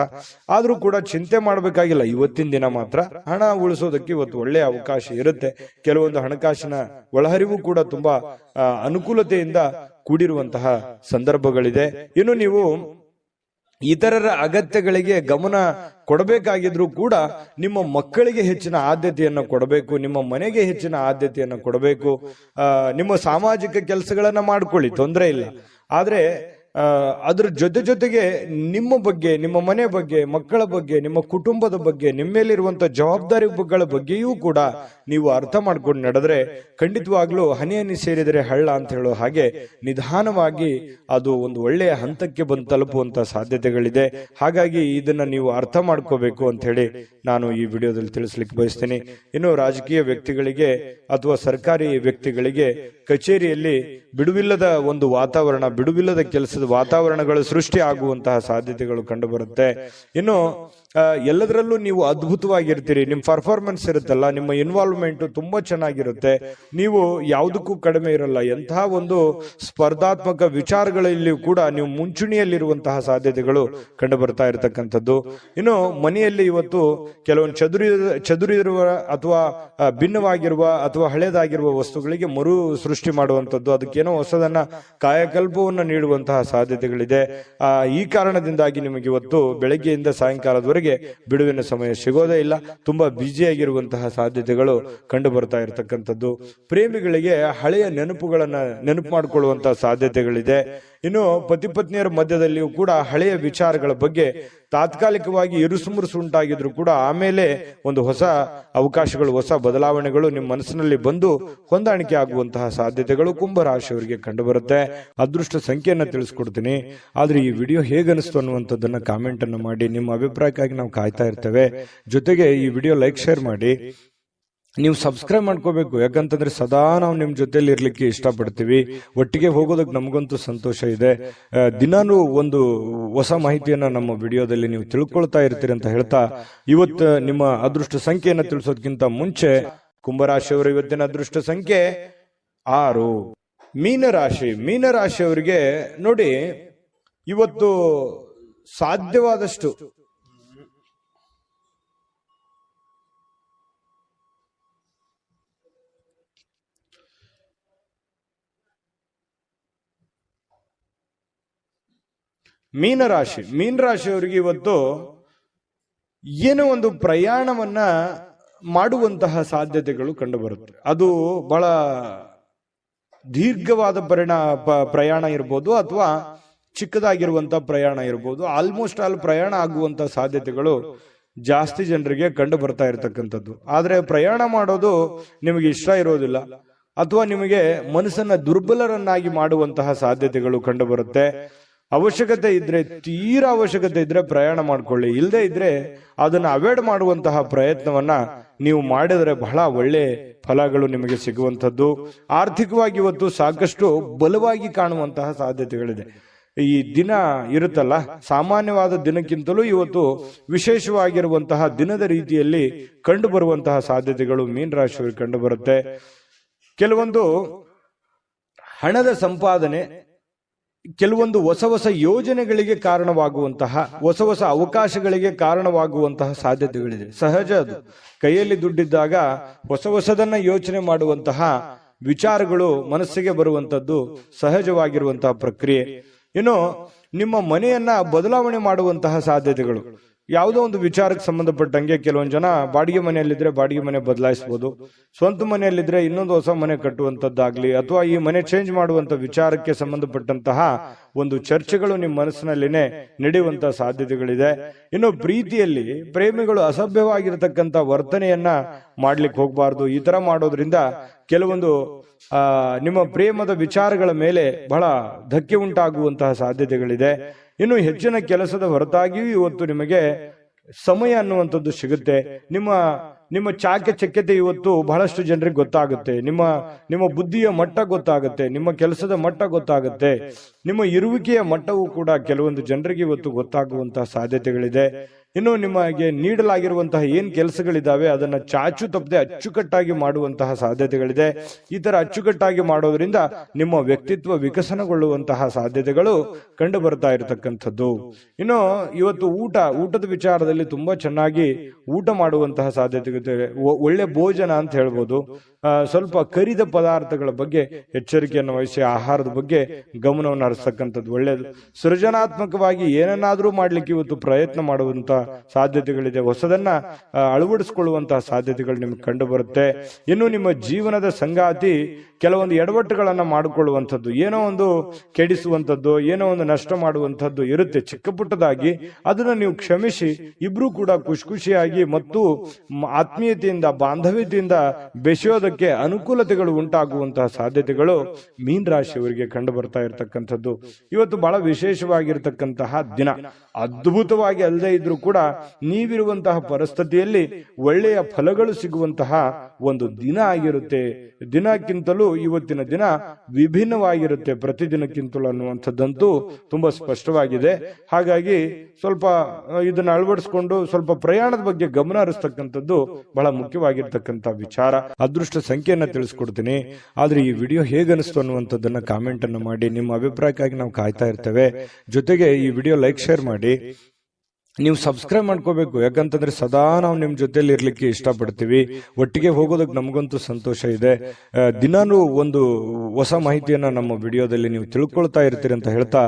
ಆದ್ರೂ ಕೂಡ ಚಿಂತೆ ಮಾಡಬೇಕಾಗಿಲ್ಲ. ಇವತ್ತಿನ ದಿನ ಮಾತ್ರ ಹಣ ಉಳಿಸೋದಕ್ಕೆ ಇವತ್ತು ಒಳ್ಳೆಯ ಅವಕಾಶ ಇರುತ್ತೆ. ಕೆಲವೊಂದು ಹಣಕಾಸಿನ ಒಳಹರಿವು ಕೂಡ ತುಂಬಾ ಅನುಕೂಲತೆಯಿಂದ ಕೂಡಿರುವಂತಹ ಸಂದರ್ಭಗಳಿದೆ. ಇನ್ನು ನೀವು ಇತರರ ಅಗತ್ಯಗಳಿಗೆ ಗಮನ ಕೊಡಬೇಕಾಗಿದ್ರು ಕೂಡ ನಿಮ್ಮ ಮಕ್ಕಳಿಗೆ ಹೆಚ್ಚಿನ ಆದ್ಯತೆಯನ್ನು ಕೊಡಬೇಕು, ನಿಮ್ಮ ಮನೆಗೆ ಹೆಚ್ಚಿನ ಆದ್ಯತೆಯನ್ನು ಕೊಡಬೇಕು. ನಿಮ್ಮ ಸಾಮಾಜಿಕ ಕೆಲಸಗಳನ್ನ ಮಾಡ್ಕೊಳ್ಳಿ, ತೊಂದರೆ ಇಲ್ಲ. ಆದ್ರೆ ಅದ್ರ ಜೊತೆಗೆ ನಿಮ್ಮ ಬಗ್ಗೆ, ನಿಮ್ಮ ಮನೆ ಬಗ್ಗೆ, ಮಕ್ಕಳ ಬಗ್ಗೆ, ನಿಮ್ಮ ಕುಟುಂಬದ ಬಗ್ಗೆ, ನಿಮ್ಮ ಮೇಲಿರುವಂತಹ ಜವಾಬ್ದಾರಿಗಳ ಬಗ್ಗೆಯೂ ಕೂಡ ನೀವು ಅರ್ಥ ಮಾಡ್ಕೊಂಡು ನಡೆದ್ರೆ ಖಂಡಿತವಾಗ್ಲೂ ಹನಿ ಹನಿ ಸೇರಿದರೆ ಹಳ್ಳ ಅಂತ ಹೇಳೋ ಹಾಗೆ ನಿಧಾನವಾಗಿ ಅದು ಒಂದು ಒಳ್ಳೆಯ ಹಂತಕ್ಕೆ ಬಂದು ತಲುಪುವಂತ ಸಾಧ್ಯತೆಗಳಿದೆ. ಹಾಗಾಗಿ ಇದನ್ನ ನೀವು ಅರ್ಥ ಮಾಡ್ಕೋಬೇಕು ಅಂತ ಹೇಳಿ ನಾನು ಈ ವಿಡಿಯೋದಲ್ಲಿ ತಿಳಿಸ್ಲಿಕ್ಕೆ ಬಯಸ್ತೇನೆ. ಇನ್ನು ರಾಜಕೀಯ ವ್ಯಕ್ತಿಗಳಿಗೆ ಅಥವಾ ಸರ್ಕಾರಿ ವ್ಯಕ್ತಿಗಳಿಗೆ ಕಚೇರಿಯಲ್ಲಿ ಬಿಡುವಿಲ್ಲದ ಒಂದು ವಾತಾವರಣ, ಬಿಡುವಿಲ್ಲದ ಕೆಲಸದ ವಾತಾವರಣಗಳು ಸೃಷ್ಟಿ ಆಗುವಂತಹ ಸಾಧ್ಯತೆಗಳು ಕಂಡು ಬರುತ್ತೆ. ಇನ್ನು ಎಲ್ಲದರಲ್ಲೂ ನೀವು ಅದ್ಭುತವಾಗಿರ್ತೀರಿ. ನಿಮ್ಮ ಪರ್ಫಾರ್ಮೆನ್ಸ್ ಇರುತ್ತಲ್ಲ, ನಿಮ್ಮ ಇನ್ವಾಲ್ವ್ಮೆಂಟ್ ತುಂಬಾ ಚೆನ್ನಾಗಿರುತ್ತೆ. ನೀವು ಯಾವುದಕ್ಕೂ ಕಡಿಮೆ ಇರಲ್ಲ. ಎಂತಹ ಒಂದು ಸ್ಪರ್ಧಾತ್ಮಕ ವಿಚಾರಗಳಲ್ಲಿ ಕೂಡ ನೀವು ಮುಂಚೂಣಿಯಲ್ಲಿರುವಂತಹ ಸಾಧ್ಯತೆಗಳು ಕಂಡು ಬರ್ತಾ ಇರತಕ್ಕಂಥದ್ದು. ಇನ್ನು ಮನೆಯಲ್ಲಿ ಇವತ್ತು ಕೆಲವೊಂದು ಚದುರಿರುವ ಅಥವಾ ಭಿನ್ನವಾಗಿರುವ ಅಥವಾ ಹಳೇದಾಗಿರುವ ವಸ್ತುಗಳಿಗೆ ಮರು ಸೃಷ್ಟಿ ಮಾಡುವಂಥದ್ದು, ಅದಕ್ಕೇನೋ ಹೊಸದನ್ನ ಕಾಯಕಲ್ಪವನ್ನು ನೀಡುವಂತಹ ಸಾಧ್ಯತೆಗಳಿದೆ. ಈ ಕಾರಣದಿಂದಾಗಿ ನಿಮಗೆ ಇವತ್ತು ಬೆಳಗ್ಗೆಯಿಂದ ಸಾಯಂಕಾಲದವರೆಗೆ ಬಿಡುವಿನ ಸಮಯ ಸಿಗೋದೇ ಇಲ್ಲ. ತುಂಬಾ ಬ್ಯುಸಿಯಾಗಿರುವಂತಹ ಸಾಧ್ಯತೆಗಳು ಕಂಡು ಬರ್ತಾ ಇರತಕ್ಕಂಥದ್ದು. ಪ್ರೇಮಿಗಳಿಗೆ ಹಳೆಯ ನೆನಪುಗಳನ್ನ ನೆನಪು ಮಾಡಿಕೊಳ್ಳುವಂತಹ ಸಾಧ್ಯತೆಗಳಿದೆ. ಇನ್ನು ಪತಿ ಪತ್ನಿಯರ ಮಧ್ಯದಲ್ಲಿಯೂ ಕೂಡ ಹಳೆಯ ವಿಚಾರಗಳ ಬಗ್ಗೆ ತಾತ್ಕಾಲಿಕವಾಗಿ ಇರುಸುಮುರುಸು ಉಂಟಾಗಿದ್ರು ಕೂಡ ಆಮೇಲೆ ಒಂದು ಹೊಸ ಅವಕಾಶಗಳು, ಹೊಸ ಬದಲಾವಣೆಗಳು ನಿಮ್ಮ ಮನಸ್ಸಿನಲ್ಲಿ ಬಂದು ಹೊಂದಾಣಿಕೆ ಆಗುವಂತಹ ಸಾಧ್ಯತೆಗಳು ಕುಂಭರಾಶಿಯವರಿಗೆ ಕಂಡು ಬರುತ್ತೆ. ಅದೃಷ್ಟ ಸಂಖ್ಯೆಯನ್ನ ತಿಳಿಸ್ಕೊಡ್ತೀನಿ. ಆದ್ರೆ ಈ ವಿಡಿಯೋ ಹೇಗನಿಸ್ತು ಅನ್ನುವಂಥದ್ದನ್ನ ಕಾಮೆಂಟ್ ಅನ್ನು ಮಾಡಿ. ನಿಮ್ಮ ಅಭಿಪ್ರಾಯಕ್ಕಾಗಿ ನಾವು ಕಾಯ್ತಾ ಇರ್ತೇವೆ. ಜೊತೆಗೆ ಈ ವಿಡಿಯೋ ಲೈಕ್, ಶೇರ್ ಮಾಡಿ. ನೀವು ಸಬ್ಸ್ಕ್ರೈಬ್ ಮಾಡ್ಕೋಬೇಕು. ಯಾಕಂತಂದ್ರೆ ಸದಾ ನಾವು ನಿಮ್ ಜೊತೆಲಿ ಇರ್ಲಿಕ್ಕೆ ಇಷ್ಟಪಡ್ತೀವಿ. ಒಟ್ಟಿಗೆ ಹೋಗೋದಕ್ಕೆ ನಮಗಂತೂ ಸಂತೋಷ ಇದೆ. ದಿನಾನು ಒಂದು ಹೊಸ ಮಾಹಿತಿಯನ್ನ ನಮ್ಮ ವಿಡಿಯೋದಲ್ಲಿ ನೀವು ತಿಳ್ಕೊಳ್ತಾ ಇರ್ತೀರಿ ಅಂತ ಹೇಳ್ತಾ, ಇವತ್ತು ನಿಮ್ಮ ಅದೃಷ್ಟ ಸಂಖ್ಯೆಯನ್ನ ತಿಳಿಸೋದಕ್ಕಿಂತ ಮುಂಚೆ ಕುಂಭರಾಶಿಯವರ ಇವತ್ತಿನ ಅದೃಷ್ಟ ಸಂಖ್ಯೆ 6. ಮೀನರಾಶಿಯವರಿಗೆ ನೋಡಿ, ಇವತ್ತು ಸಾಧ್ಯವಾದಷ್ಟು ಮೀನರಾಶಿಯವರಿಗೆ ಇವತ್ತು ಏನೋ ಒಂದು ಪ್ರಯಾಣವನ್ನ ಮಾಡುವಂತಹ ಸಾಧ್ಯತೆಗಳು ಕಂಡು ಬರುತ್ತೆ. ಅದು ಬಹಳ ದೀರ್ಘವಾದ ಪ್ರಯಾಣ ಇರ್ಬೋದು ಅಥವಾ ಚಿಕ್ಕದಾಗಿರುವಂತಹ ಪ್ರಯಾಣ ಇರ್ಬೋದು. ಆಲ್ಮೋಸ್ಟ್ ಆಲ್ ಪ್ರಯಾಣ ಆಗುವಂತಹ ಸಾಧ್ಯತೆಗಳು ಜಾಸ್ತಿ ಜನರಿಗೆ ಕಂಡು ಬರ್ತಾ ಇರತಕ್ಕಂಥದ್ದು. ಆದ್ರೆ ಪ್ರಯಾಣ ಮಾಡೋದು ನಿಮಗೆ ಇಷ್ಟ ಇರೋದಿಲ್ಲ ಅಥವಾ ನಿಮಗೆ ಮನಸ್ಸನ್ನ ದುರ್ಬಲರನ್ನಾಗಿ ಮಾಡುವಂತಹ ಸಾಧ್ಯತೆಗಳು ಕಂಡು ಬರುತ್ತೆ. ಅವಶ್ಯಕತೆ ಇದ್ರೆ, ತೀರಾ ಅವಶ್ಯಕತೆ ಇದ್ರೆ ಪ್ರಯಾಣ ಮಾಡ್ಕೊಳ್ಳಿ. ಇಲ್ಲದೆ ಇದ್ರೆ ಅದನ್ನ ಅವಾಯ್ಡ್ ಮಾಡುವಂತಹ ಪ್ರಯತ್ನವನ್ನ ನೀವು ಮಾಡಿದರೆ ಬಹಳ ಒಳ್ಳೆ ಫಲಗಳು ನಿಮಗೆ ಸಿಗುವಂಥದ್ದು. ಆರ್ಥಿಕವಾಗಿ ಇವತ್ತು ಸಾಕಷ್ಟು ಬಲವಾಗಿ ಕಾಣುವಂತಹ ಸಾಧ್ಯತೆಗಳಿದೆ. ಈ ದಿನ ಇರುತ್ತಲ್ಲ, ಸಾಮಾನ್ಯವಾದ ದಿನಕ್ಕಿಂತಲೂ ಇವತ್ತು ವಿಶೇಷವಾಗಿರುವಂತಹ ದಿನದ ರೀತಿಯಲ್ಲಿ ಕಂಡು ಬರುವಂತಹ ಸಾಧ್ಯತೆಗಳು ಮೀನರಾಶಿಯವರಿಗೆ ಕಂಡು ಬರುತ್ತೆ. ಕೆಲವೊಂದು ಹಣದ ಸಂಪಾದನೆ, ಕೆಲವೊಂದು ಹೊಸ ಹೊಸ ಯೋಜನೆಗಳಿಗೆ ಕಾರಣವಾಗುವಂತಹ, ಹೊಸ ಹೊಸ ಅವಕಾಶಗಳಿಗೆ ಕಾರಣವಾಗುವಂತಹ ಸಾಧ್ಯತೆಗಳಿದೆ. ಸಹಜ ಅದು. ಕೈಯಲ್ಲಿ ದುಡ್ಡಿದ್ದಾಗ ಹೊಸ ಹೊಸದನ್ನ ಯೋಚನೆ ಮಾಡುವಂತಹ ವಿಚಾರಗಳು ಮನಸ್ಸಿಗೆ ಬರುವಂತದ್ದು ಸಹಜವಾಗಿರುವಂತಹ ಪ್ರಕ್ರಿಯೆ. ಇನ್ನು ನಿಮ್ಮ ಮನೆಯನ್ನ ಬದಲಾವಣೆ ಮಾಡುವಂತಹ ಸಾಧ್ಯತೆಗಳು, ಯಾವುದೋ ಒಂದು ವಿಚಾರಕ್ಕೆ ಸಂಬಂಧಪಟ್ಟಂಗೆ ಕೆಲವೊಂದು ಜನ ಬಾಡಿಗೆ ಮನೆಯಲ್ಲಿದ್ರೆ ಬಾಡಿಗೆ ಮನೆ ಬದಲಾಯಿಸಬಹುದು, ಸ್ವಂತ ಮನೆಯಲ್ಲಿದ್ರೆ ಇನ್ನೊಂದು ಹೊಸ ಮನೆ ಕಟ್ಟುವಂತದ್ದಾಗ್ಲಿ, ಅಥವಾ ಈ ಮನೆ ಚೇಂಜ್ ಮಾಡುವಂತ ವಿಚಾರಕ್ಕೆ ಸಂಬಂಧಪಟ್ಟಂತಹ ಒಂದು ಚರ್ಚೆಗಳು ನಿಮ್ಮ ಮನಸ್ಸಿನಲ್ಲಿನೇ ನಡೆಯುವಂತಹ ಸಾಧ್ಯತೆಗಳಿದೆ. ಇನ್ನು ಪ್ರೀತಿಯಲ್ಲಿ ಪ್ರೇಮಿಗಳು ಅಸಭ್ಯವಾಗಿರತಕ್ಕಂತ ವರ್ತನೆಯನ್ನ ಮಾಡ್ಲಿಕ್ಕೆ ಹೋಗಬಾರ್ದು. ಈ ತರ ಮಾಡೋದ್ರಿಂದ ಕೆಲವೊಂದು ನಿಮ್ಮ ಪ್ರೇಮದ ವಿಚಾರಗಳ ಮೇಲೆ ಬಹಳ ಧಕ್ಕೆ ಉಂಟಾಗುವಂತಹ ಸಾಧ್ಯತೆಗಳಿದೆ. ಇನ್ನು ಹೆಚ್ಚಿನ ಕೆಲಸದ ಹೊರತಾಗಿಯೂ ಇವತ್ತು ನಿಮಗೆ ಸಮಯ ಅನ್ನುವಂಥದ್ದು ಸಿಗುತ್ತೆ. ನಿಮ್ಮ ಚಾಕಚಕ್ಯತೆ ಇವತ್ತು ಬಹಳಷ್ಟು ಜನರಿಗೆ ಗೊತ್ತಾಗುತ್ತೆ. ನಿಮ್ಮ ಬುದ್ಧಿಯ ಮಟ್ಟ ಗೊತ್ತಾಗುತ್ತೆ, ನಿಮ್ಮ ಕೆಲಸದ ಮಟ್ಟ ಗೊತ್ತಾಗುತ್ತೆ, ನಿಮ್ಮ ಇರುವಿಕೆಯ ಮಟ್ಟವೂ ಕೂಡ ಕೆಲವೊಂದು ಜನರಿಗೆ ಇವತ್ತು ಗೊತ್ತಾಗುವಂತಹ ಸಾಧ್ಯತೆಗಳಿದೆ. ಇನ್ನು ನಿಮಗೆ ನೀಡಲಾಗಿರುವಂತಹ ಏನ್ ಕೆಲಸಗಳಿದಾವೆ ಅದನ್ನ ಚಾಚು ತಪ್ಪದೆ ಅಚ್ಚುಕಟ್ಟಾಗಿ ಮಾಡುವಂತಹ ಸಾಧ್ಯತೆಗಳಿದೆ. ಈ ತರ ಅಚ್ಚುಕಟ್ಟಾಗಿ ಮಾಡೋದ್ರಿಂದ ನಿಮ್ಮ ವ್ಯಕ್ತಿತ್ವ ವಿಕಸನಗೊಳ್ಳುವಂತಹ ಸಾಧ್ಯತೆಗಳು ಕಂಡು ಬರ್ತಾ ಇರತಕ್ಕಂಥದ್ದು. ಇನ್ನು ಇವತ್ತು ಊಟದ ವಿಚಾರದಲ್ಲಿ ತುಂಬಾ ಚೆನ್ನಾಗಿ ಊಟ ಮಾಡುವಂತಹ ಸಾಧ್ಯತೆಗಳಿದೆ. ಒಳ್ಳೆ ಭೋಜನ ಅಂತ ಹೇಳ್ಬೋದು. ಸ್ವಲ್ಪ ಕರಿದ ಪದಾರ್ಥಗಳ ಬಗ್ಗೆ ಎಚ್ಚರಿಕೆಯನ್ನು ವಹಿಸಿ ಆಹಾರದ ಬಗ್ಗೆ ಗಮನವನ್ನು ಹರಿಸ್ತಕ್ಕಂಥದ್ದು ಒಳ್ಳೆಯದು. ಸೃಜನಾತ್ಮಕವಾಗಿ ಏನನ್ನಾದ್ರೂ ಮಾಡ್ಲಿಕ್ಕೆ ಇವತ್ತು ಪ್ರಯತ್ನ ಮಾಡುವಂತ ಸಾಧ್ಯತೆಗಳಿದೆ. ಹೊಸದನ್ನ ಅಳವಡಿಸಿಕೊಳ್ಳುವಂತಹ ಸಾಧ್ಯತೆಗಳು ನಿಮ್ಗೆ ಕಂಡು ಬರುತ್ತೆ. ಇನ್ನು ನಿಮ್ಮ ಜೀವನದ ಸಂಗಾತಿ ಕೆಲವೊಂದು ಎಡವಟ್ಟುಗಳನ್ನ ಮಾಡಿಕೊಳ್ಳುವಂಥದ್ದು, ಏನೋ ಒಂದು ಕೆಡಿಸುವಂಥದ್ದು, ಏನೋ ಒಂದು ನಷ್ಟ ಮಾಡುವಂಥದ್ದು ಇರುತ್ತೆ ಚಿಕ್ಕ ಪುಟ್ಟದಾಗಿ. ಅದನ್ನ ನೀವು ಕ್ಷಮಿಸಿ ಇಬ್ರು ಕೂಡ ಖುಷಿಯಾಗಿ ಮತ್ತು ಆತ್ಮೀಯತೆಯಿಂದ ಬಾಂಧವ್ಯತೆಯಿಂದ ಬೆಸೆಯೋದಕ್ಕೆ ಅನುಕೂಲತೆಗಳು ಉಂಟಾಗುವಂತಹ ಸಾಧ್ಯತೆಗಳು ಮೀನ ರಾಶಿಯವರಿಗೆ ಕಂಡು ಬರ್ತಾ ಇರತಕ್ಕಂಥದ್ದು. ಇವತ್ತು ಬಹಳ ವಿಶೇಷವಾಗಿರ್ತಕ್ಕಂತಹ ದಿನ. ಅದ್ಭುತವಾಗಿ ಅಲ್ಲದೆ ಇದ್ರೂ ಕೂಡ ನೀವಿರುವಂತಹ ಪರಿಸ್ಥಿತಿಯಲ್ಲಿ ಒಳ್ಳೆಯ ಫಲಗಳು ಸಿಗುವಂತಹ ಒಂದು ದಿನ ಆಗಿರುತ್ತೆ. ದಿನಕ್ಕಿಂತಲೂ ಇವತ್ತಿನ ದಿನ ವಿಭಿನ್ನವಾಗಿರುತ್ತೆ ಪ್ರತಿದಿನಕ್ಕಿಂತಲೂ ಅನ್ನುವಂಥದ್ದಂತೂ ತುಂಬಾ ಸ್ಪಷ್ಟವಾಗಿದೆ. ಹಾಗಾಗಿ ಸ್ವಲ್ಪ ಇದನ್ನ ಅಳವಡಿಸಿಕೊಂಡು ಸ್ವಲ್ಪ ಪ್ರಯಾಣದ ಬಗ್ಗೆ ಗಮನ ಹರಿಸ್ತಕ್ಕಂಥದ್ದು ಬಹಳ ಮುಖ್ಯವಾಗಿರ್ತಕ್ಕಂಥ ವಿಚಾರ. ಅದೃಷ್ಟ ಸಂಖ್ಯೆಯನ್ನ ತಿಳಿಸ್ಕೊಡ್ತೀನಿ. ಆದ್ರೆ ಈ ವಿಡಿಯೋ ಹೇಗನಿಸ್ತು ಅನ್ನುವಂಥದ್ದನ್ನ ಕಾಮೆಂಟ್ ಅನ್ನು ಮಾಡಿ. ನಿಮ್ಮ ಅಭಿಪ್ರಾಯಕ್ಕಾಗಿ ನಾವು ಕಾಯ್ತಾ ಇರ್ತೇವೆ. ಜೊತೆಗೆ ಈ ವಿಡಿಯೋ ಲೈಕ್ ಶೇರ್ ಮಾಡಿ. ನೀವು ಸಬ್ಸ್ಕ್ರೈಬ್ ಮಾಡ್ಕೋಬೇಕು, ಯಾಕಂತಂದ್ರೆ ಸದಾ ನಾವು ನಿಮ್ ಜೊತೆಲಿ ಇರ್ಲಿಕ್ಕೆ ಇಷ್ಟಪಡ್ತೀವಿ. ಒಟ್ಟಿಗೆ ಹೋಗೋದಕ್ಕೆ ನಮಗಂತೂ ಸಂತೋಷ ಇದೆ. ದಿನಾನು ಒಂದು ಹೊಸ ಮಾಹಿತಿಯನ್ನ ನಮ್ಮ ವಿಡಿಯೋದಲ್ಲಿ ನೀವು ತಿಳ್ಕೊಳ್ತಾ ಇರ್ತೀರಿ ಅಂತ ಹೇಳ್ತಾ,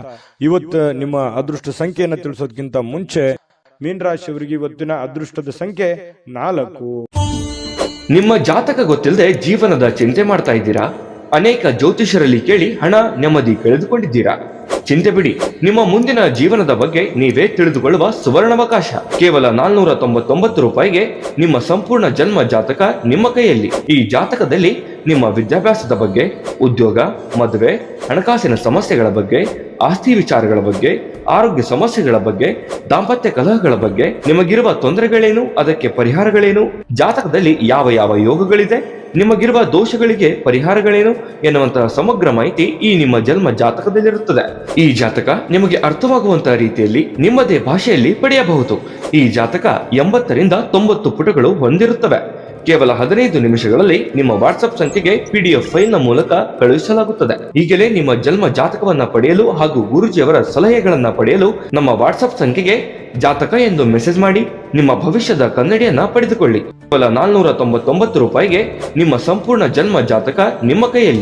ಇವತ್ತು ನಿಮ್ಮ ಅದೃಷ್ಟ ಸಂಖ್ಯೆಯನ್ನ ತಿಳಿಸೋದಕ್ಕಿಂತ ಮುಂಚೆ ಮೀನ ರಾಶಿಯವರಿಗೆ ಇವತ್ತಿನ ಅದೃಷ್ಟದ ಸಂಖ್ಯೆ 4.
ನಿಮ್ಮ ಜಾತಕ ಗೊತ್ತಿಲ್ಲದೆ ಜೀವನದ ಚಿಂತೆ ಮಾಡ್ತಾ ಇದ್ದೀರಾ? ಅನೇಕ ಜ್ಯೋತಿಷರಲ್ಲಿ ಕೇಳಿ ಹಣ ನೆಮ್ಮದಿ ಕಳೆದುಕೊಂಡಿದ್ದೀರಾ? ಚಿಂತೆ ಬಿಡಿ, ನಿಮ್ಮ ಮುಂದಿನ ಜೀವನದ ಬಗ್ಗೆ ನೀವೇ ತಿಳಿದುಕೊಳ್ಳುವ ಸುವರ್ಣಾವಕಾಶ. ಕೇವಲ 499 ರೂಪಾಯಿಗೆ ನಿಮ್ಮ ಸಂಪೂರ್ಣ ಜನ್ಮ ಜಾತಕ ನಿಮ್ಮ ಕೈಯಲ್ಲಿ. ಈ ಜಾತಕದಲ್ಲಿ ನಿಮ್ಮ ವಿದ್ಯಾಭ್ಯಾಸದ ಬಗ್ಗೆ, ಉದ್ಯೋಗ, ಮದುವೆ, ಹಣಕಾಸಿನ ಸಮಸ್ಯೆಗಳ ಬಗ್ಗೆ, ಆಸ್ತಿ ವಿಚಾರಗಳ ಬಗ್ಗೆ, ಆರೋಗ್ಯ ಸಮಸ್ಯೆಗಳ ಬಗ್ಗೆ, ದಾಂಪತ್ಯ ಕಲಹಗಳ ಬಗ್ಗೆ, ನಿಮಗಿರುವ ತೊಂದರೆಗಳೇನು, ಅದಕ್ಕೆ ಪರಿಹಾರಗಳೇನು, ಜಾತಕದಲ್ಲಿ ಯಾವ ಯಾವ ಯೋಗಗಳಿದೆ, ನಿಮಗಿರುವ ದೋಷಗಳಿಗೆ ಪರಿಹಾರಗಳೇನು ಎನ್ನುವಂತಹ ಸಮಗ್ರ ಮಾಹಿತಿ ಈ ನಿಮ್ಮ ಜನ್ಮ ಜಾತಕದಲ್ಲಿರುತ್ತದೆ. ಈ ಜಾತಕ ನಿಮಗೆ ಅರ್ಥವಾಗುವಂತಹ ರೀತಿಯಲ್ಲಿ ನಿಮ್ಮದೇ ಭಾಷೆಯಲ್ಲಿ ಪಡೆಯಬಹುದು. ಈ ಜಾತಕ 80 ರಿಂದ 90 ಪುಟಗಳು ಹೊಂದಿರುತ್ತವೆ. ಕೇವಲ 15 ನಿಮಿಷಗಳಲ್ಲಿ ನಿಮ್ಮ ವಾಟ್ಸ್ಆಪ್ ಸಂಖ್ಯೆಗೆ PDF ಫೈಲ್ ನ ಮೂಲಕ ಕಳುಹಿಸಲಾಗುತ್ತದೆ. ಈಗಲೇ ನಿಮ್ಮ ಜನ್ಮ ಜಾತಕವನ್ನ ಪಡೆಯಲು ಹಾಗೂ ಗುರುಜಿಯವರ ಸಲಹೆಗಳನ್ನ ಪಡೆಯಲು ನಮ್ಮ ವಾಟ್ಸ್ಆಪ್ ಸಂಖ್ಯೆಗೆ ಜಾತಕ ಎಂದು ಮೆಸೇಜ್ ಮಾಡಿ ನಿಮ್ಮ ಭವಿಷ್ಯದ ಕನ್ನಡಿಯನ್ನ ಪಡೆದುಕೊಳ್ಳಿ. ಕೇವಲ 499 ರೂಪಾಯಿಗೆ ನಿಮ್ಮ ಸಂಪೂರ್ಣ ಜನ್ಮ ಜಾತಕ ನಿಮ್ಮ ಕೈಯಲ್ಲಿ.